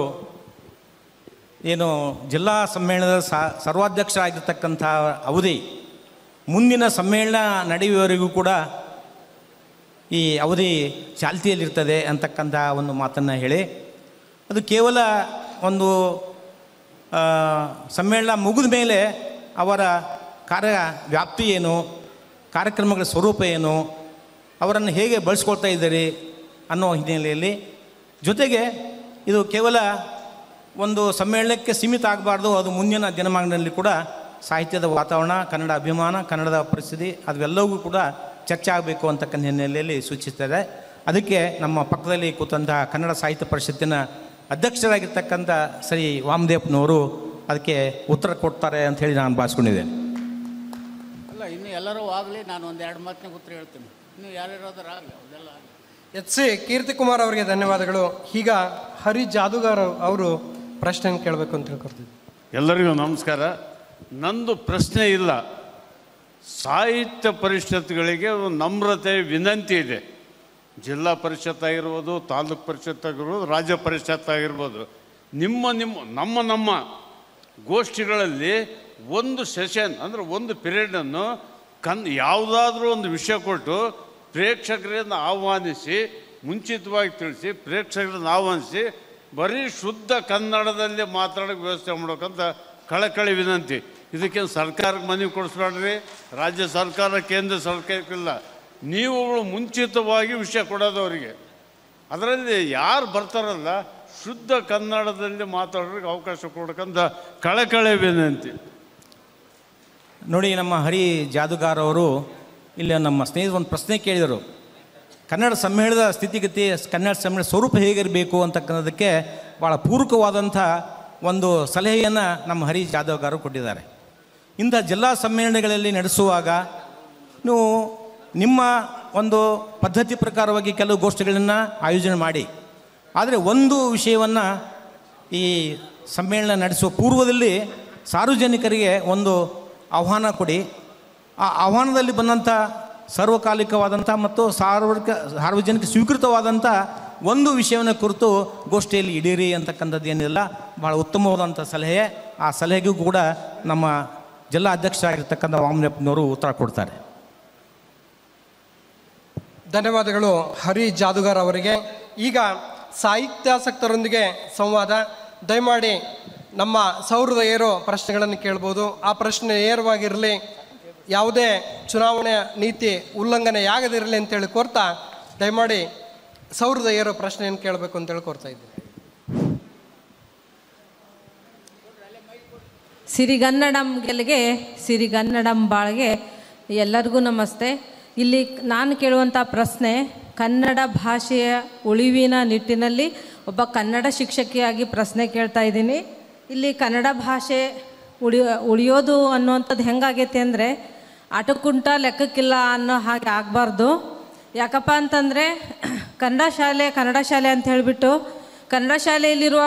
ಏನು ಜಿಲ್ಲಾ ಸಮ್ಮೇಳನದ ಸರ್ವಾಧ್ಯಕ್ಷರಾಗಿರ್ತಕ್ಕಂಥ ಅವಧಿ ಮುಂದಿನ ಸಮ್ಮೇಳನ ನಡೆಯುವವರೆಗೂ ಕೂಡ ಈ ಅವಧಿ ಚಾಲ್ತಿಯಲ್ಲಿರ್ತದೆ ಅಂತಕ್ಕಂಥ ಒಂದು ಮಾತನ್ನು ಹೇಳಿ, ಅದು ಕೇವಲ ಒಂದು ಸಮ್ಮೇಳನ ಮುಗಿದ ಮೇಲೆ ಅವರ ಕಾರ್ಯ ವ್ಯಾಪ್ತಿ ಏನು, ಕಾರ್ಯಕ್ರಮಗಳ ಸ್ವರೂಪ ಏನು, ಅವರನ್ನು ಹೇಗೆ ಬಳಸ್ಕೊಳ್ತಾ ಇದ್ದೀರಿ ಅನ್ನೋ ಹಿನ್ನೆಲೆಯಲ್ಲಿ, ಜೊತೆಗೆ ಇದು ಕೇವಲ ಒಂದು ಸಮ್ಮೇಳನಕ್ಕೆ ಸೀಮಿತ ಆಗಬಾರ್ದು, ಅದು ಮುಂದಿನ ದಿನಮಾನಗಳಲ್ಲಿ ಕೂಡ ಸಾಹಿತ್ಯದ ವಾತಾವರಣ, ಕನ್ನಡ ಅಭಿಮಾನ, ಕನ್ನಡದ ಪರಿಸ್ಥಿತಿ ಅದೆಲ್ಲವೂ ಕೂಡ ಚರ್ಚೆ ಆಗಬೇಕು ಅಂತಕ್ಕಂಥ ಹಿನ್ನೆಲೆಯಲ್ಲಿ ಸೂಚಿಸ್ತದೆ. ಅದಕ್ಕೆ ನಮ್ಮ ಪಕ್ಕದಲ್ಲಿ ಕೂತಂತಹ ಕನ್ನಡ ಸಾಹಿತ್ಯ ಪರಿಷತ್ತಿನ ಅಧ್ಯಕ್ಷರಾಗಿರ್ತಕ್ಕಂಥ ಶ್ರೀ ವಾಮದೇವನವರು ಅದಕ್ಕೆ ಉತ್ತರ ಕೊಡ್ತಾರೆ ಅಂತ ಹೇಳಿ ನಾನು ಭಾವಿಸ್ಕೊಂಡಿದ್ದೇನೆ. ಅಲ್ಲ, ಇನ್ನು ಎಲ್ಲರೂ ಆಗಲಿ, ನಾನು ಒಂದೆರಡು ಮಾತಿನ ಉತ್ತರ ಹೇಳ್ತೀನಿ. ಇನ್ನು ಯಾರ್ಯಾರಾದ್ರಾಗಲಿ ಅದೆಲ್ಲ ಎಚ್ ಸಿ ಕೀರ್ತಿಕುಮಾರ್ ಅವರಿಗೆ ಧನ್ಯವಾದಗಳು. ಈಗ ಹರಿ ಜಾದುಗಾರ್ ಅವರು ಪ್ರಶ್ನೆಯನ್ನು ಕೇಳಬೇಕು ಅಂತ ತಿಳ್ಕೊಳ್ತೀವಿ. ಎಲ್ಲರಿಗೂ ನಮಸ್ಕಾರ. ನಂದು ಪ್ರಶ್ನೆ ಇಲ್ಲ, ಸಾಹಿತ್ಯ ಪರಿಷತ್ಗಳಿಗೆ ಒಂದು ನಮ್ರತೆ ವಿನಂತಿ ಇದೆ. ಜಿಲ್ಲಾ ಪರಿಷತ್ ಆಗಿರ್ಬೋದು, ತಾಲೂಕು ಪರಿಷತ್ ಆಗಿರ್ಬೋದು, ರಾಜ್ಯ ಪರಿಷತ್ ಆಗಿರ್ಬೋದು, ನಮ್ಮ ಗೋಷ್ಠಿಗಳಲ್ಲಿ ಒಂದು ಸೆಷನ್ ಅಂದರೆ ಒಂದು ಪಿರಿಯಡನ್ನು ಯಾವುದಾದ್ರೂ ಒಂದು ವಿಷಯ ಕೊಟ್ಟು ಪ್ರೇಕ್ಷಕರನ್ನು ಆಹ್ವಾನಿಸಿ, ಮುಂಚಿತವಾಗಿ ತಿಳಿಸಿ ಪ್ರೇಕ್ಷಕರನ್ನು ಆಹ್ವಾನಿಸಿ ಬರೀ ಶುದ್ಧ ಕನ್ನಡದಲ್ಲಿ ಮಾತಾಡೋಕ್ಕೆ ವ್ಯವಸ್ಥೆ ಮಾಡೋಕ್ಕಂತ ಕಳಕಳಿ ವಿನಂತಿ. ಇದಕ್ಕೆ ಸರ್ಕಾರಕ್ಕೆ ಮನವಿ ಕೊಡಿಸ್ಬೇಡ್ರಿ, ರಾಜ್ಯ ಸರ್ಕಾರ ಕೇಂದ್ರ ಸರ್ಕಾರಕ್ಕಿಲ್ಲ, ನೀವುಗಳು ಮುಂಚಿತವಾಗಿ ವಿಷಯ ಕೊಡೋದು ಅವರಿಗೆ. ಅದರಲ್ಲಿ ಯಾರು ಬರ್ತಾರಲ್ಲ ಶುದ್ಧ ಕನ್ನಡದಲ್ಲಿ ಮಾತಾಡೋರಿಗೆ ಅವಕಾಶ ಕೊಡೋಕ್ಕಂತ ಕಳಕಳಿ ವಿನಂತಿ. ನೋಡಿ, ನಮ್ಮ ಹರಿ ಜಾದುಗಾರ್ ಅವರು ಇಲ್ಲಿ ನಮ್ಮ ಸ್ನೇಹಿತರು ಒಂದು ಪ್ರಶ್ನೆ ಕೇಳಿದರು. ಕನ್ನಡ ಸಮ್ಮೇಳನದ ಸ್ಥಿತಿಗತಿ, ಕನ್ನಡ ಸಮ್ಮೇಳನ ಸ್ವರೂಪ ಹೇಗಿರಬೇಕು ಅಂತಕ್ಕಂಥದ್ದಕ್ಕೆ ಭಾಳ ಪೂರಕವಾದಂಥ ಒಂದು ಸಲಹೆಯನ್ನು ನಮ್ಮ ಹರಿ ಜಾದವ್ಗಾರು ಕೊಟ್ಟಿದ್ದಾರೆ. ಇಂಥ ಜಿಲ್ಲಾ ಸಮ್ಮೇಳನಗಳಲ್ಲಿ ನಡೆಸುವಾಗ ನೀವು ನಿಮ್ಮ ಒಂದು ಪದ್ಧತಿ ಪ್ರಕಾರವಾಗಿ ಕೆಲವು ಗೋಷ್ಠಿಗಳನ್ನು ಆಯೋಜನೆ ಮಾಡಿ, ಆದರೆ ಒಂದು ವಿಷಯವನ್ನು ಈ ಸಮ್ಮೇಳನ ನಡೆಸುವ ಪೂರ್ವದಲ್ಲಿ ಸಾರ್ವಜನಿಕರಿಗೆ ಒಂದು ಆಹ್ವಾನ ಕೊಡಿ. ಆ ಆಹ್ವಾನದಲ್ಲಿ ಬಂದಂಥ ಸಾರ್ವಕಾಲಿಕವಾದಂಥ ಮತ್ತು ಸಾರ್ವಜನಿಕ ಸ್ವೀಕೃತವಾದಂಥ ಒಂದು ವಿಷಯವನ್ನು ಕುರಿತು ಗೋಷ್ಠಿಯಲ್ಲಿ ಇಡೀರಿ ಅಂತಕ್ಕಂಥದ್ದು ಏನಿಲ್ಲ, ಭಾಳ ಉತ್ತಮವಾದಂಥ ಸಲಹೆ. ಆ ಸಲಹೆಗೂ ಕೂಡ ನಮ್ಮ ಜಿಲ್ಲಾ ಅಧ್ಯಕ್ಷರಾಗಿರ್ತಕ್ಕಂಥ ವಾಮನಪ್ಪನವರು ಉತ್ತರ ಕೊಡ್ತಾರೆ. ಧನ್ಯವಾದಗಳು ಹರಿ ಜಾದುಗಾರ್ ಅವರಿಗೆ. ಈಗ ಸಾಹಿತ್ಯಾಸಕ್ತರೊಂದಿಗೆ ಸಂವಾದ. ದಯಮಾಡಿ ನಮ್ಮ ಸಹೃದಯರು ಪ್ರಶ್ನೆಗಳನ್ನು ಕೇಳ್ಬೋದು. ಆ ಪ್ರಶ್ನೆ ನೇರವಾಗಿರಲಿ, ಯಾವುದೇ ಚುನಾವಣೆಯ ನೀತಿ ಉಲ್ಲಂಘನೆಯಾಗದಿರಲಿ ಅಂತೇಳಿ ಕೋರ್ತಾ ದಯಮಾಡಿ ಸಹೃದಯರು ಪ್ರಶ್ನೆಯನ್ನು ಕೇಳಬೇಕು ಅಂತೇಳಿ ಕೋರ್ತಾ ಇದ್ದೀನಿ. ಸಿರಿಗನ್ನಡಂ ಗೆಲ್ಗೆ ಸಿರಿಗನ್ನಡಂ ಬಾಳ್ಗೆ ಎಲ್ಲರಿಗೂ ನಮಸ್ತೆ. ಇಲ್ಲಿ ನಾನು ಕೇಳುವಂಥ ಪ್ರಶ್ನೆ, ಕನ್ನಡ ಭಾಷೆಯ ಉಳಿವಿನ ನಿಟ್ಟಿನಲ್ಲಿ ಒಬ್ಬ ಕನ್ನಡ ಶಿಕ್ಷಕಿಯಾಗಿ ಪ್ರಶ್ನೆ ಕೇಳ್ತಾ ಇದ್ದೀನಿ. ಇಲ್ಲಿ ಕನ್ನಡ ಭಾಷೆ ಉಳಿಯೋದು ಅನ್ನುವಂಥದ್ದು ಹೆಂಗಾಗೈತೆ ಅಂದರೆ ಆಟಕ್ಕುಂಟ ಲೆಕ್ಕಕ್ಕಿಲ್ಲ ಅನ್ನೋ ಹಾಗೆ ಆಗಬಾರ್ದು. ಯಾಕಪ್ಪ ಅಂತಂದರೆ ಕನ್ನಡ ಶಾಲೆ ಅಂತ ಹೇಳಿಬಿಟ್ಟು ಕನ್ನಡ ಶಾಲೆಯಲ್ಲಿರುವ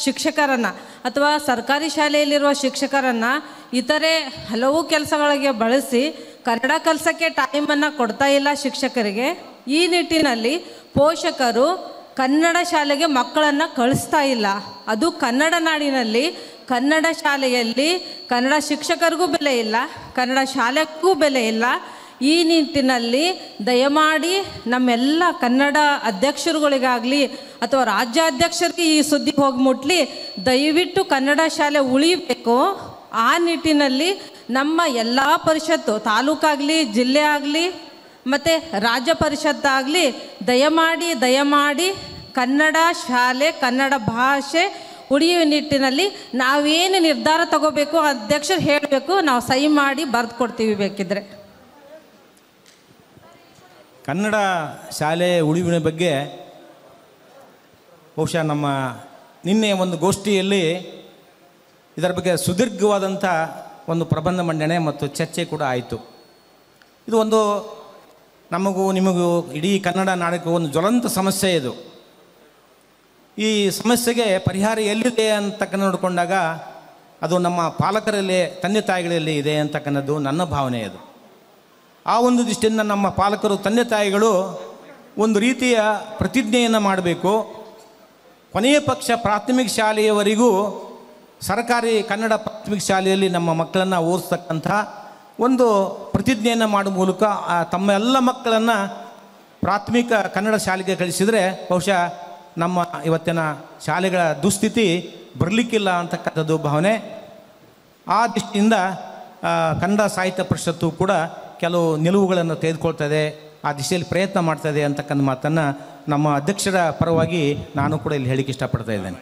ಶಿಕ್ಷಕರನ್ನು ಅಥವಾ ಸರ್ಕಾರಿ ಶಾಲೆಯಲ್ಲಿರುವ ಶಿಕ್ಷಕರನ್ನು ಇತರೆ ಹಲವು ಕೆಲಸಗಳಿಗೆ ಬಳಸಿ ಕನ್ನಡ ಕಲಿಸೋಕ್ಕೆ ಟೈಮನ್ನು ಕೊಡ್ತಾ ಇಲ್ಲ ಶಿಕ್ಷಕರಿಗೆ. ಈ ನಿಟ್ಟಿನಲ್ಲಿ ಪೋಷಕರು ಕನ್ನಡ ಶಾಲೆಗೆ ಮಕ್ಕಳನ್ನು ಕಳಿಸ್ತಾ ಇಲ್ಲ. ಅದು ಕನ್ನಡ ನಾಡಿನಲ್ಲಿ ಕನ್ನಡ ಶಾಲೆಯಲ್ಲಿ ಕನ್ನಡ ಶಿಕ್ಷಕರಿಗೂ ಬೆಲೆ ಇಲ್ಲ, ಕನ್ನಡ ಶಾಲೆಗೂ ಬೆಲೆ ಇಲ್ಲ. ಈ ನಿಟ್ಟಿನಲ್ಲಿ ದಯಮಾಡಿ ನಮ್ಮೆಲ್ಲ ಕನ್ನಡ ಅಧ್ಯಕ್ಷರುಗಳಿಗಾಗಲಿ ಅಥವಾ ರಾಜ್ಯಾಧ್ಯಕ್ಷರಿಗೆ ಈ ಸುದ್ದಿ ಹೋಗಿ ಮುಟ್ಲಿ, ದಯವಿಟ್ಟು ಕನ್ನಡ ಶಾಲೆ ಉಳಿಬೇಕು. ಆ ನಿಟ್ಟಿನಲ್ಲಿ ನಮ್ಮ ಎಲ್ಲ ಪರಿಷತ್ತು, ತಾಲೂಕಾಗಲಿ, ಜಿಲ್ಲೆ ಆಗಲಿ ಮತ್ತು ರಾಜ್ಯ ಪರಿಷತ್ತಾಗಲಿ ದಯಮಾಡಿ ಕನ್ನಡ ಶಾಲೆ, ಕನ್ನಡ ಭಾಷೆ ಉಳಿಯುವ ನಿಟ್ಟಿನಲ್ಲಿ ನಾವೇನು ನಿರ್ಧಾರ ತಗೋಬೇಕು ಅಧ್ಯಕ್ಷರು ಹೇಳಬೇಕು, ನಾವು ಸಹಿ ಮಾಡಿ ಬರೆದು ಕೊಡ್ತೀವಿ ಬೇಕಿದ್ರೆ. ಕನ್ನಡ ಶಾಲೆ ಉಳಿವಿನ ಬಗ್ಗೆ ಬಹುಶಃ ನಮ್ಮ ನಿನ್ನೆ ಒಂದು ಗೋಷ್ಠಿಯಲ್ಲಿ ಇದರ ಬಗ್ಗೆ ಸುದೀರ್ಘವಾದಂಥ ಒಂದು ಪ್ರಬಂಧ ಮಂಡನೆ ಮತ್ತು ಚರ್ಚೆ ಕೂಡ ಆಯಿತು. ಇದು ಒಂದು ನಮಗೂ ನಿಮಗೂ ಇಡೀ ಕನ್ನಡ ನಾಡಿಗೂ ಒಂದು ಜ್ವಲಂತ ಸಮಸ್ಯೆ ಇದು. ಈ ಸಮಸ್ಯೆಗೆ ಪರಿಹಾರ ಎಲ್ಲಿದೆ ಅಂತಕ್ಕಂಥ ನೋಡಿಕೊಂಡಾಗ ಅದು ನಮ್ಮ ಪಾಲಕರಲ್ಲಿ, ತಂದೆ ತಾಯಿಗಳಲ್ಲಿ ಇದೆ ಅಂತಕ್ಕನ್ನೋದು ನನ್ನ ಭಾವನೆ. ಅದು ಆ ಒಂದು ದೃಷ್ಟಿಯಿಂದ ನಮ್ಮ ಪಾಲಕರು, ತಂದೆ ತಾಯಿಗಳು ಒಂದು ರೀತಿಯ ಪ್ರತಿಜ್ಞೆಯನ್ನು ಮಾಡಬೇಕು. ಕೊನೆಯ ಪಕ್ಷ ಪ್ರಾಥಮಿಕ ಶಾಲೆಯವರೆಗೂ ಸರ್ಕಾರಿ ಕನ್ನಡ ಪ್ರಾಥಮಿಕ ಶಾಲೆಯಲ್ಲಿ ನಮ್ಮ ಮಕ್ಕಳನ್ನು ಓದಿಸ್ತಕ್ಕಂಥ ಒಂದು ಪ್ರತಿಜ್ಞೆಯನ್ನು ಮಾಡುವ ಮೂಲಕ ತಮ್ಮ ಎಲ್ಲ ಮಕ್ಕಳನ್ನು ಪ್ರಾಥಮಿಕ ಕನ್ನಡ ಶಾಲೆಗೆ ಕಳಿಸಿದರೆ ಬಹುಶಃ ನಮ್ಮ ಇವತ್ತಿನ ಶಾಲೆಗಳ ದುಸ್ಥಿತಿ ಬರಲಿಕ್ಕಿಲ್ಲ ಅಂತಕ್ಕಂಥದ್ದು ಭಾವನೆ. ಆ ದೃಷ್ಟಿಯಿಂದ ಕನ್ನಡ ಸಾಹಿತ್ಯ ಪರಿಷತ್ತು ಕೂಡ ಕೆಲವು ನಿಲುವುಗಳನ್ನು ತೆಗೆದುಕೊಳ್ತದೆ, ಆ ದಿಶೆಯಲ್ಲಿ ಪ್ರಯತ್ನ ಮಾಡ್ತಾಯಿದೆ ಅಂತಕ್ಕಂಥ ಮಾತನ್ನು ನಮ್ಮ ಅಧ್ಯಕ್ಷರ ಪರವಾಗಿ ನಾನು ಕೂಡ ಇಲ್ಲಿ ಹೇಳಿಕ್ಕೆ ಇಷ್ಟಪಡ್ತಾ ಇದ್ದೇನೆ.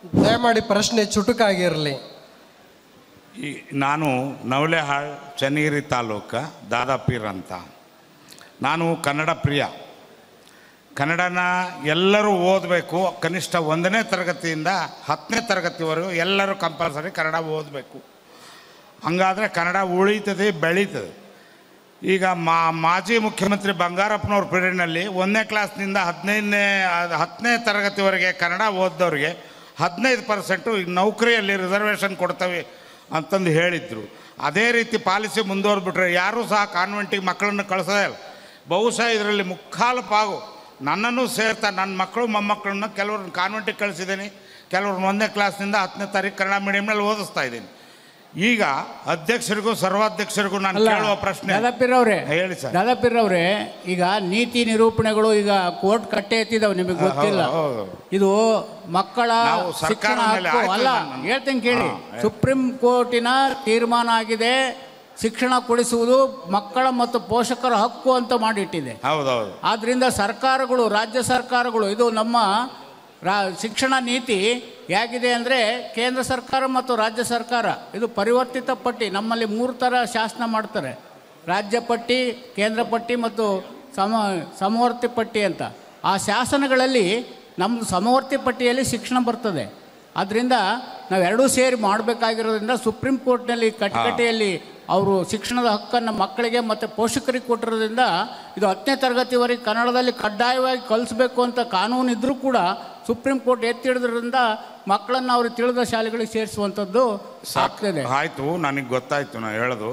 ದಯಮಾಡಿ ಪ್ರಶ್ನೆ ಚುಟುಕಾಗಿರಲಿ. ಈ ನಾನು ನವಲೆಹಾಳ್ ಚನ್ನಗಿರಿ ತಾಲೂಕು ದಾದಾಪೀರ್ ಅಂತ. ನಾನು ಕನ್ನಡ ಪ್ರಿಯ. ಕನ್ನಡನ ಎಲ್ಲರೂ ಓದಬೇಕು. ಕನಿಷ್ಠ 1ನೇ ತರಗತಿಯಿಂದ 10ನೇ ತರಗತಿವರೆಗೂ ಎಲ್ಲರೂ ಕಂಪಲ್ಸರಿ ಕನ್ನಡ ಓದಬೇಕು. ಹಂಗಾದರೆ ಕನ್ನಡ ಉಳಿತದೆ, ಬೆಳೀತದೆ. ಈಗ ಮಾಜಿ ಮುಖ್ಯಮಂತ್ರಿ ಬಂಗಾರಪ್ಪನವ್ರ ಪೀರಿಯಡ್ನಲ್ಲಿ 1ನೇ ಕ್ಲಾಸ್ನಿಂದ 10ನೇ ತರಗತಿವರೆಗೆ ಕನ್ನಡ ಓದಿದವ್ರಿಗೆ 15% ಈಗ ನೌಕರಿಯಲ್ಲಿ ರಿಸರ್ವೇಷನ್ ಕೊಡ್ತವೆ ಅಂತಂದು ಹೇಳಿದರು. ಅದೇ ರೀತಿ ಪಾಲಿಸಿ ಮುಂದುವರೆದ್ಬಿಟ್ರೆ ಯಾರೂ ಸಹ ಕಾನ್ವೆಂಟಿಗೆ ಮಕ್ಕಳನ್ನು ಕಳಿಸೋದೇ ಇಲ್ಲ. ಬಹುಶಃ ಇದರಲ್ಲಿ ಮುಕ್ಕಾಲು ಪಾಗು ನನ್ನನ್ನು ಸೇರ್ತಾ ನನ್ನ ಮಕ್ಕಳು ಮೊಮ್ಮಕ್ಕಳನ್ನ ಕೆಲವ್ರನ್ನ ಕಾನ್ವೆಂಟಿಗೆ ಕಳಿಸಿದ್ದೀನಿ, ಕೆಲವ್ರನ್ನ 1ನೇ ಕ್ಲಾಸ್ನಿಂದ 10ನೇ ತಾರೀಕು ಕನ್ನಡ ಮೀಡಿಯಮ್ನಲ್ಲಿ ಓದಿಸ್ತಾ ಇದ್ದೀನಿ. ಈಗ ಅಧ್ಯಕ್ಷರಿಗೂ ಸರ್ವಾಧ್ಯಕ್ಷರಿಗೂ ನಾನು ಕೇಳುವ ಪ್ರಶ್ನೆ, ಹೇಳಿ ಸರ್. ದಾದಾಪೀರ್ರವ್ರೆ, ಈಗ ನೀತಿ ನಿರೂಪಣೆಗಳು ಈಗ ಕೋರ್ಟ್ ಕಟ್ಟೆ ಎತ್ತಿದಾವೆ, ನಿಮಗೆ ಗೊತ್ತಿಲ್ಲ. ಇದು ಮಕ್ಕಳ ಶಿಕ್ಷಣ ಹಕ್ಕು ಅಲ್ಲ. ಹೇಳ್ತೀನಿ ಕೇಳಿ, ಸುಪ್ರೀಂ ಕೋರ್ಟಿನ ತೀರ್ಮಾನ ಆಗಿದೆ. ಶಿಕ್ಷಣ ಕೊಡಿಸುವುದು ಮಕ್ಕಳ ಮತ್ತು ಪೋಷಕರ ಹಕ್ಕು ಅಂತ ಮಾಡಿಟ್ಟಿದೆ. ಹೌದೌದು. ಆದ್ದರಿಂದ ಸರ್ಕಾರಗಳು, ರಾಜ್ಯ ಸರ್ಕಾರಗಳು, ಇದು ನಮ್ಮ ಶಿಕ್ಷಣ ನೀತಿ ಹೇಗಿದೆ ಅಂದರೆ ಕೇಂದ್ರ ಸರ್ಕಾರ ಮತ್ತು ರಾಜ್ಯ ಸರ್ಕಾರ ಇದು ಪರಿವರ್ತಿತ ಪಟ್ಟಿ. ನಮ್ಮಲ್ಲಿ 3 ಥರ ಶಾಸನ ಮಾಡ್ತಾರೆ: ರಾಜ್ಯ ಪಟ್ಟಿ, ಕೇಂದ್ರ ಪಟ್ಟಿ ಮತ್ತು ಸಮವರ್ತಿ ಪಟ್ಟಿ ಅಂತ. ಆ ಶಾಸನಗಳಲ್ಲಿ ನಮ್ಮದು ಸಮವರ್ತಿ ಪಟ್ಟಿಯಲ್ಲಿ ಶಿಕ್ಷಣ ಬರ್ತದೆ. ಆದ್ದರಿಂದ ನಾವೆರಡೂ ಸೇರಿ ಮಾಡಬೇಕಾಗಿರೋದ್ರಿಂದ ಸುಪ್ರೀಂ ಕೋರ್ಟ್ನಲ್ಲಿ ಕಟಕಟೆಯಲ್ಲಿ ಅವರು ಶಿಕ್ಷಣದ ಹಕ್ಕನ್ನು ಮಕ್ಕಳಿಗೆ ಮತ್ತು ಪೋಷಕರಿಗೆ ಕೊಟ್ಟಿರೋದ್ರಿಂದ ಇದು 10ನೇ ತರಗತಿವರೆಗೆ ಕನ್ನಡದಲ್ಲಿ ಕಡ್ಡಾಯವಾಗಿ ಕಲಿಸ್ಬೇಕು ಅಂತ ಕಾನೂನು ಇದ್ದರೂ ಕೂಡ ಸುಪ್ರೀಂ ಕೋರ್ಟ್ ಎತ್ತಿಡಿದ್ರಿಂದ ಮಕ್ಕಳನ್ನು ಅವರು ತಿಳಿದ ಶಾಲೆಗಳಿಗೆ ಸೇರಿಸುವಂಥದ್ದು ಆಗ್ತದೆ. ಆಯಿತು, ನನಗೆ ಗೊತ್ತಾಯಿತು. ನಾನು ಹೇಳೋದು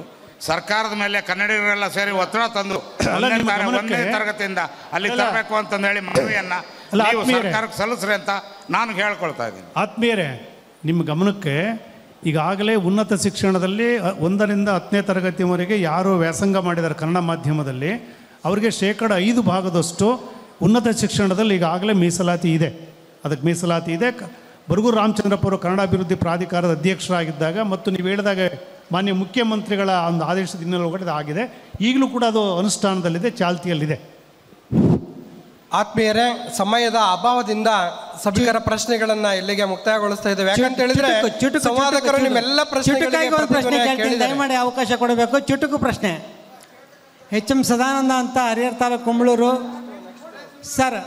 ಸರ್ಕಾರದ ಮೇಲೆ ಕನ್ನಡಿಗರೆಲ್ಲ ಸೇರಿ ಒತ್ತಡ ತಂದು 1ನೇ ತರಗತಿಯಿಂದ ಅಲ್ಲಿ ತರಬೇಕು ಅಂತಂದು ಹೇಳಿ ಮನವಿಯನ್ನು ನೀವು ಸರ್ಕಾರಕ್ಕೆ ಸಲ್ಲಿಸ್ರಿ ಅಂತ ನಾನು ಹೇಳ್ಕೊಳ್ತಾ ಇದ್ದೀನಿ. ಆತ್ಮೀಯರೇ, ನಿಮ್ಮ ಗಮನಕ್ಕೆ ಈಗಾಗಲೇ ಉನ್ನತ ಶಿಕ್ಷಣದಲ್ಲಿ 1ರಿಂದ 10ನೇ ತರಗತಿವರೆಗೆ ಯಾರು ವ್ಯಾಸಂಗ ಮಾಡಿದ್ದಾರೆ ಕನ್ನಡ ಮಾಧ್ಯಮದಲ್ಲಿ ಅವರಿಗೆ 5% ಉನ್ನತ ಶಿಕ್ಷಣದಲ್ಲಿ ಈಗಾಗಲೇ ಮೀಸಲಾತಿ ಇದೆ. ಅದಕ್ಕೆ ಮೀಸಲಾತಿ ಇದೆ. ಬರಗೂರು ರಾಮಚಂದ್ರಪ್ಪ ಅವರು ಕನ್ನಡ ಅಭಿವೃದ್ಧಿ ಪ್ರಾಧಿಕಾರದ ಅಧ್ಯಕ್ಷರಾಗಿದ್ದಾಗ ಮತ್ತು ನೀವು ಹೇಳಿದಾಗ ಮಾನ್ಯ ಮುಖ್ಯಮಂತ್ರಿಗಳ ಒಂದು ಆದೇಶದ ಹಿನ್ನೆಲೆ ಒಳಗಡೆ ಆಗಿದೆ. ಈಗಲೂ ಕೂಡ ಅದು ಅನುಷ್ಠಾನದಲ್ಲಿದೆ, ಚಾಲ್ತಿಯಲ್ಲಿದೆ. ಆತ್ಮೀಯರೇ, ಸಮಯದ ಅಭಾವದಿಂದ ಸಭಿಕರ ಪ್ರಶ್ನೆಗಳನ್ನ ಇಲ್ಲಿಗೆ ಮುಕ್ತಾಯಗೊಳಿಸ್ತಾ ಇದ್ದೇವೆ. ಯಾಕಂತ ಹೇಳಿದ್ರೆ ಸಂವಾದಕರು ನಿಮ್ಮೆಲ್ಲ ಪ್ರಶ್ನೆಗಳಿಗೆ ದಯಮಾಡಿ ಅವಕಾಶ ಕೊಡಬೇಕು. ಚುಟುಕು ಪ್ರಶ್ನೆ. HM ಸದಾನಂದ ಅಂತ, ಹರಿಹರ ತಾಲೂಕು ಕುಂಬಳೂರು. ಸರ್,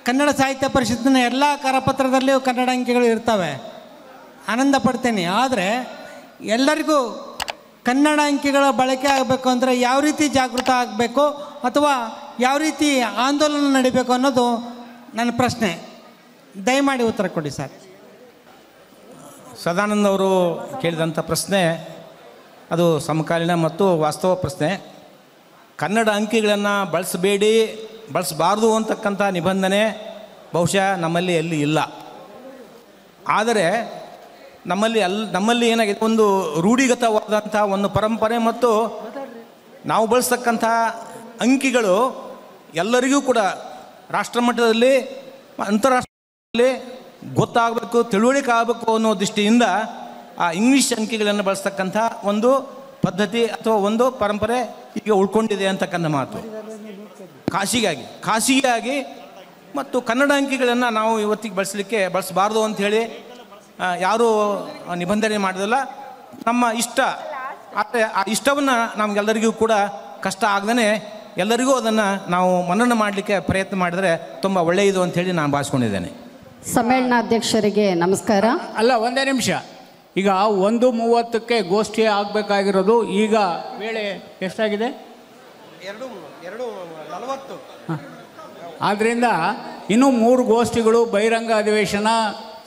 ಕನ್ನಡ ಸಾಹಿತ್ಯ ಪರಿಷತ್ತಿನ ಎಲ್ಲ ಕರಪತ್ರದಲ್ಲಿಯೂ ಕನ್ನಡ ಅಂಕಿಗಳು ಇರ್ತವೆ, ಆನಂದ ಪಡ್ತೇನೆ. ಆದರೆ ಎಲ್ಲರಿಗೂ ಕನ್ನಡ ಅಂಕಿಗಳ ಬಳಕೆ ಆಗಬೇಕು ಅಂದರೆ ಯಾವ ರೀತಿ ಜಾಗೃತ ಆಗಬೇಕು ಅಥವಾ ಯಾವ ರೀತಿ ಆಂದೋಲನ ನಡೀಬೇಕು ಅನ್ನೋದು ನನ್ನ ಪ್ರಶ್ನೆ. ದಯಮಾಡಿ ಉತ್ತರ ಕೊಡಿ ಸರ್. ಸದಾನಂದ ಅವರು ಕೇಳಿದಂಥ ಪ್ರಶ್ನೆ ಅದು ಸಮಕಾಲೀನ ಮತ್ತು ವಾಸ್ತವ ಪ್ರಶ್ನೆ. ಕನ್ನಡ ಅಂಕಿಗಳನ್ನು ಬಳಸಬಾರ್ದು ಅಂತಕ್ಕಂಥ ನಿಬಂಧನೆ ಬಹುಶಃ ನಮ್ಮಲ್ಲಿ ಎಲ್ಲಿ ಇಲ್ಲ. ಆದರೆ ನಮ್ಮಲ್ಲಿ ಏನಾಗಿದೆ, ಒಂದು ರೂಢಿಗತವಾದಂಥ ಒಂದು ಪರಂಪರೆ ಮತ್ತು ನಾವು ಬಳಸ್ತಕ್ಕಂಥ ಅಂಕಿಗಳು ಎಲ್ಲರಿಗೂ ಕೂಡ ರಾಷ್ಟ್ರಮಟ್ಟದಲ್ಲಿ ಅಂತಾರಾಷ್ಟ್ರೀಯದಲ್ಲಿ ಗೊತ್ತಾಗಬೇಕು, ತಿಳುವಳಿಕೆ ಆಗಬೇಕು ಅನ್ನೋ ದೃಷ್ಟಿಯಿಂದ ಆ ಇಂಗ್ಲೀಷ್ ಅಂಕಿಗಳನ್ನು ಬಳಸ್ತಕ್ಕಂಥ ಒಂದು ಪದ್ಧತಿ ಅಥವಾ ಒಂದು ಪರಂಪರೆ ಈಗ ಉಳ್ಕೊಂಡಿದೆ ಅಂತಕ್ಕಂಥ ಮಾತು. ಖಾಸಗಿಯಾಗಿ ಮತ್ತು ಕನ್ನಡ ಅಂಕಿಗಳನ್ನು ನಾವು ಇವತ್ತಿಗೆ ಬಳಸಬಾರ್ದು ಅಂಥೇಳಿ ಯಾರೂ ನಿಬಂಧನೆ ಮಾಡೋದಿಲ್ಲ. ನಮ್ಮ ಇಷ್ಟ. ಆದರೆ ಆ ಇಷ್ಟವನ್ನು ನಮಗೆಲ್ಲರಿಗೂ ಕೂಡ ಕಷ್ಟ ಆಗದೇ ಎಲ್ಲರಿಗೂ ಅದನ್ನು ನಾವು ಮನ್ನಣೆ ಮಾಡಲಿಕ್ಕೆ ಪ್ರಯತ್ನ ಮಾಡಿದರೆ ತುಂಬ ಒಳ್ಳೆಯದು ಅಂಥೇಳಿ ನಾನು ಭಾವಿಸ್ಕೊಂಡಿದ್ದೇನೆ. ಸಮ್ಮೇಳನಾಧ್ಯಕ್ಷರಿಗೆ ನಮಸ್ಕಾರ. ಅಲ್ಲ, ಒಂದೇ ನಿಮಿಷ. ಈಗ 1:30ಕ್ಕೆ ಗೋಷ್ಠಿ ಆಗಬೇಕಾಗಿರೋದು, ಈಗ ವೇಳೆ ಎಷ್ಟಾಗಿದೆ? 2:40. ಆದ್ದರಿಂದ ಇನ್ನೂ 3 ಗೋಷ್ಠಿಗಳು, ಬಹಿರಂಗ ಅಧಿವೇಶನ,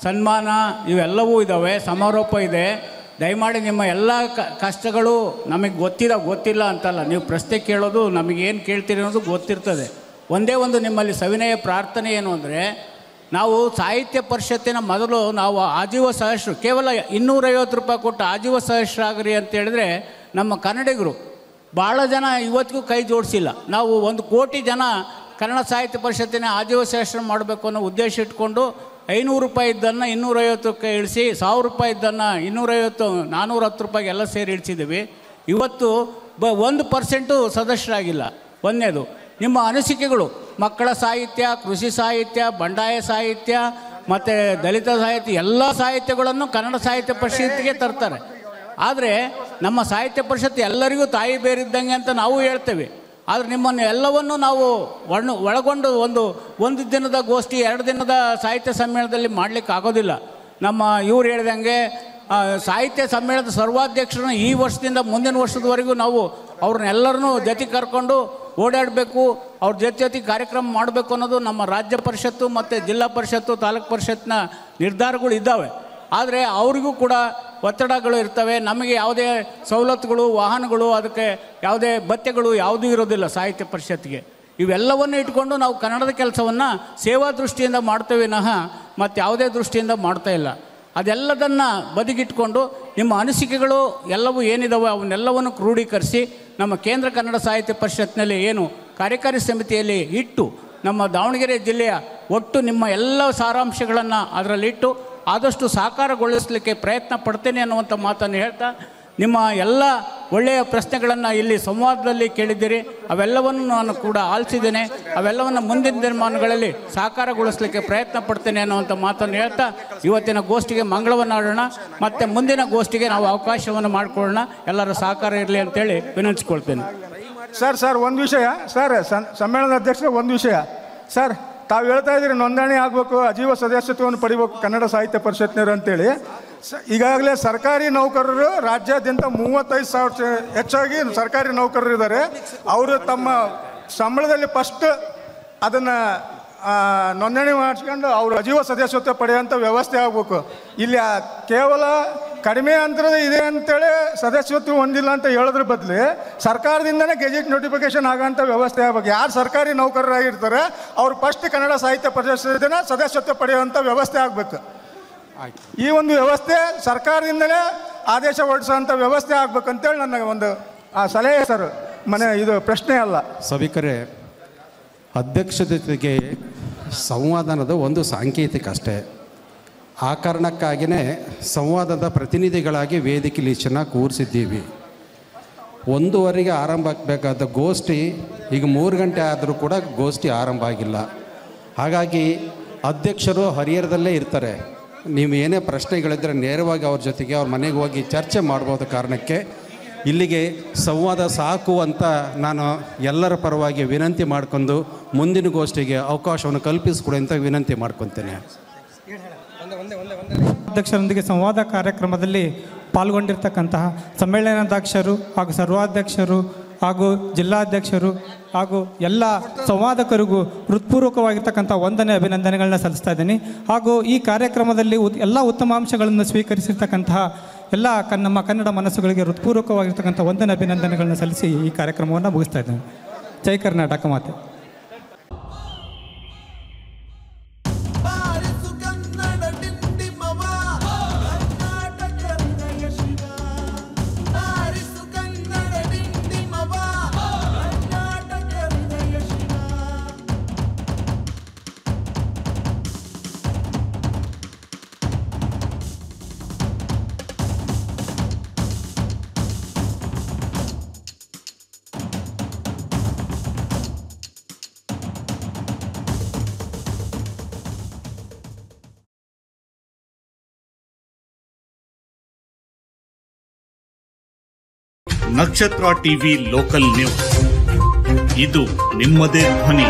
ಸನ್ಮಾನ ಇವೆಲ್ಲವೂ ಇದ್ದಾವೆ, ಸಮಾರೋಪ ಇದೆ. ದಯಮಾಡಿ ನಿಮ್ಮ ಎಲ್ಲ ಕಷ್ಟಗಳು ನಮಗೆ ಗೊತ್ತಿಲ್ಲ ಅಂತಲ್ಲ, ನೀವು ಪ್ರಶ್ನೆ ಕೇಳೋದು ನಮಗೇನು ಕೇಳ್ತೀರಿ ಅನ್ನೋದು ಗೊತ್ತಿರ್ತದೆ. ಒಂದೇ ಒಂದು ನಿಮ್ಮಲ್ಲಿ ಸವಿನಯ ಪ್ರಾರ್ಥನೆ ಏನು ಅಂದರೆ, ನಾವು ಸಾಹಿತ್ಯ ಪರಿಷತ್ತಿನ ಮೊದಲು ನಾವು ಆಜೀವ ಸಹಸ್ರ ಕೇವಲ 250 ರೂಪಾಯಿ ಕೊಟ್ಟು ಆಜೀವ ಸಹಸ್ರ ಆಗ್ರಿ ಅಂತ ಹೇಳಿದ್ರೆ ನಮ್ಮ ಕನ್ನಡಿಗರು ಭಾಳ ಜನ ಇವತ್ತಿಗೂ ಕೈ ಜೋಡಿಸಿಲ್ಲ. ನಾವು 1 ಕೋಟಿ ಜನ ಕನ್ನಡ ಸಾಹಿತ್ಯ ಪರಿಷತ್ತಿನ ಆಜೀವ ಸಹಸ್ರ ಮಾಡಬೇಕು ಅನ್ನೋ ಉದ್ದೇಶ ಇಟ್ಕೊಂಡು 500 ರೂಪಾಯಿ ಇದ್ದನ್ನು 250ಕ್ಕೆ ಇಳಿಸಿ, 1000 ರೂಪಾಯಿ ಇದ್ದನ್ನು 250, 410 ರೂಪಾಯಿಗೆ ಎಲ್ಲ ಸೇರಿ ಇಳಿಸಿದ್ದೀವಿ. ಇವತ್ತು 1% ಸದಸ್ಯರಾಗಿಲ್ಲ. ಒಂದನೇದು. ನಿಮ್ಮ ಅನಿಸಿಕೆಗಳು, ಮಕ್ಕಳ ಸಾಹಿತ್ಯ, ಕೃಷಿ ಸಾಹಿತ್ಯ, ಬಂಡಾಯ ಸಾಹಿತ್ಯ, ಮತ್ತು ದಲಿತ ಸಾಹಿತ್ಯ ಎಲ್ಲ ಸಾಹಿತ್ಯಗಳನ್ನು ಕನ್ನಡ ಸಾಹಿತ್ಯ ಪರಿಷತ್ತಿಗೆ ತರ್ತಾರೆ. ಆದರೆ ನಮ್ಮ ಸಾಹಿತ್ಯ ಪರಿಷತ್ತು ಎಲ್ಲರಿಗೂ ತಾಯಿ ಬೇರಿದ್ದಂಗೆ ಅಂತ ನಾವು ಹೇಳ್ತೇವೆ. ಆದರೆ ನಿಮ್ಮನ್ನು ಎಲ್ಲವನ್ನೂ ನಾವು ಒಳಗೊಂಡು ಒಂದು ದಿನದ ಗೋಷ್ಠಿ 2 ದಿನದ ಸಾಹಿತ್ಯ ಸಮ್ಮೇಳನದಲ್ಲಿ ಮಾಡಲಿಕ್ಕೆ ಆಗೋದಿಲ್ಲ. ನಮ್ಮ ಇವ್ರು ಹೇಳ್ದಂಗೆ ಸಾಹಿತ್ಯ ಸಮ್ಮೇಳನದ ಸರ್ವಾಧ್ಯಕ್ಷರನ್ನ ಈ ವರ್ಷದಿಂದ ಮುಂದಿನ ವರ್ಷದವರೆಗೂ ನಾವು ಅವ್ರನ್ನೆಲ್ಲರನ್ನೂ ಜೊತೆ ಕರ್ಕೊಂಡು ಓಡಾಡಬೇಕು, ಅವ್ರ ಜೊತೆ ಕಾರ್ಯಕ್ರಮ ಮಾಡಬೇಕು ಅನ್ನೋದು ನಮ್ಮ ರಾಜ್ಯ ಪರಿಷತ್ತು ಮತ್ತು ಜಿಲ್ಲಾ ಪರಿಷತ್ತು ತಾಲೂಕು ಪರಿಷತ್ನ ನಿರ್ಧಾರಗಳು ಇದ್ದಾವೆ. ಆದರೆ ಅವರಿಗೂ ಕೂಡ ಒತ್ತಡಗಳು ಇರ್ತವೆ. ನಮಗೆ ಯಾವುದೇ ಸವಲತ್ತುಗಳು, ವಾಹನಗಳು, ಅದಕ್ಕೆ ಯಾವುದೇ ಭತ್ಯೆಗಳು ಯಾವುದೂ ಇರೋದಿಲ್ಲ ಸಾಹಿತ್ಯ ಪರಿಷತ್ತಿಗೆ. ಇವೆಲ್ಲವನ್ನು ಇಟ್ಕೊಂಡು ನಾವು ಕನ್ನಡದ ಕೆಲಸವನ್ನು ಸೇವಾ ದೃಷ್ಟಿಯಿಂದ ಮಾಡ್ತೇವೆ ವಿನಃ ಮತ್ತು ಯಾವುದೇ ದೃಷ್ಟಿಯಿಂದ ಮಾಡ್ತಾ ಇಲ್ಲ. ಅದೆಲ್ಲದನ್ನು ಬದಿಗಿಟ್ಕೊಂಡು ನಿಮ್ಮ ಅನಿಸಿಕೆಗಳು ಎಲ್ಲವೂ ಏನಿದಾವೆ ಅವನ್ನೆಲ್ಲವನ್ನು ಕ್ರೋಢೀಕರಿಸಿ ನಮ್ಮ ಕೇಂದ್ರ ಕನ್ನಡ ಸಾಹಿತ್ಯ ಪರಿಷತ್ನಲ್ಲಿ ಏನು ಕಾರ್ಯಕಾರಿ ಸಮಿತಿಯಲ್ಲಿ ಇಟ್ಟು ನಮ್ಮ ದಾವಣಗೆರೆ ಜಿಲ್ಲೆಯ ಒಟ್ಟು ನಿಮ್ಮ ಎಲ್ಲ ಸಾರಾಂಶಗಳನ್ನು ಅದರಲ್ಲಿಟ್ಟು ಆದಷ್ಟು ಸಾಕಾರಗೊಳಿಸಲಿಕ್ಕೆ ಪ್ರಯತ್ನ ಪಡ್ತೇನೆ ಅನ್ನುವಂಥ ಮಾತನ್ನು ಹೇಳ್ತಾ, ನಿಮ್ಮ ಎಲ್ಲ ಒಳ್ಳೆಯ ಪ್ರಶ್ನೆಗಳನ್ನು ಇಲ್ಲಿ ಸಂವಾದದಲ್ಲಿ ಕೇಳಿದ್ದೀರಿ. ಅವೆಲ್ಲವನ್ನು ನಾನು ಕೂಡ ಆಲಿಸಿದ್ದೇನೆ. ಅವೆಲ್ಲವನ್ನು ಮುಂದಿನ ದಿನಮಾನಗಳಲ್ಲಿ ಸಾಕಾರಗೊಳಿಸಲಿಕ್ಕೆ ಪ್ರಯತ್ನ ಪಡ್ತೇನೆ ಅನ್ನುವಂಥ ಮಾತನ್ನು ಹೇಳ್ತಾ ಇವತ್ತಿನ ಗೋಷ್ಠಿಗೆ ಮಂಗಳವನ್ನು ಆಡೋಣ. ಮತ್ತು ಮುಂದಿನ ಗೋಷ್ಠಿಗೆ ನಾವು ಅವಕಾಶವನ್ನು ಮಾಡಿಕೊಳ್ಳೋಣ. ಎಲ್ಲರ ಸಹಕಾರ ಇರಲಿ ಅಂತೇಳಿ ವಿನಂತಿಸ್ಕೊಳ್ತೇನೆ. ಸರ್ ಒಂದು ವಿಷಯ ಸರ್, ಸಮ್ಮೇಳನದ ಅಧ್ಯಕ್ಷರು ಒಂದು ವಿಷಯ ಸರ್, ತಾವು ಹೇಳ್ತಾ ಇದ್ದೀರಿ ನೋಂದಣಿ ಆಗಬೇಕು, ಅಜೀವ ಸದಸ್ಯತ್ವವನ್ನು ಪಡಿಬೇಕು ಕನ್ನಡ ಸಾಹಿತ್ಯ ಪರಿಷತ್ನರು ಅಂತೇಳಿ. ಈಗಾಗಲೇ ಸರ್ಕಾರಿ ನೌಕರರು ರಾಜ್ಯಾದ್ಯಂತ 35,000 ಹೆಚ್ಚಾಗಿ ಸರ್ಕಾರಿ ನೌಕರರು ಇದ್ದಾರೆ. ಅವರು ತಮ್ಮ ಸಂಬಳದಲ್ಲಿ ಫಸ್ಟ್ ಅದನ್ನು ನೋಂದಣಿ ಮಾಡಿಸ್ಕೊಂಡು ಅವರು ಅಜೀವ ಸದಸ್ಯತ್ವ ಪಡೆಯುವಂಥ ವ್ಯವಸ್ಥೆ ಆಗಬೇಕು. ಇಲ್ಲಿ ಕೇವಲ ಕಡಿಮೆ ಅಂತರದ ಇದೆ ಅಂತೇಳಿ ಸದಸ್ಯತ್ವ ಹೊಂದಿಲ್ಲ ಅಂತ ಹೇಳೋದ್ರ ಬದಲು ಸರ್ಕಾರದಿಂದನೇ ಗೆಜೆಟ್ ನೋಟಿಫಿಕೇಶನ್ ಆಗೋಂಥ ವ್ಯವಸ್ಥೆ ಆಗಬೇಕು. ಯಾರು ಸರ್ಕಾರಿ ನೌಕರರಾಗಿರ್ತಾರೆ ಅವರು ಫಸ್ಟ್ ಕನ್ನಡ ಸಾಹಿತ್ಯ ಪರಿಷತ್ತಿನ ಸದಸ್ಯತ್ವ ಪಡೆಯುವಂಥ ವ್ಯವಸ್ಥೆ ಆಗಬೇಕು. ಈ ಒಂದು ವ್ಯವಸ್ಥೆ ಸರ್ಕಾರದಿಂದಲೇ ಆದೇಶ ಹೊರಡಿಸೋಂಥ ವ್ಯವಸ್ಥೆ ಆಗ್ಬೇಕಂತೇಳಿ ನನ್ನ ಒಂದು ಸಲಹೆ ಸರ್. ಇದು ಪ್ರಶ್ನೆ ಅಲ್ಲ. ಸಭಿಕರೇ, ಅಧ್ಯಕ್ಷತೆಗೆ ಸಂವಾದನದ ಒಂದು ಸಾಂಕೇತಿಕ ಅಷ್ಟೇ. ಆ ಕಾರಣಕ್ಕಾಗಿಯೇ ಸಂವಾದದ ಪ್ರತಿನಿಧಿಗಳಾಗಿ ವೇದಿಕೆಯಲ್ಲಿ ಚೆನ್ನಾಗಿ ಕೂರಿಸಿದ್ದೀವಿ. 1:15ಗೆ ಆರಂಭ ಆಗಬೇಕಾದ ಗೋಷ್ಠಿ ಈಗ 3 ಗಂಟೆ ಆದರೂ ಕೂಡ ಗೋಷ್ಠಿ ಆರಂಭ ಆಗಿಲ್ಲ. ಹಾಗಾಗಿ ಅಧ್ಯಕ್ಷರು ಹರಿಹರದಲ್ಲೇ ಇರ್ತಾರೆ. ನೀವು ಏನೇ ಪ್ರಶ್ನೆಗಳಿದ್ದರೆ ನೇರವಾಗಿ ಅವ್ರ ಜೊತೆಗೆ ಅವ್ರ ಮನೆಗೆ ಹೋಗಿ ಚರ್ಚೆ ಮಾಡ್ಬೋದು. ಕಾರಣಕ್ಕೆ ಇಲ್ಲಿಗೆ ಸಂವಾದ ಸಾಕು ಅಂತ ನಾನು ಎಲ್ಲರ ಪರವಾಗಿ ವಿನಂತಿ ಮಾಡ್ಕೊಂಡು ಮುಂದಿನ ಗೋಷ್ಠಿಗೆ ಅವಕಾಶವನ್ನು ಕಲ್ಪಿಸಿಕೊಡಿ ಅಂತ ವಿನಂತಿ ಮಾಡ್ಕೊತೇನೆ. ಅಧ್ಯಕ್ಷರೊಂದಿಗೆ ಸಂವಾದ ಕಾರ್ಯಕ್ರಮದಲ್ಲಿ ಪಾಲ್ಗೊಂಡಿರ್ತಕ್ಕಂತಹ ಸಮ್ಮೇಳನಾಧ್ಯಕ್ಷರು ಹಾಗೂ ಸರ್ವಾಧ್ಯಕ್ಷರು ಹಾಗೂ ಜಿಲ್ಲಾಧ್ಯಕ್ಷರು ಹಾಗೂ ಎಲ್ಲ ಸಂವಾದಕರಿಗೂ ಹೃತ್ಪೂರ್ವಕವಾಗಿರ್ತಕ್ಕಂಥ ವಂದನೆ ಅಭಿನಂದನೆಗಳನ್ನ ಸಲ್ಲಿಸ್ತಾ ಇದ್ದೀನಿ. ಹಾಗೂ ಈ ಕಾರ್ಯಕ್ರಮದಲ್ಲಿ ಎಲ್ಲ ಉತ್ತಮಾಂಶಗಳನ್ನು ಸ್ವೀಕರಿಸಿರ್ತಕ್ಕಂತಹ ಎಲ್ಲ ನಮ್ಮ ಕನ್ನಡ ಮನಸ್ಸುಗಳಿಗೆ ಹೃತ್ಪೂರ್ವಕವಾಗಿರ್ತಕ್ಕಂಥ ವಂದನೆ ಅಭಿನಂದನೆಗಳನ್ನ ಸಲ್ಲಿಸಿ ಈ ಕಾರ್ಯಕ್ರಮವನ್ನು ಮುಗಿಸ್ತಾ ಇದ್ದೇನೆ. ಜೈ ಕರ್ನಾಟಕ ಮಾತೆ. ನಕ್ಷತ್ರ ಟಿವಿ ಲೋಕಲ್ ನ್ಯೂಸ್, ಇದು ನಿಮ್ಮದೇ ಧ್ವನಿ.